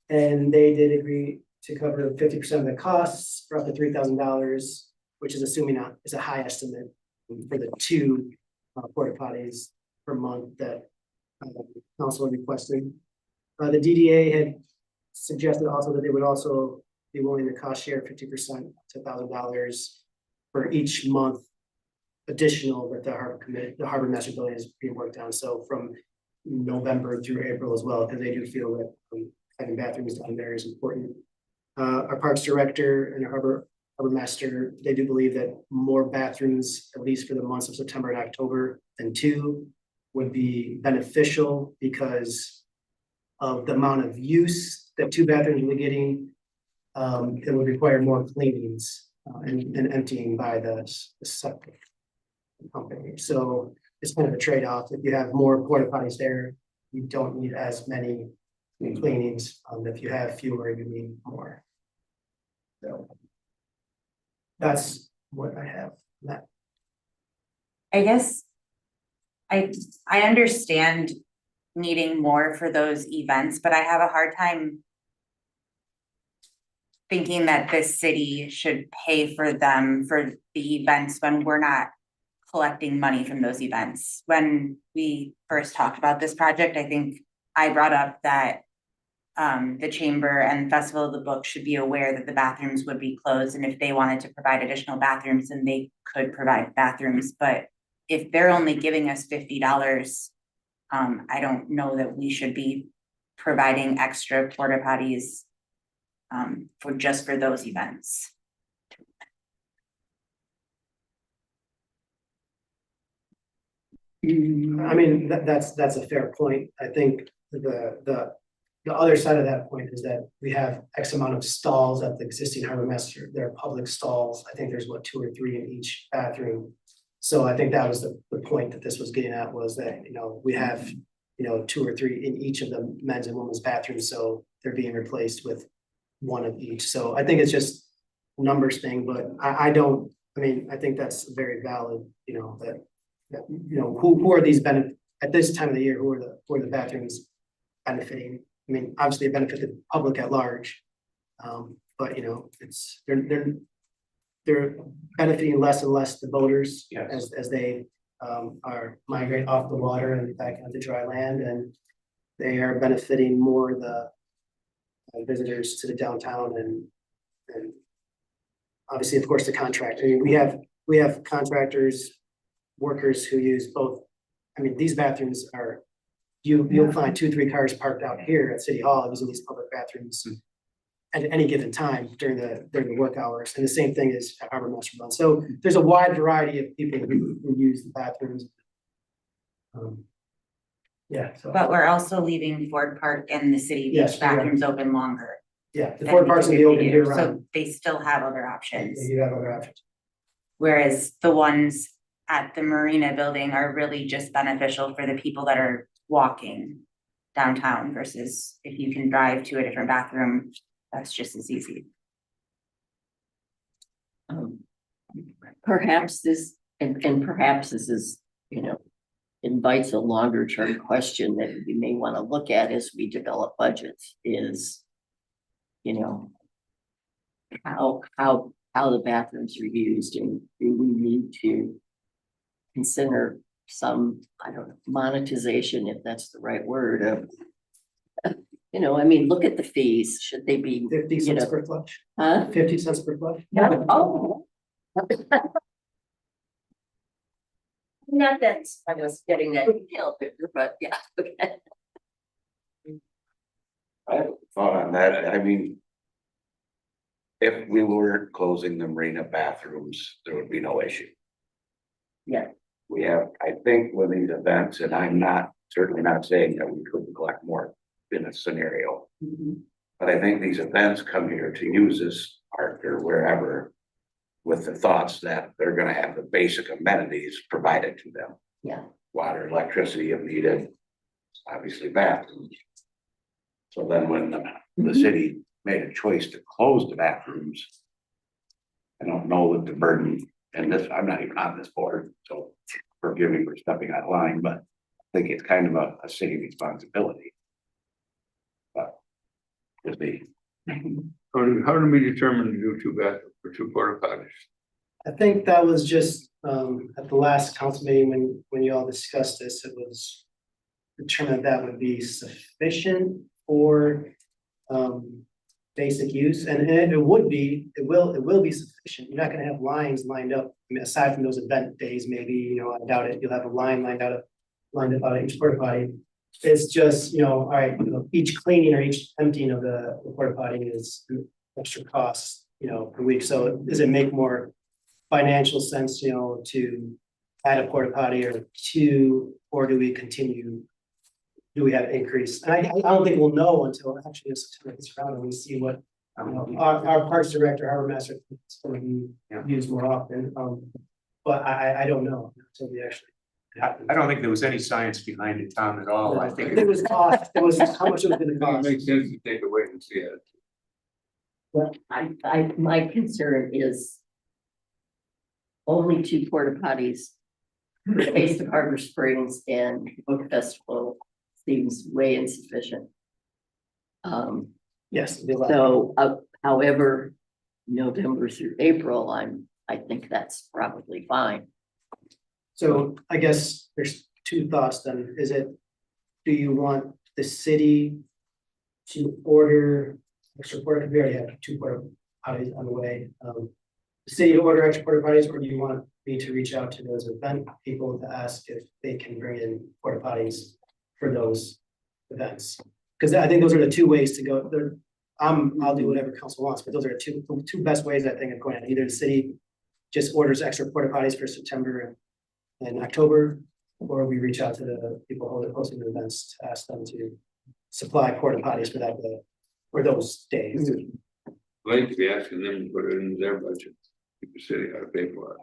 And they did agree to cover 50% of the costs for up to $3,000, which is assuming is a high estimate for the two porta potties per month that council requested. The DDA had suggested also that they would also be willing to cost share 50% to $1,000 for each month additional that the harbor master building is being worked on. So from November through April as well, because they do feel that having bathrooms down there is important. Our parks director and our harbor master, they do believe that more bathrooms, at least for the months of September and October, than two would be beneficial because of the amount of use that two bathrooms will be getting. It would require more cleanings and emptying by the septic company. So it's kind of a trade-off. If you have more porta potties there, you don't need as many cleanings. If you have fewer, you need more. So that's what I have. I guess I understand needing more for those events, but I have a hard time thinking that this city should pay for them for the events when we're not collecting money from those events. When we first talked about this project, I think I brought up that the chamber and Festival of the Book should be aware that the bathrooms would be closed, and if they wanted to provide additional bathrooms, then they could provide bathrooms. But if they're only giving us $50, I don't know that we should be providing extra porta potties for those events. I mean, that's a fair point. I think the other side of that point is that we have X amount of stalls at the existing harbor master. They're public stalls. I think there's 2 or 3 in each bathroom. So I think that was the point that this was getting at, was that, we have, 2 or 3 in each of the men's and women's bathrooms. So they're being replaced with 1 of each. So I think it's just a numbers thing, but I think that's very valid, who are these at this time of the year, who are the bathrooms benefiting? I mean, obviously it benefits the public at large, but it's they're benefiting less and less the boaters as they are migrate off the water and back onto dry land, and they are benefiting more the visitors to the downtown and obviously, of course, the contractor. I mean, we have contractors, workers who use both. I mean, these bathrooms are, you'll find 2-3 cars parked out here at City Hall using these public bathrooms at any given time during the work hours. And the same thing is at Harbor Master Bond. So there's a wide variety of people who use the bathrooms. Yeah, so. But we're also leaving Ford Park and the city Yes, beach we are. bathrooms open longer. Yeah, the than Ford we Park's gonna be open typically year do, round. So they still have other options. You have other options. Whereas the ones at the Marina building are really just beneficial for the people that are walking downtown versus if you can drive to a different bathroom, that's just as easy. Perhaps this, and perhaps this is, invites a longer term question that we may want to look at as we develop budgets is, how the bathrooms are used, and do we need to consider some, I don't know, monetization, if that's the right word, of, look at the fees, should they be? 50 cents per flush. Huh? 50 cents per flush. Yeah. Oh. Not that I was getting that detail picture, but yeah, okay. I have a thought on that. I mean, if we were closing the marina bathrooms, there would be no issue. Yeah. We have, I think with these events, and I'm certainly not saying that we couldn't collect more in a scenario. But I think these events come here to use this park or wherever with the thoughts that they're gonna have the basic amenities provided to them. Yeah. Water, electricity if needed, obviously bathrooms. So then when the city made a choice to close the bathrooms, I don't know that the burden, and this, I'm not even on this board, so forgive me for stepping out of line, but I think it's kind of a city responsibility. But we'll see. How do we determine to do 2 bathrooms or 2 porta potties? I think that was just at the last council meeting when you all discussed this, it was determined that would be sufficient for basic use, and it will be sufficient. You're not gonna have lines lined up. I mean, aside from those event days, maybe, I doubt it, you'll have a line lined up out of each porta potty. It's just, all right, each cleaning or each emptying of the porta potty is an extra cost, per week. So does it make more financial sense, to add a porta potty or 2, or do we continue? Do we have increase? And I don't think we'll know until actually September gets around and we see what, our parks director, Harbor Master, is going to be used more often. But I don't know until we actually. I don't think there was any science behind it, Tom, at all. I think It was cost, it was how much it was gonna It cost. makes sense to take a wait and see it. Well, my concern is only 2 porta potties, the base of Harbor Springs and Book Festival seems way insufficient. Yes. So, however, November through April, I think that's probably fine. So I guess there's 2 thoughts then. Do you want the city to order extra porta, we already have 2 porta potties on the way. The city to order extra porta potties, or do you want me to reach out to those event people to ask if they can bring in porta potties for those events? Because I think those are the 2 ways to go. I'll do whatever council wants, but those are the two best ways I think of going. Either the city just orders extra porta potties for September and October, or we reach out to the people hosting the events to ask them to supply porta potties for that day, or those days. I'd like to be asking them to put it in their budget, keep the city out of pay for it.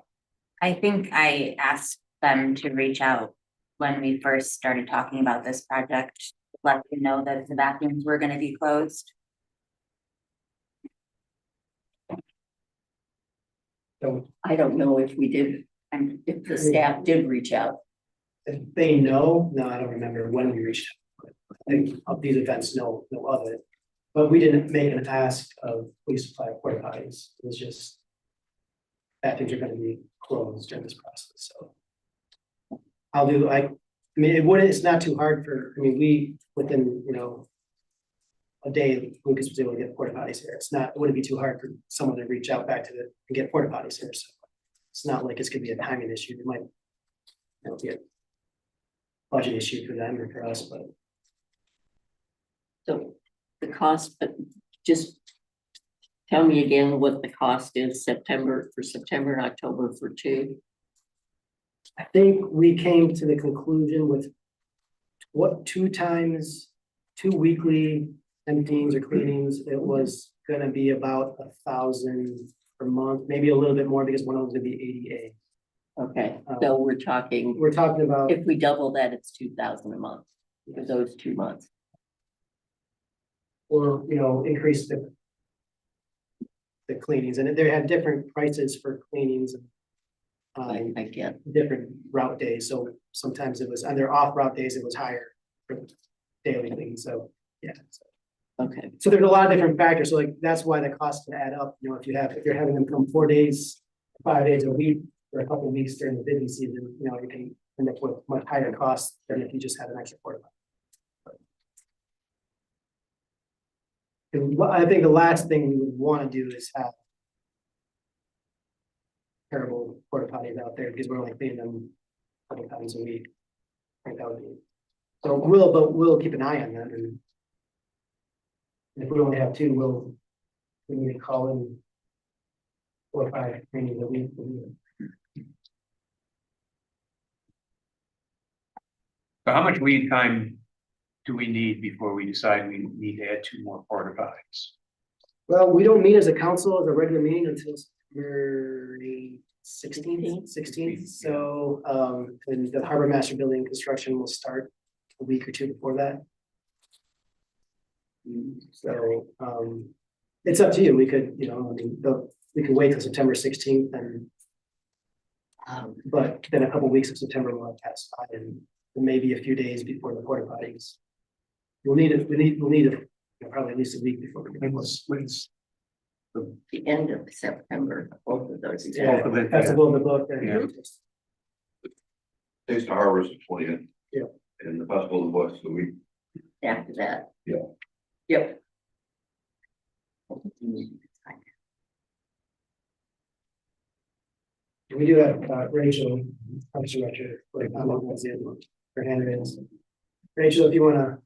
I think I asked them to reach out when we first started talking about this project, let them know that the bathrooms were gonna be closed. I don't know if we did, and if the staff did reach out. If they know, no, I don't remember when we reached out. I think of these events know of it, but we didn't make an ask of please supply porta potties. It was just bathrooms are gonna be closed during this process, so. I'll do, it's not too hard we, within, a day Lucas was able to get porta potties here. It's not, it wouldn't be too hard for someone to reach out back to the, and get porta potties here, so. It's not like it's gonna be a timing issue, it might. It'll be a budget issue for them or for us, but. So the cost, but just tell me again what the cost is September and October for two. I think we came to the conclusion with what, 2 weekly emptyings or cleanings, it was gonna be about 1,000 per month, maybe a little bit more because one of them's gonna be ADA. Okay, so we're talking about, if we double that, it's 2,000 a month for those 2 months. or, you know, increase the cleanings, and they have different prices for cleanings. I get. Different route days, so sometimes it was, on their off route days, it was higher for daily cleaning, so, yeah. Okay. So there's a lot of different factors, so like, that's why the cost can add up, you know, if you're having them come 4 days, 5 days a week, for a couple of weeks during the busy season, you know, you can end up with much higher costs than if you just had an extra porta potty. I think the last thing we would wanna do is have terrible porta potties out there, because we're only cleaning them a couple times a week. I think that would be, so we'll keep an eye on them, and if we only have 2, we need to call in 4 or 5 trainings a week. So how much lead time do we need before we decide we need to add 2 more porta potties? Well, we don't meet as a council as a regular meeting until September 16th, so, and the harbor master building construction will start a week or 2 before that. So, it's up to you, we could, you know, I mean, we could wait till September 16th and. But then a couple weeks of September will have passed by, and maybe a few days before the porta potties. We'll need it, you know, probably at least a week before. When's the end of September, both of those. Yeah, Festival of the Book. Yeah. Taste of Harvest the 20th. Yeah. And the Festival of the Books the week. After that. Yeah. Yep. We do have Rachel, Parks Director, like, her hand is. Rachel, if you wanna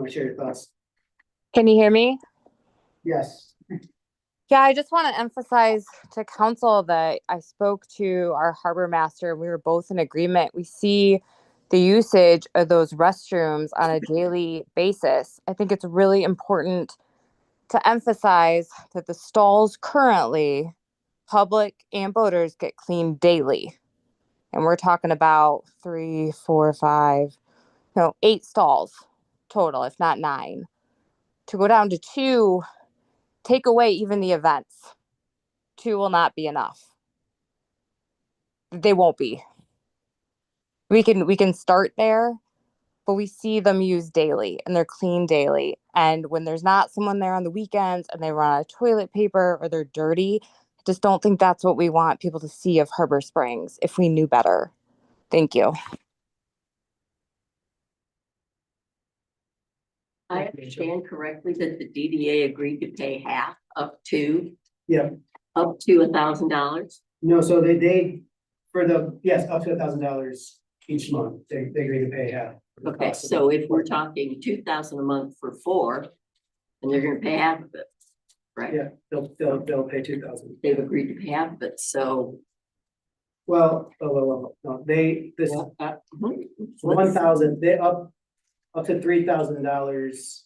share your thoughts? Can you hear me? Yes. Yeah, I just want to emphasize to council that I spoke to our harbor master. We were both in agreement. We see the usage of those restrooms on a daily basis. I think it's really important to emphasize that the stalls currently, public and boaters, get cleaned daily. And we're talking about 3, 4, 5, 8 stalls total, if not 9. To go down to 2, take away even the events. 2 will not be enough. They won't be. We can start there, but we see them used daily and they're cleaned daily. And when there's not someone there on the weekends and they run out of toilet paper or they're dirty, I just don't think that's what we want people to see of Harbor Springs if we knew better. Thank you. I understand correctly that the DDA agreed to pay half up to. Yeah. Up to $1,000. No, so they for the, yes, up to $1,000 each month, they agree to pay half. Okay, so if we're talking 2,000 a month for 4, and they're gonna pay half of it, right? Yeah, they'll pay 2,000. They've agreed to pay half of it, so. Well, no, this 1,000, they up to $3,000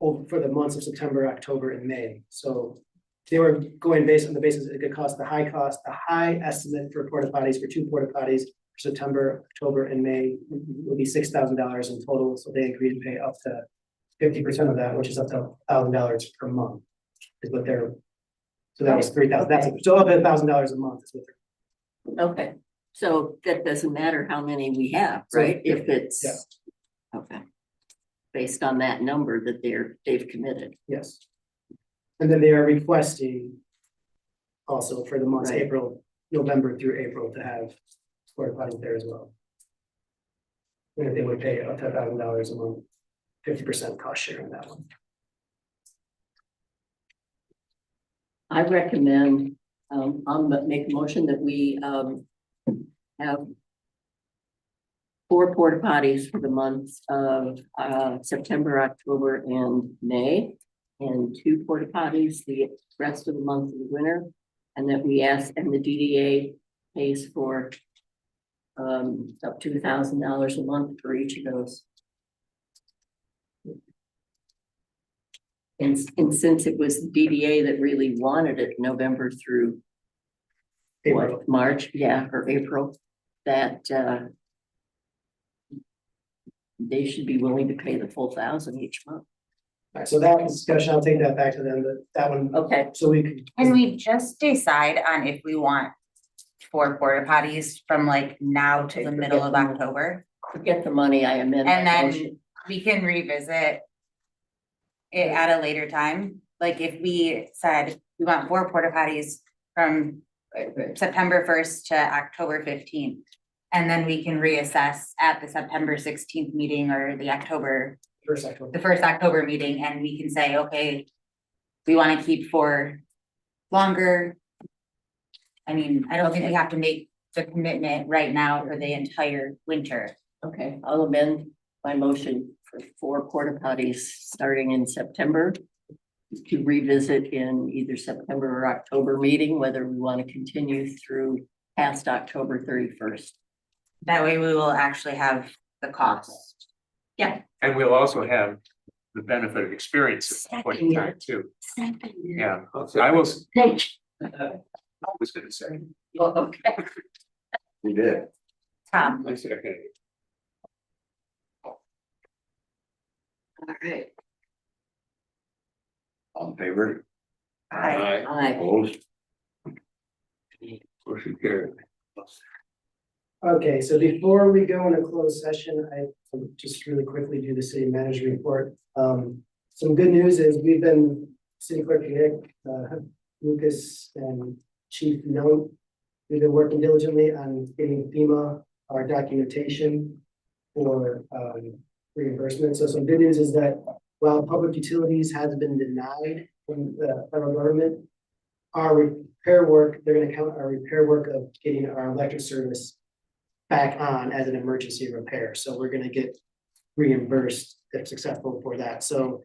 for the months of September, October, and May. So they were going based on the basis it could cost the high estimate for porta potties, for 2 porta potties for September, October, and May would be $6,000 in total. So they agreed to pay up to 50% of that, which is up to $1,000 per month. Is what they're. So that was 3,000. That's so up to $1,000 a month is what they're. Okay, so that doesn't matter how many we have, right? If it's. Yeah. Okay. Based on that number that they've committed. Yes. And then they are requesting also for the months Right. November through April to have porta potties there as well. And they would pay up to $1,000 a month 50% cost share on that one. I recommend, make a motion that we, have 4 porta potties for the months of, September, October, and May. And 2 porta potties the rest of the month of the winter. And that we ask, and the DDA pays for, up to $1,000 a month for each of those. And since it was the DDA that really wanted it November through April. what, March, yeah, or April, that they should be willing to pay the full 1,000 each month. All right, so that discussion, I'll take that back to them, but that one, Okay, so we can. Can we just decide on if we want 4 porta potties from like now to the middle of October? forget the money, I amend And my then motion. we can revisit it at a later time. Like if we said we want 4 porta potties from September 1st to October 15th. And then we can reassess at the September 16th meeting or the October, the first October meeting, and we can say, okay, we want to keep 4 longer. I mean, I don't think we have to make the commitment right now for the entire winter. Okay, I'll amend my motion for 4 porta potties starting in September. To revisit in either September or October meeting, whether we want to continue through past October 31st. That way we will actually have the cost. Yeah. And we'll also have the benefit of experience at that point in time too. Yeah, I was, I was gonna say. Well, okay. We did. Tom, I said, okay. All right. All in favor? Aye. Opposed? Motion carried. Okay, so before we go into closed session, I will just really quickly do the city manager report. Some good news is we've been, City Clerk Nick, Lucas and Chief Note, we've been working diligently on getting FEMA our documentation for reimbursement. So some good news is that while public utilities has been denied from the federal government, our repair work, they're gonna count our repair work of getting our electric service back on as an emergency repair. So we're gonna get reimbursed if successful for that. So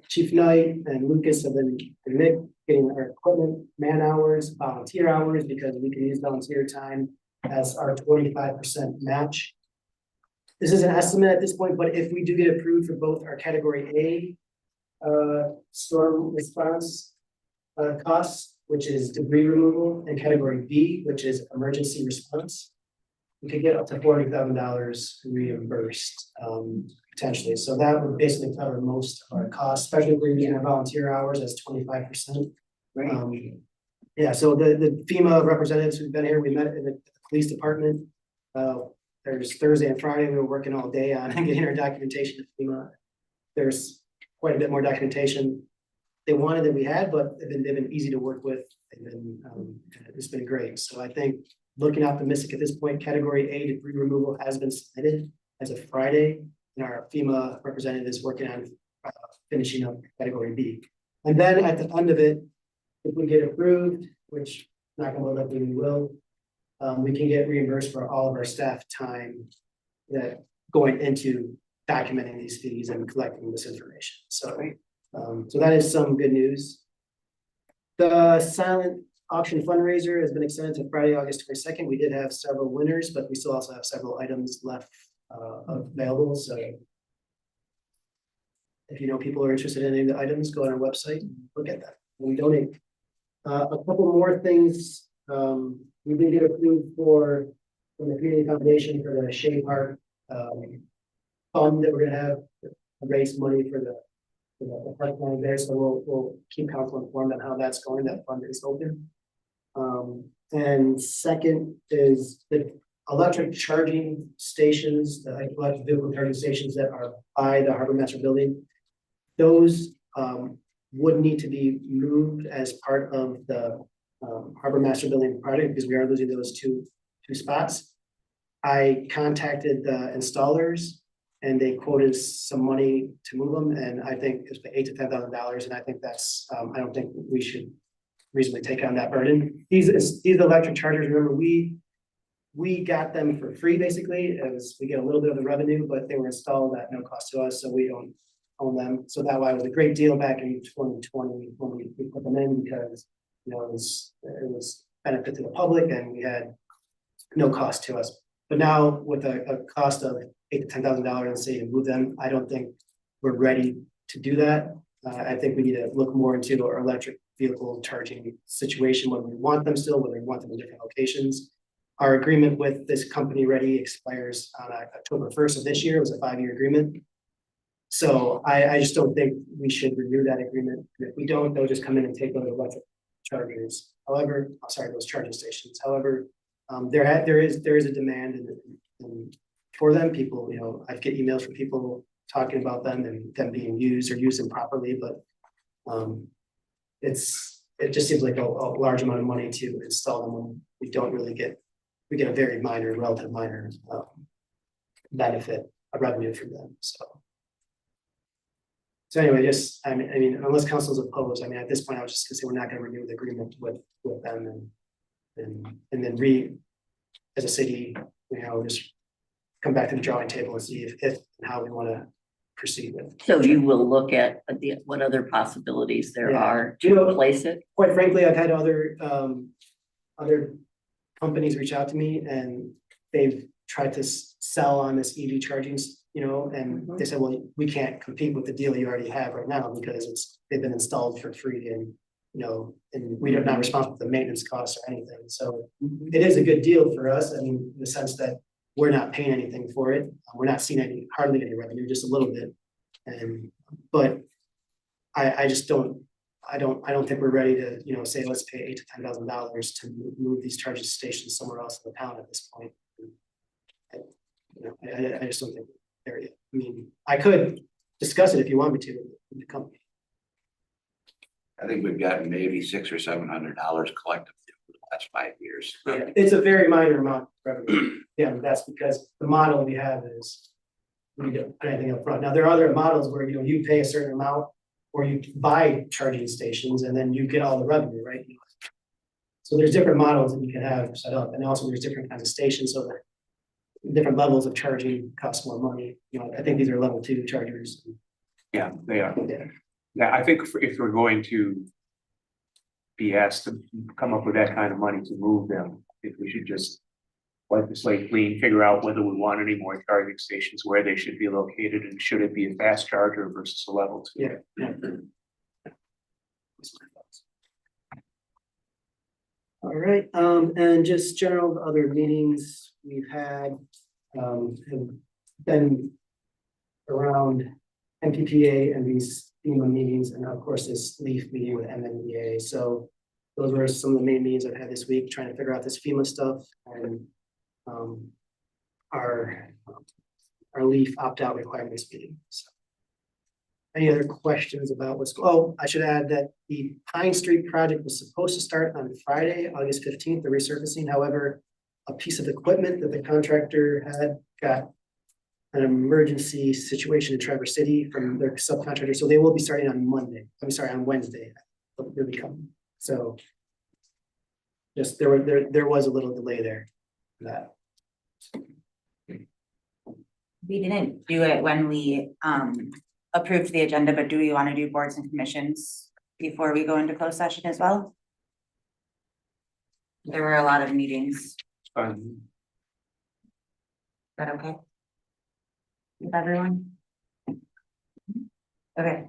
Chief Knight and Lucas have been, and Nick, getting our equipment, man hours, volunteer hours, because we can use volunteer time as our 25% match. This is an estimate at this point, but if we do get approved for both our category A storm response costs, which is debris removal, and category B, which is emergency response, we could get up to $40,000 reimbursed potentially. So that would basically cover most of our costs, especially if we're using our volunteer hours as 25%. Yeah, so the FEMA representatives who've been here, we met in the police department. There's Thursday and Friday, we were working all day on getting our documentation to FEMA. There's quite a bit more documentation they wanted that we had, but they've been easy to work with. It's been great. So I think looking optimistic at this point, category A debris removal has been submitted as of Friday, and our FEMA representative is working on finishing up category B. And then at the end of it, if we get approved, which not gonna look like we will, we can get reimbursed for all of our staff time that going into documenting these fees and collecting this information. So, so that is some good news. The silent auction fundraiser has been extended to Friday, August 22nd. We did have several winners, but we still also have several items left available. So if you know people are interested in any of the items, go on our website and look at that. We donate. A couple more things. We did get approved from the Community Foundation for the Shea Park fund that we're gonna have raise money for the parkland there. So we'll keep council informed on how that's going. That fund is open. And second is the electric charging stations, the electric vehicle charging stations that are by the Harbor Master Building. Those would need to be moved as part of the Harbor Master Building project because we are losing those two spots. I contacted the installers and they quoted some money to move them, and I think it's $8,000 to $10,000, and I think that's, I don't think we should reasonably take on that burden. These electric chargers, remember, we got them for free, basically, as we get a little bit of the revenue, but they were installed at no cost to us, so we don't own them. So that why it was a great deal back in 2020 when we put them in, because, you know, it was benefit to the public and we had no cost to us. But now with a cost of $8,000 to $10,000 and say to move them, I don't think we're ready to do that. I think we need to look more into our electric vehicle charging situation, whether we want them still, whether we want them in different locations. Our agreement with this company Ready expires on October 1st of this year. It was a 5-year agreement. So I just don't think we should renew that agreement. If we don't, they'll just come in and take those electric chargers. However, sorry, those charging stations. However, there is a demand for them. People, you know, I get emails from people talking about them and them being used or used improperly, but it just seems like a large amount of money to install them when we don't really get, we get a very minor, relative minor benefit, a revenue from them. So anyway, just, I mean, unless council's opposed, I mean, at this point, I was just gonna say we're not gonna renew the agreement with them and then as a city, you know, just come back to the drawing table and see if and how we wanna proceed with. So you will look at what other possibilities there Yeah. are You to know, replace it? Quite frankly, I've had other companies reach out to me and they've tried to sell on this EV charging, you know, and they said, well, we can't compete with the deal you already have right now because they've been installed for free and, you know, and we are not responsible for the maintenance costs or anything. So it is a good deal for us. I mean, in the sense that we're not paying anything for it. We're not seeing hardly any revenue, just a little bit. But I just don't think we're ready to, you know, say, let's pay $8,000 to $10,000 to move these charging stations somewhere else in the town at this point. I just don't think we're there yet. I mean, I could discuss it if you want me to with the company. I think we've gotten maybe $600 or $700 collectively for the last 5 years. Yeah, it's a very minor amount of revenue. Yeah, that's because the model we have is we don't put anything up front. Now, there are other models where, you know, you pay a certain amount or you buy charging stations and then you get all the revenue, right? So there's different models that you can have set up, and also there's different kinds of stations, so that different levels of charging cost more money. You know, I think these are level 2 chargers. Yeah, they are. Yeah. Yeah, I think if we're going to be asked to come up with that kind of money to move them, I think we should just wipe the slate clean, figure out whether we want any more charging stations, where they should be located, and should it be a fast charger versus a level 2. Yeah. All right, and just general other meetings we've had have been around MPPA and these FEMA meetings, and of course this LEAF meeting with MNEA. So those were some of the main meetings I've had this week, trying to figure out this FEMA stuff and our LEAF opt-out requirements meeting. So, any other questions about I should add that the Pine Street project was supposed to start on Friday, August 15th, the resurfacing. However, a piece of equipment that the contractor had got an emergency situation in Traverse City from their subcontractor. So they will be starting on Wednesday. They'll be coming. So just there was a little delay there for that. We didn't do it when we approved the agenda, but do we want to do boards and commissions before we go into closed session as well? There were a lot of meetings. Is that okay with everyone? Okay.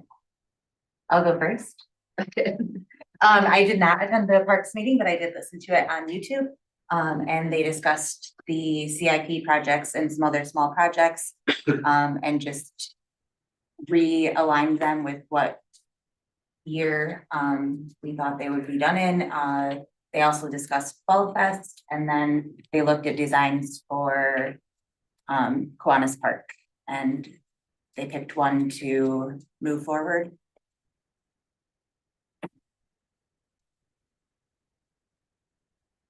I'll go first. I did not attend the parks meeting, but I did listen to it on YouTube. And they discussed the CIP projects and some other small projects, and just realigned them with what year we thought they would be done in. They also discussed Fall Fest, and then they looked at designs for Kiwanis Park, and they picked one to move forward.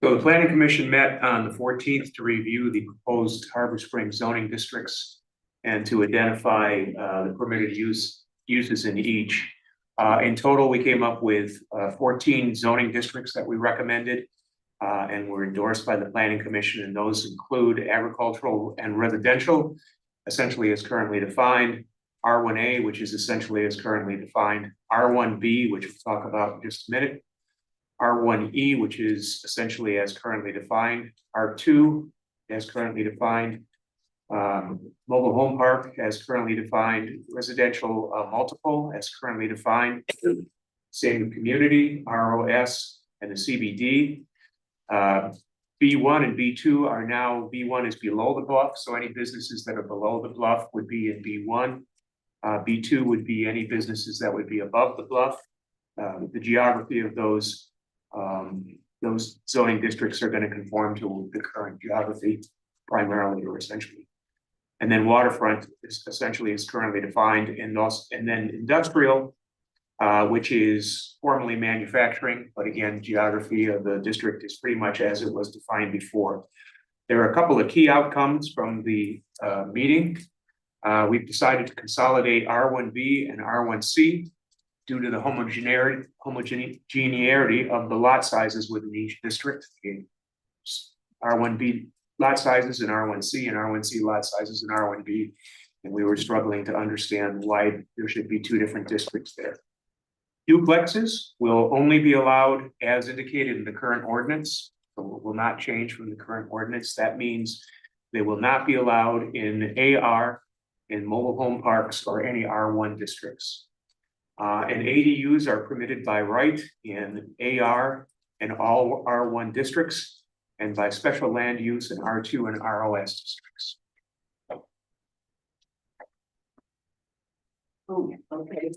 So the planning commission met on the 14th to review the proposed Harbor Springs zoning districts. and to identify the permitted uses in each. In total, we came up with 14 zoning districts that we recommended and were endorsed by the Planning Commission, and those include agricultural and residential, essentially as currently defined, R1A, which is essentially as currently defined, R1B, which we'll talk about in just a minute, R1E, which is essentially as currently defined, R2 as currently defined, mobile home park as currently defined, residential multiple as currently defined, same community, ROS, and the CBD. B1 and B2 are now, B1 is below the bluff, so any businesses that are below the bluff would be in B1. B2 would be any businesses that would be above the bluff. The geography of those zoning districts are going to conform to the current geography primarily or essentially. And then waterfront is essentially is currently defined in those, and then industrial, which is formerly manufacturing, but again, geography of the district is pretty much as it was defined before. There are a couple of key outcomes from the meeting. We've decided to consolidate R1B and R1C due to the homogeneity of the lot sizes within each district. R1B lot sizes in R1C and R1C lot sizes in R1B. And we were struggling to understand why there should be two different districts there. Duplexes will only be allowed as indicated in the current ordinance, so will not change from the current ordinance. That means they will not be allowed in AR, in mobile home parks, or any R1 districts. And ADUs are permitted by right in AR and all R1 districts, and by special land use in R2 and ROS districts. Oh, okay,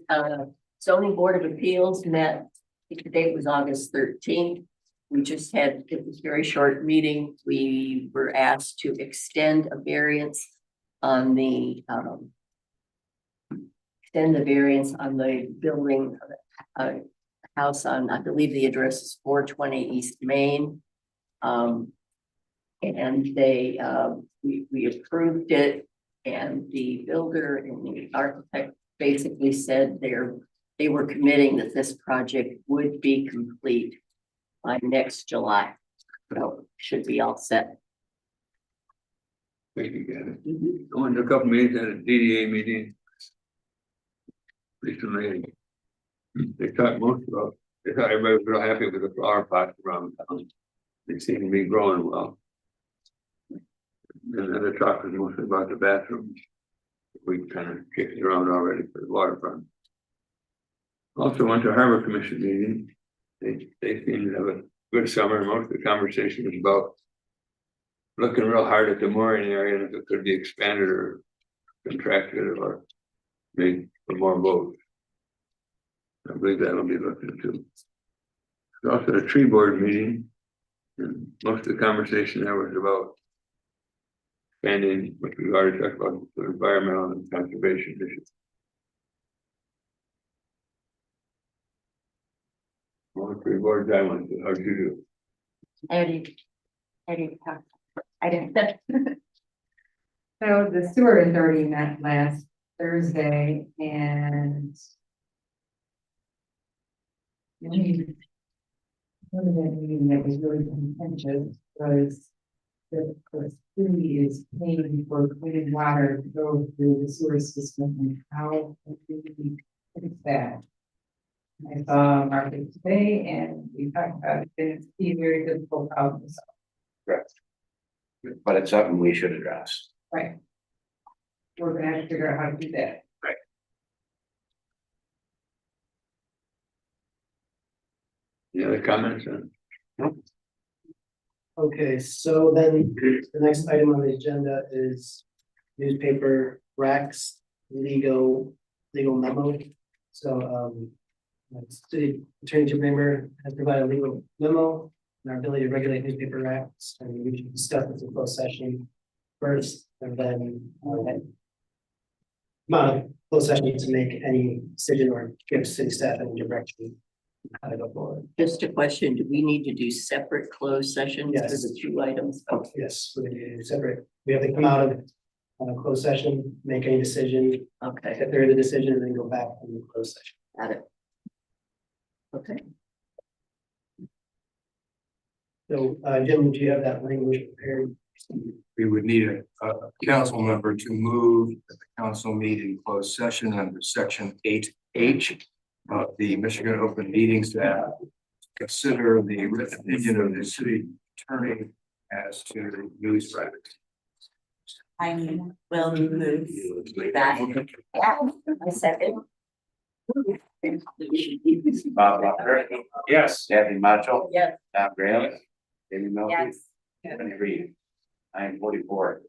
zoning board of appeals met, I think the date was August 13th. We just had, it was a very short meeting. We were asked to extend a variance on the, building, house on, I believe the address is 420 East Main. And they, we approved it, and the builder and the architect basically said they were committing that this project would be complete by next July. So should be all set. Thank you, Gavin. I went to a couple meetings at a DDA meeting recently. They talked most about, they thought everybody was real happy with the flower pots around town. They seem to be growing well. And then the talk was mostly about the bathrooms. We kind of kicked it around already for the waterfront. Also went to Harbor Commission meeting. They seem to have a good summer. Most of the conversation was about looking real hard at the mooring area and if it could be expanded or contracted or made for more boats. I believe that'll be looked into. There's also a tree board meeting, and most of the conversation there was about expanding, which we've already talked about, the environmental and conservation issues. More tree boards I went to, how'd you do? I didn't. So the sewer authority met last Thursday, and one of the meeting that was really contentious was that the city is paying for clean water to go through the sewer system, and how we fix that. I saw Margaret today, and we talked about it, and it's a very difficult problem to solve. Correct. But it's something we should address. Right. We're gonna have to figure out how to do that. Right. Any other comments on? No? Okay, so then the next item on the agenda is newspaper Rex legal memo. So City Attorney Jim Raymer has provided a legal memo on our ability to regulate newspaper Rex, and we should discuss this in closed session first, and then closed session to make any decision or give city staff any direction how to go forward. Just a question, do we need to do separate closed sessions for Yes. the two items? Oh, yes, we're gonna do separate. We have to come out of closed session, make any decision, Okay, if there is a decision, and then go back to the closed session. got it. Okay, So, Jim, do you have that language prepared? We would need a council member to move that the council meet in closed session under section 8H of the Michigan Open Meetings Act. Consider the written opinion of the city attorney as to news rights. I will move that. yeah, I second. Bob Walker, Yes. Kathy Macho, Yes. Tom Graham, Jamie Melky, Yes. Wendy Reed. I am 44.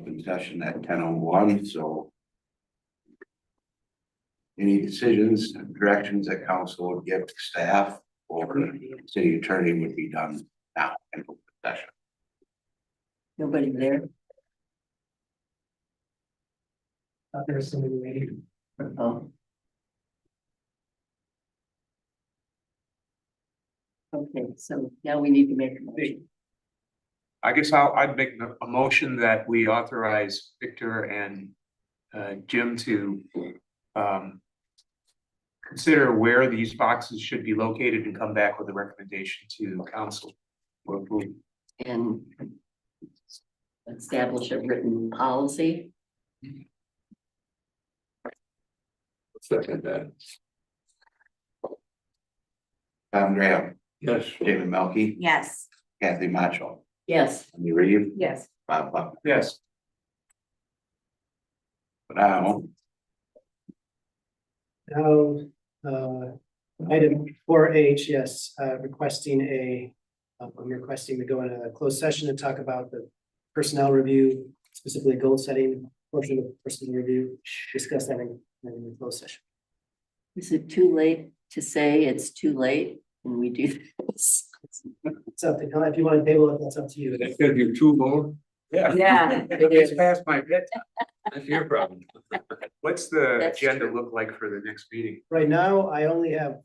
Open session at 10:01, so. Any decisions, directions that council would give to staff or city attorney would be done now in open session. Nobody there? There's somebody waiting. Oh. Okay, so now we need to make a motion. I guess I'd make a motion that we authorize Victor and Jim to consider where these boxes should be located and come back with a recommendation to council for approval. And establish a written policy. Second that. Tom Graham, Yes. David Melky, Yes. Kathy Macho, Yes. Wendy Reeve, Yes. Bob Buck. Yes. But now, Now, item 4H, yes, I'm requesting to go in a closed session and talk about the personnel review, specifically goal setting portion of personnel review, discuss that in the closed session. Is it too late to say it's too late when we do this? It's up to, if you want to table it, that's up to you. That's because you're too old. Yeah. It's past my bedtime. That's your problem. What's the That's agenda true. look like for the next meeting? Right now, I only have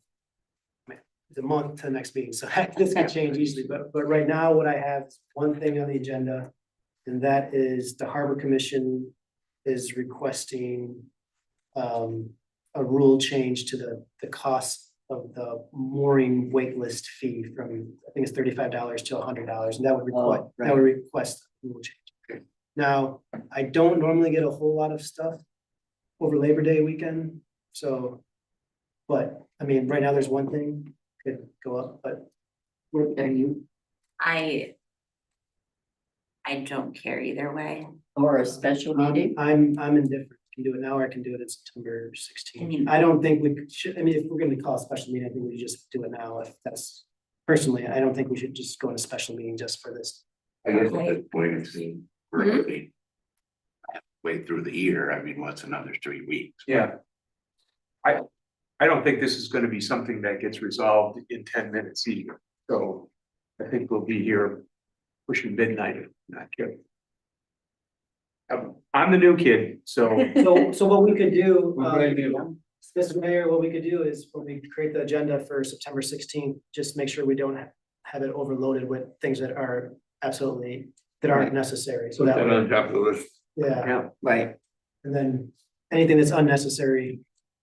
the month to the next meeting, so this can change easily, but right now, what I have is one thing on the agenda. And that is the Harbor Commission is requesting a rule change to the cost of the mooring wait list fee from, I think it's $35 to $100, and that would require, Oh, right. that would request a rule change. Now, I don't normally get a whole lot of stuff over Labor Day weekend, so, but, I mean, right now, there's one thing could go up, but Where are you? I don't care either way. Or a special meeting? I'm indifferent. I can do it now, or I can do it in September I 16th. mean- I don't think we should, I mean, if we're gonna call a special meeting, I think we just do it now, if that's, personally, I don't think we should just go in a special meeting just for this. I guess at this point, it's we're gonna be way through the year. I mean, what's another 3 weeks? Yeah. I don't think this is gonna be something that gets resolved in 10 minutes either. So I think we'll be here pushing midnight, not kidding. I'm the new kid, so So what we could do, Well, thank you. Mr. Mayor, what we could do is when we create the agenda for September 16th, just make sure we don't have it overloaded with things that are absolutely, that aren't necessary. So Put that that way, on top of the list. yeah. yeah. Right. And then anything that's unnecessary,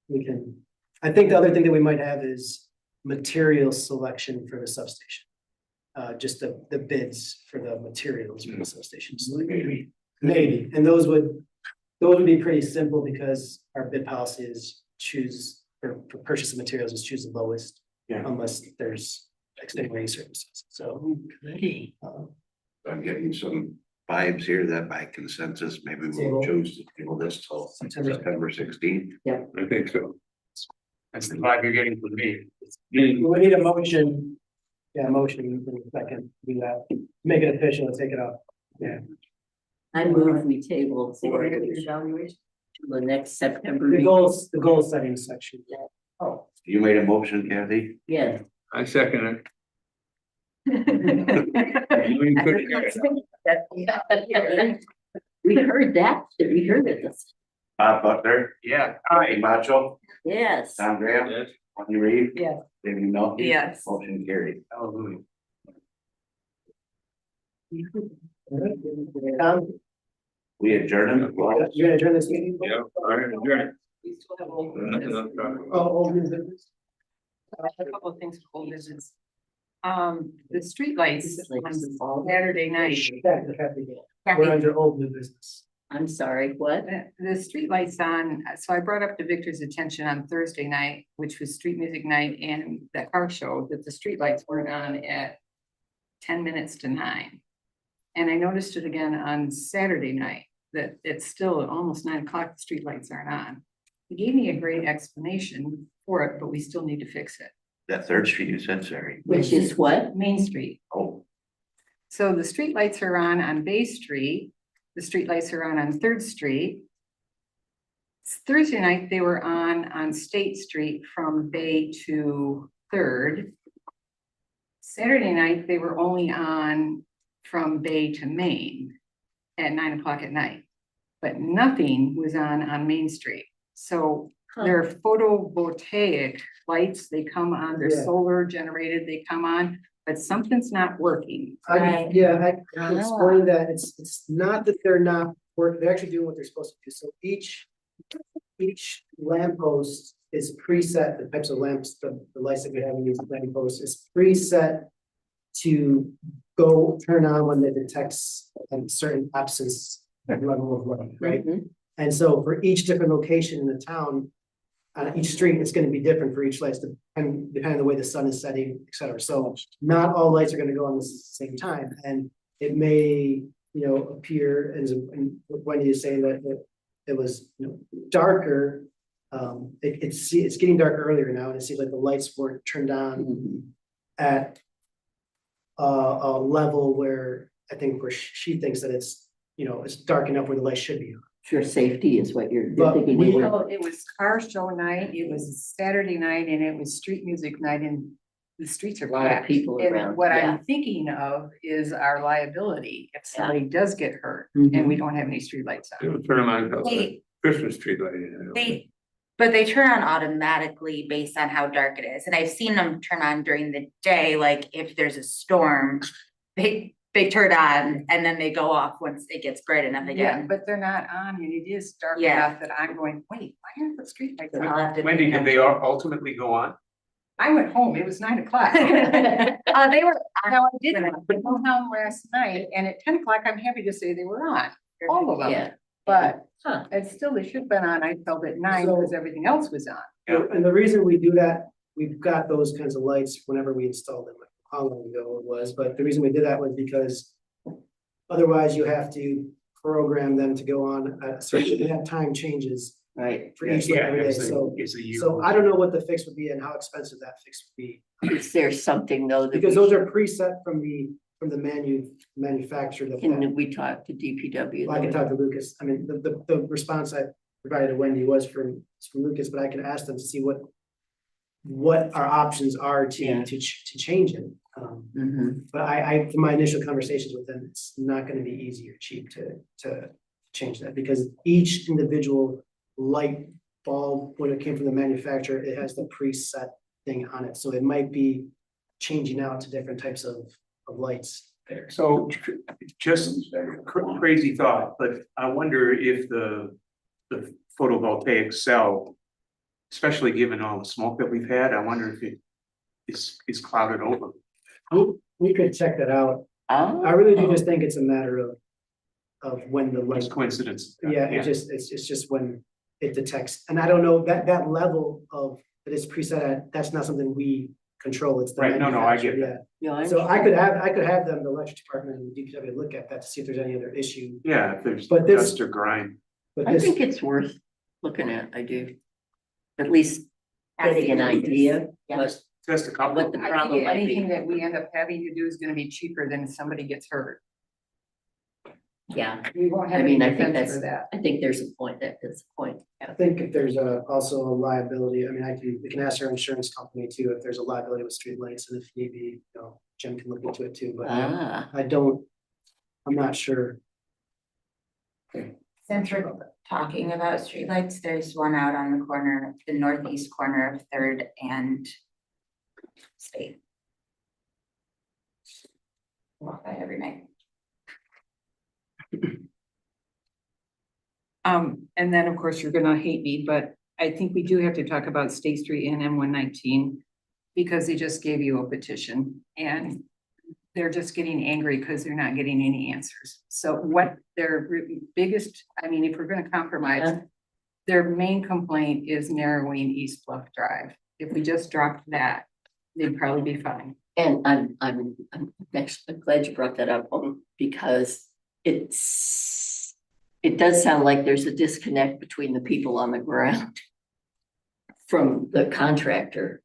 we can, I think the other thing that we might have is material selection for the substation. Just the bids for the materials for the substations. Maybe, and those would be pretty simple because our bid policy is choose, for purchase of materials is choose the lowest. Yeah. Unless there's extenuating circumstances, so. Goody. I'm getting some vibes here that by consensus, maybe we'll choose to table this till September 16th. I think so. That's the vibe you're getting from me. We need a motion. Yeah, motion in a second, do that, make it official and take it up. Yeah. I move we table for the next September. The meeting. goal setting section. Oh, you made a motion, Kathy? Yeah. I second it. We heard that, we heard it. Bob Butler, Yeah. Kathy Macho, Yes. Tom Graham, Yes. Wendy Reeve, Yes. David Melky. Yes. Motion carried. Hallelujah. Tom, We adjourn. you're gonna adjourn this meeting? Yeah, all right, adjourn. We still have old Nothing else to talk about. Oh, old new business. A couple of things for old business. The streetlights on Saturday night. We're under old new business. I'm sorry, what? The streetlights on, so I brought up to Victor's attention on Thursday night, which was street music night and that car show, that the streetlights weren't on at 10 minutes to 9. And I noticed it again on Saturday night, that it's still at almost 9 o'clock, the streetlights aren't on. He gave me a great explanation for it, but we still need to fix it. That Third Street you said, sorry. Which is what? Main Street. Oh, So the streetlights are on Bay Street the streetlights are on Third Street. Thursday night, they were on State Street from Bay to Third. Saturday night, they were only on from Bay to Main at 9 o'clock at night. But nothing was on Main Street. So they're photovoltaic lights, they come on, they're Yeah. solar generated, they come on, but something's not working. I can Ah. explain that, it's not that they're not working, they're actually doing what they're supposed to do, so each lamppost is preset, the types of lamps, the lights that we have in these lampposts is preset to go turn on when it detects a certain absence level of light, right? And so for each different location in the town, on each street, it's gonna be different for each lights, depending on the way the sun is setting, et cetera. So not all lights are gonna go on the same time, and it may, appear, and Wendy is saying that it was, darker. It's getting darker earlier now, and it seems like the lights weren't turned on at a level where I think where she thinks that it's, it's dark enough where the light should be on. For safety is what you're But thinking. we- you were- Well, it was car show night, it was Saturday night, and it was street music night, and the streets are A lot of packed. people And around, what yeah. I'm thinking of is our liability if somebody does get hurt Mhm. and we don't have any streetlights They on. would turn them on until the They, Christmas tree lighting. but they turn on automatically based on how dark it is. And I've seen them turn on during the day, like if there's a storm, they turn on and then they go off once it gets bright enough Yeah, again. but they're not on, and it is dark Yeah. enough that I'm going, wait, why aren't the streetlights I'll on? have to Wendy, think did of- they ultimately go on? I went home, it was 9 o'clock. They were. Now, I did go home last night, and at 10 o'clock, I'm happy to say they were on, all of them. Yeah. But Huh. it's still, they should have been on, I felt at 9 So- because everything else was on. And the reason we do that, we've got those kinds of lights whenever we install them, how long ago it was, but the reason we did that was because otherwise you have to program them to go on, so you have time changes Right. for each light every day, so. So I don't know what the fix would be and how expensive that fix would be, Is there something though that? because we those should- are preset from the manufacturer. that- Can we talk to DPW? I can talk to Lucas. I mean, the response I provided to Wendy was from Lucas, but I can ask them to see what our options are Yeah. to change it. Mhm. But from my initial conversations with them, it's not gonna be easy or cheap to change that, because each individual light bulb, when it came from the manufacturer, it has the preset thing on it, so it might be changing out to different types of lights there. So just crazy thought, but I wonder if the photovoltaic cell, especially given all the smoke that we've had, I wonder if it is clouded over. We could check that out. Oh. I really do just think it's a matter of when the light. It's coincidence. Yeah, it's just when it detects, and I don't know, that level of, that it's preset at, that's not something we control, it's the Right, no, I get manufacturer, that. Yeah, I So I could have them, the electric department and DPW look at that to see if there's any other issue. Yeah, if there's But this- dust or grime. But I this, think it's worth looking at, I do. At least getting an idea, but Just a couple. what the I problem think might anything be. that we end up having to do is gonna be cheaper than if somebody gets hurt. Yeah, We won't I have any mean, I think defense that's, for that. I think there's a point, that's a point. I think if there's also a liability, I mean, we can ask our insurance company too, if there's a liability with streetlights, and if need be, Jim can look into it too, but Ah, I'm not sure. Since we're talking about streetlights, there's one out on the corner, the northeast corner of Third and State. Walk by every night. And then, of course, you're gonna hate me, but I think we do have to talk about State Street and M119. Because they just gave you a petition and they're just getting angry because they're not getting any answers. So what their biggest, I mean, if we're gonna compromise, Yeah. their main complaint is narrowing East Bluff Drive. If we just dropped that, they'd probably be fine. and I'm actually glad you brought that up, because it does sound like there's a disconnect between the people on the ground from the contractor.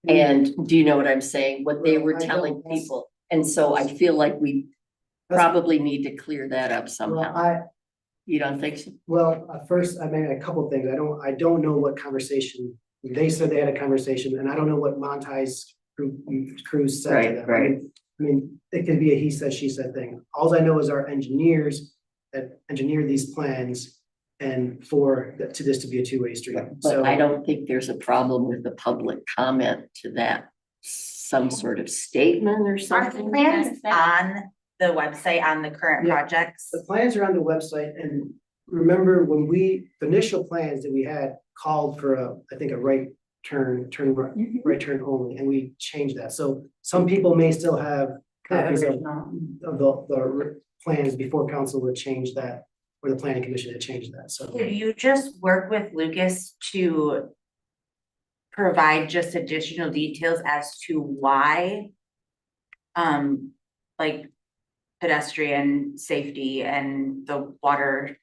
And do you know what I'm saying? What they were I don't. telling people. And so I feel like probably need to clear that up Well, somehow. You don't think so? First, I mean, a couple things. I don't know what conversation, they said they had a conversation, and I don't know what Monty's crew said to Right, them. right. I mean, it could be a he said, she said thing. All I know is our engineers that engineered these plans and to this to be a two-way street. But I don't think there's a problem with the public comment to that. Some sort of statement or Are the something. plans on the website on the current Yeah. projects? The plans are on the website, and remember when the initial plans that we had called for I think a right turn only, and we changed that. So some people may still have copies of the plans before council would change that, or the planning commission had changed that, so. Could you just work with Lucas to provide just additional details as to why like pedestrian safety and the water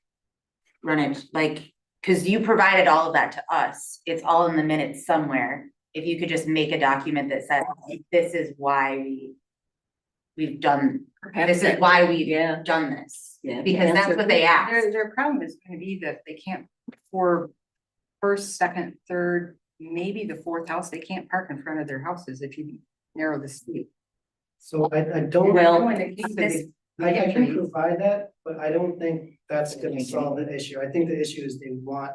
runnage, like, cause you provided all of that to us. It's all in the minutes somewhere. If you could just make a document that says, this is why we've done, this is why we've done this. Yeah. Because that's what they asked. Their problem is gonna be that they can't, for first, second, third, maybe the fourth house, they can't park in front of their houses if you narrow the street. So I don't. Well, I can provide that, but I don't think that's gonna solve the issue. I think the issue is they want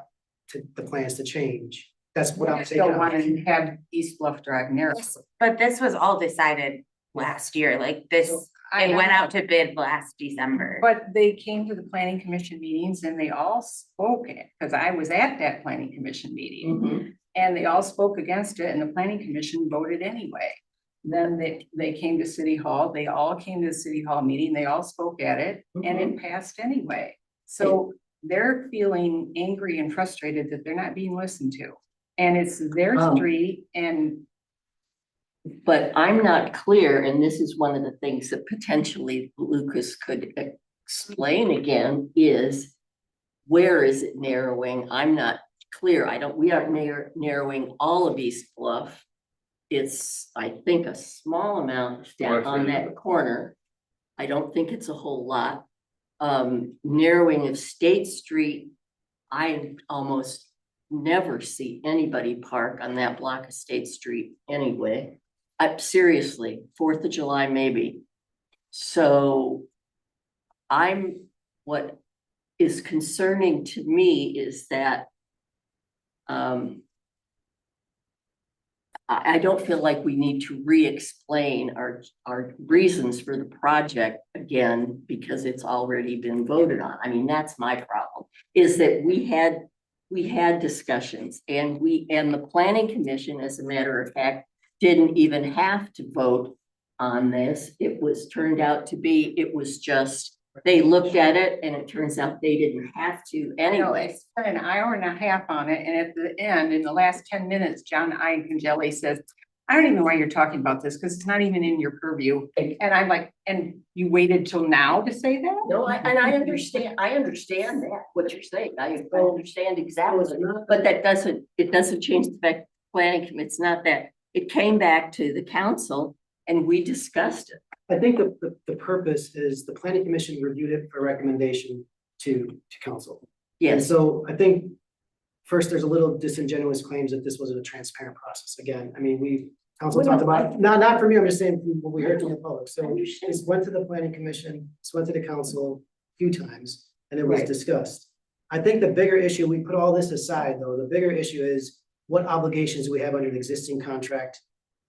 the plans to change. That's what I'm saying. Still want to have East Bluff Drive narrow. But this was all decided last year, like this, it went out to bid last December. But they came to the planning commission meetings and they all spoke it, because I was at that planning commission meeting. Mm-hmm. And they all spoke against it and the planning commission voted anyway. Then they came to city hall, they all came to the city hall meeting, they all spoke at it and it passed anyway. So they're feeling angry and frustrated that they're not being listened to. And it's their street and. But I'm not clear, and this is one of the things that potentially Lucas could explain again, is where is it narrowing? I'm not clear. We aren't narrowing all of East Bluff. It's, I think, a small amount down on that corner. I don't think it's a whole lot. Narrowing of State Street, I almost never see anybody park on that block of State Street anyway. Seriously, 4th of July, maybe. So what is concerning to me is that I don't feel like we need to re-explain our reasons for the project again, because it's already been voted on. I mean, that's my problem, is that we had discussions and the planning commission, as a matter of fact, didn't even have to vote on this. It was turned out to be, it was just, they looked at it and it turns out they didn't have to anyway. They spent an hour and a half on it, and at the end, in the last 10 minutes, John Iancongelli says, I don't even know why you're talking about this, because it's not even in your purview. And I'm like, and you waited till now to say that? No, I understand that, what you're saying. I understand exactly, but it doesn't change the fact planning committee, it's not that. It came back to the council and we discussed it. I think the purpose is the planning commission reviewed it for recommendation to council. And Yes, so I think first, there's a little disingenuous claims that this wasn't a transparent process. Again, I mean, council talked about, not for me, I'm just saying what we heard from the public. So this went to the planning commission, this went to the council a few times, and it was discussed. I think the bigger issue, we put all this aside though, the bigger issue is what obligations do we have under the existing contract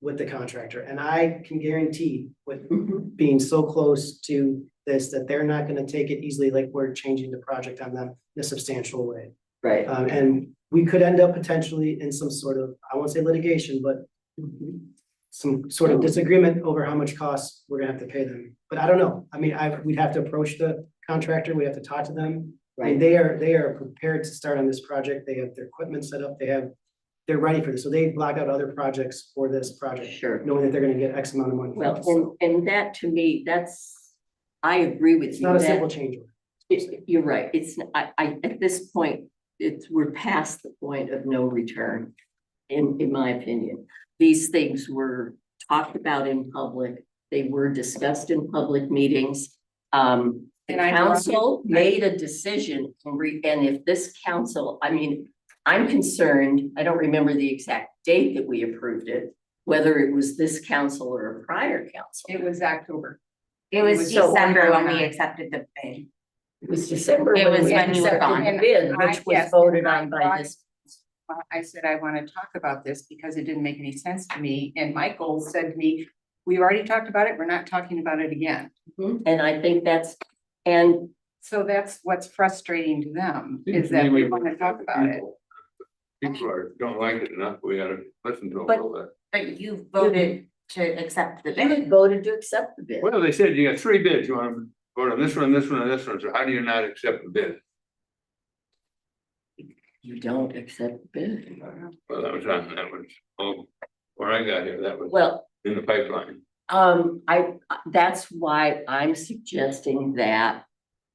with the contractor? And I can guarantee with being so close to this, that they're not gonna take it easily, like we're changing the project on them in a substantial way. right. And we could end up potentially in some sort of, I won't say litigation, but some sort of disagreement over how much costs we're gonna have to pay them. But I don't know. I mean, we'd have to approach the contractor. We have to talk to them. I mean, they are prepared to start on this project. They have their equipment set up. They're ready for this. So they blocked out other projects for this project. Sure. Knowing that they're gonna get X amount of money. Well, and that to me, I agree with you. It's not a that- simple change order. You're right. At this point, we're past the point of no return, in my opinion. These things were talked about in public. They were discussed in public meetings. The And I- council made a decision, and if this council, I mean, I'm concerned, I don't remember the exact date that we approved it, whether it was this council or a prior council. It was October. It was So- December when we accepted the bid. It was December It when was we when you were accepted gone. the bid, And I- which was yes, voted and I on by brought this. I said, I want to talk about this because it didn't make any sense to me. And Michael said to me, we've already talked about it. We're not talking about it again. And I think that's, and So that's what's frustrating to them, Seems is to me that we we- want to talk about it. People don't like it enough, we gotta listen to them a But- little bit. But you voted to accept the you bid. voted to accept the bid. Well, they said you got 3 bids, you wanna vote on this one, this one, and this one, so how do you not accept the bid? You don't accept the bid. Well, that was, where I got here, that was Well, in the pipeline. that's why I'm suggesting that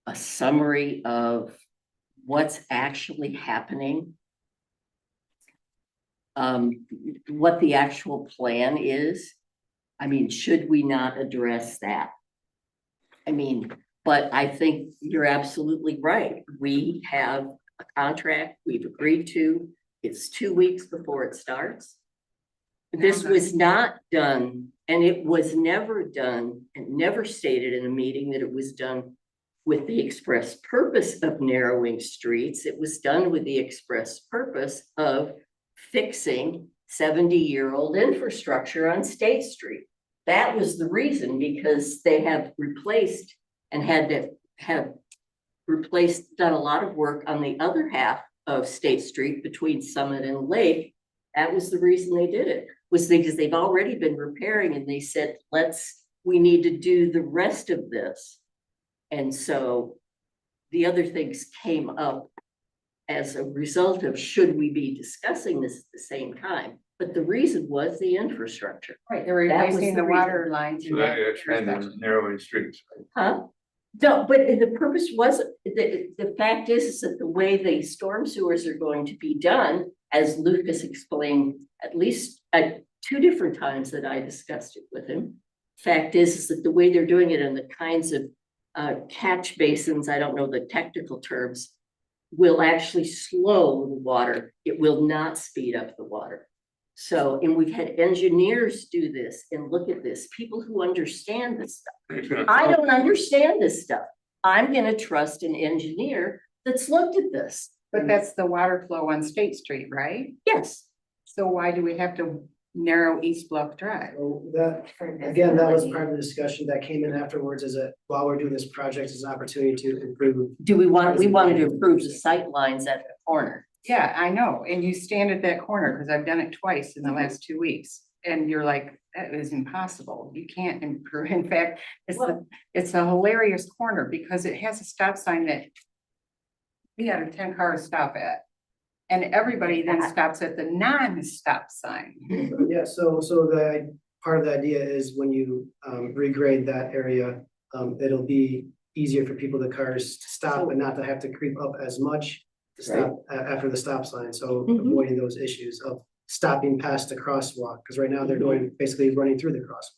a summary of what's actually happening. What the actual plan is. I mean, should we not address that? I mean, but I think you're absolutely right. We have a contract we've agreed to. It's 2 weeks before it starts. This was not done, and it was never done, and never stated in a meeting that it was done with the express purpose of narrowing streets. It was done with the express purpose of fixing 70-year-old infrastructure on State Street. That was the reason, because they have replaced and had to have replaced, done a lot of work on the other half of State Street between Summit and Lake. That was the reason they did it, was because they've already been repairing, and they said, we need to do the rest of this. And so the other things came up as a result of, should we be discussing this at the same time? But the reason was the infrastructure. Right, they're That was replacing the the water lines. So in that that expanded intersection. narrowing streets. Huh? No, but the purpose wasn't, the fact is that the way the storm sewers are going to be done, as Lucas explained, at least at 2 different times that I discussed it with him. Fact is that the way they're doing it and the kinds of catch basins, I don't know the technical terms, will actually slow the water. It will not speed up the water. So, and we've had engineers do this and look at this, people who understand this stuff. I don't understand this stuff. I'm gonna trust an engineer that's looked at this. But that's the water flow on State Street, right? Yes. So why do we have to narrow East Bluff Drive? So that, again, that was part of the discussion that came in afterwards, is that while we're doing this project, is an opportunity to improve. We wanted to improve the sight lines at the corner. Yeah, I know, and you stand at that corner, because I've done it twice in the last 2 weeks, and you're like, that is impossible, you can't improve, in fact, it's a hilarious corner, because it has a stop sign that we had a 10-car stop at, and everybody then stops at the non-stop sign. Yeah, so the, part of the idea is when you regrade that area, it'll be easier for people, the cars to stop and not to have to creep up as much to stop after the stop sign, so avoiding those issues of stopping past the crosswalk, because right now they're going, basically running through the crosswalk.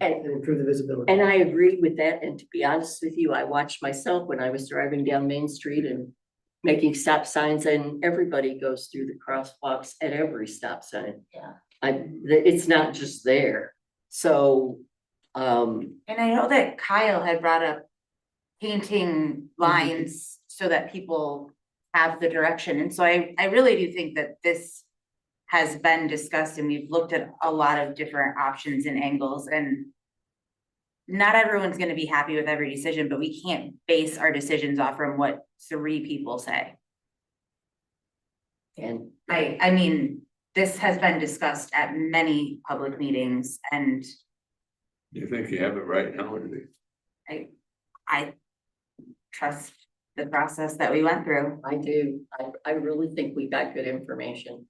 And improve the visibility. And I agree with that, and to be honest with you, I watched myself when I was driving down Main Street and making stop signs, and everybody goes through the crosswalks at every stop sign. Yeah. It's not just there, so, And I know that Kyle had brought up painting lines so that people have the direction. And so I really do think that this has been discussed, and we've looked at a lot of different options and angles, and not everyone's gonna be happy with every decision, but we can't base our decisions off from what 3 people say. and I mean, this has been discussed at many public meetings, and You think you have it right now, or do you? I trust the process that we went through. I do, I really think we got good information.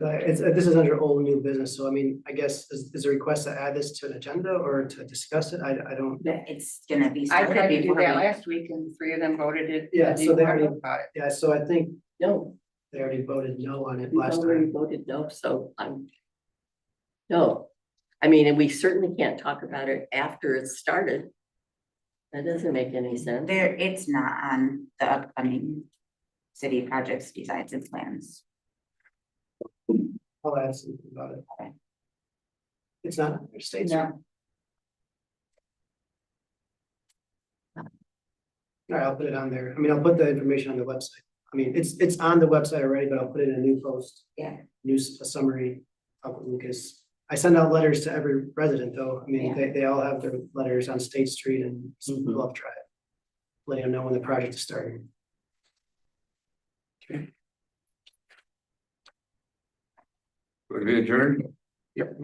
This is under old new business, so I mean, I guess, is a request to add this to an agenda or to discuss it? I don't. It's gonna be I started tried to do before that we- last week, and 3 of them voted it. Yeah, so they already, About it. yeah, so I think No, they already voted no on it we last already time. voted no, so no. I mean, and we certainly can't talk about it after it's started. That doesn't make any sense. There, it's not on the upcoming city projects designs and plans. I'll add something about it. Okay. It's not, on their states. No. All right, I'll put it on there. I mean, I'll put the information on the website. I mean, it's on the website already, but I'll put it in a new post. Yeah. A summary of Lucas. I send out letters to every resident though. I mean, Yeah. they all have their letters on State Street and Bluff Drive. Letting them know when the project is starting. Okay. Would be adjourned? Yep.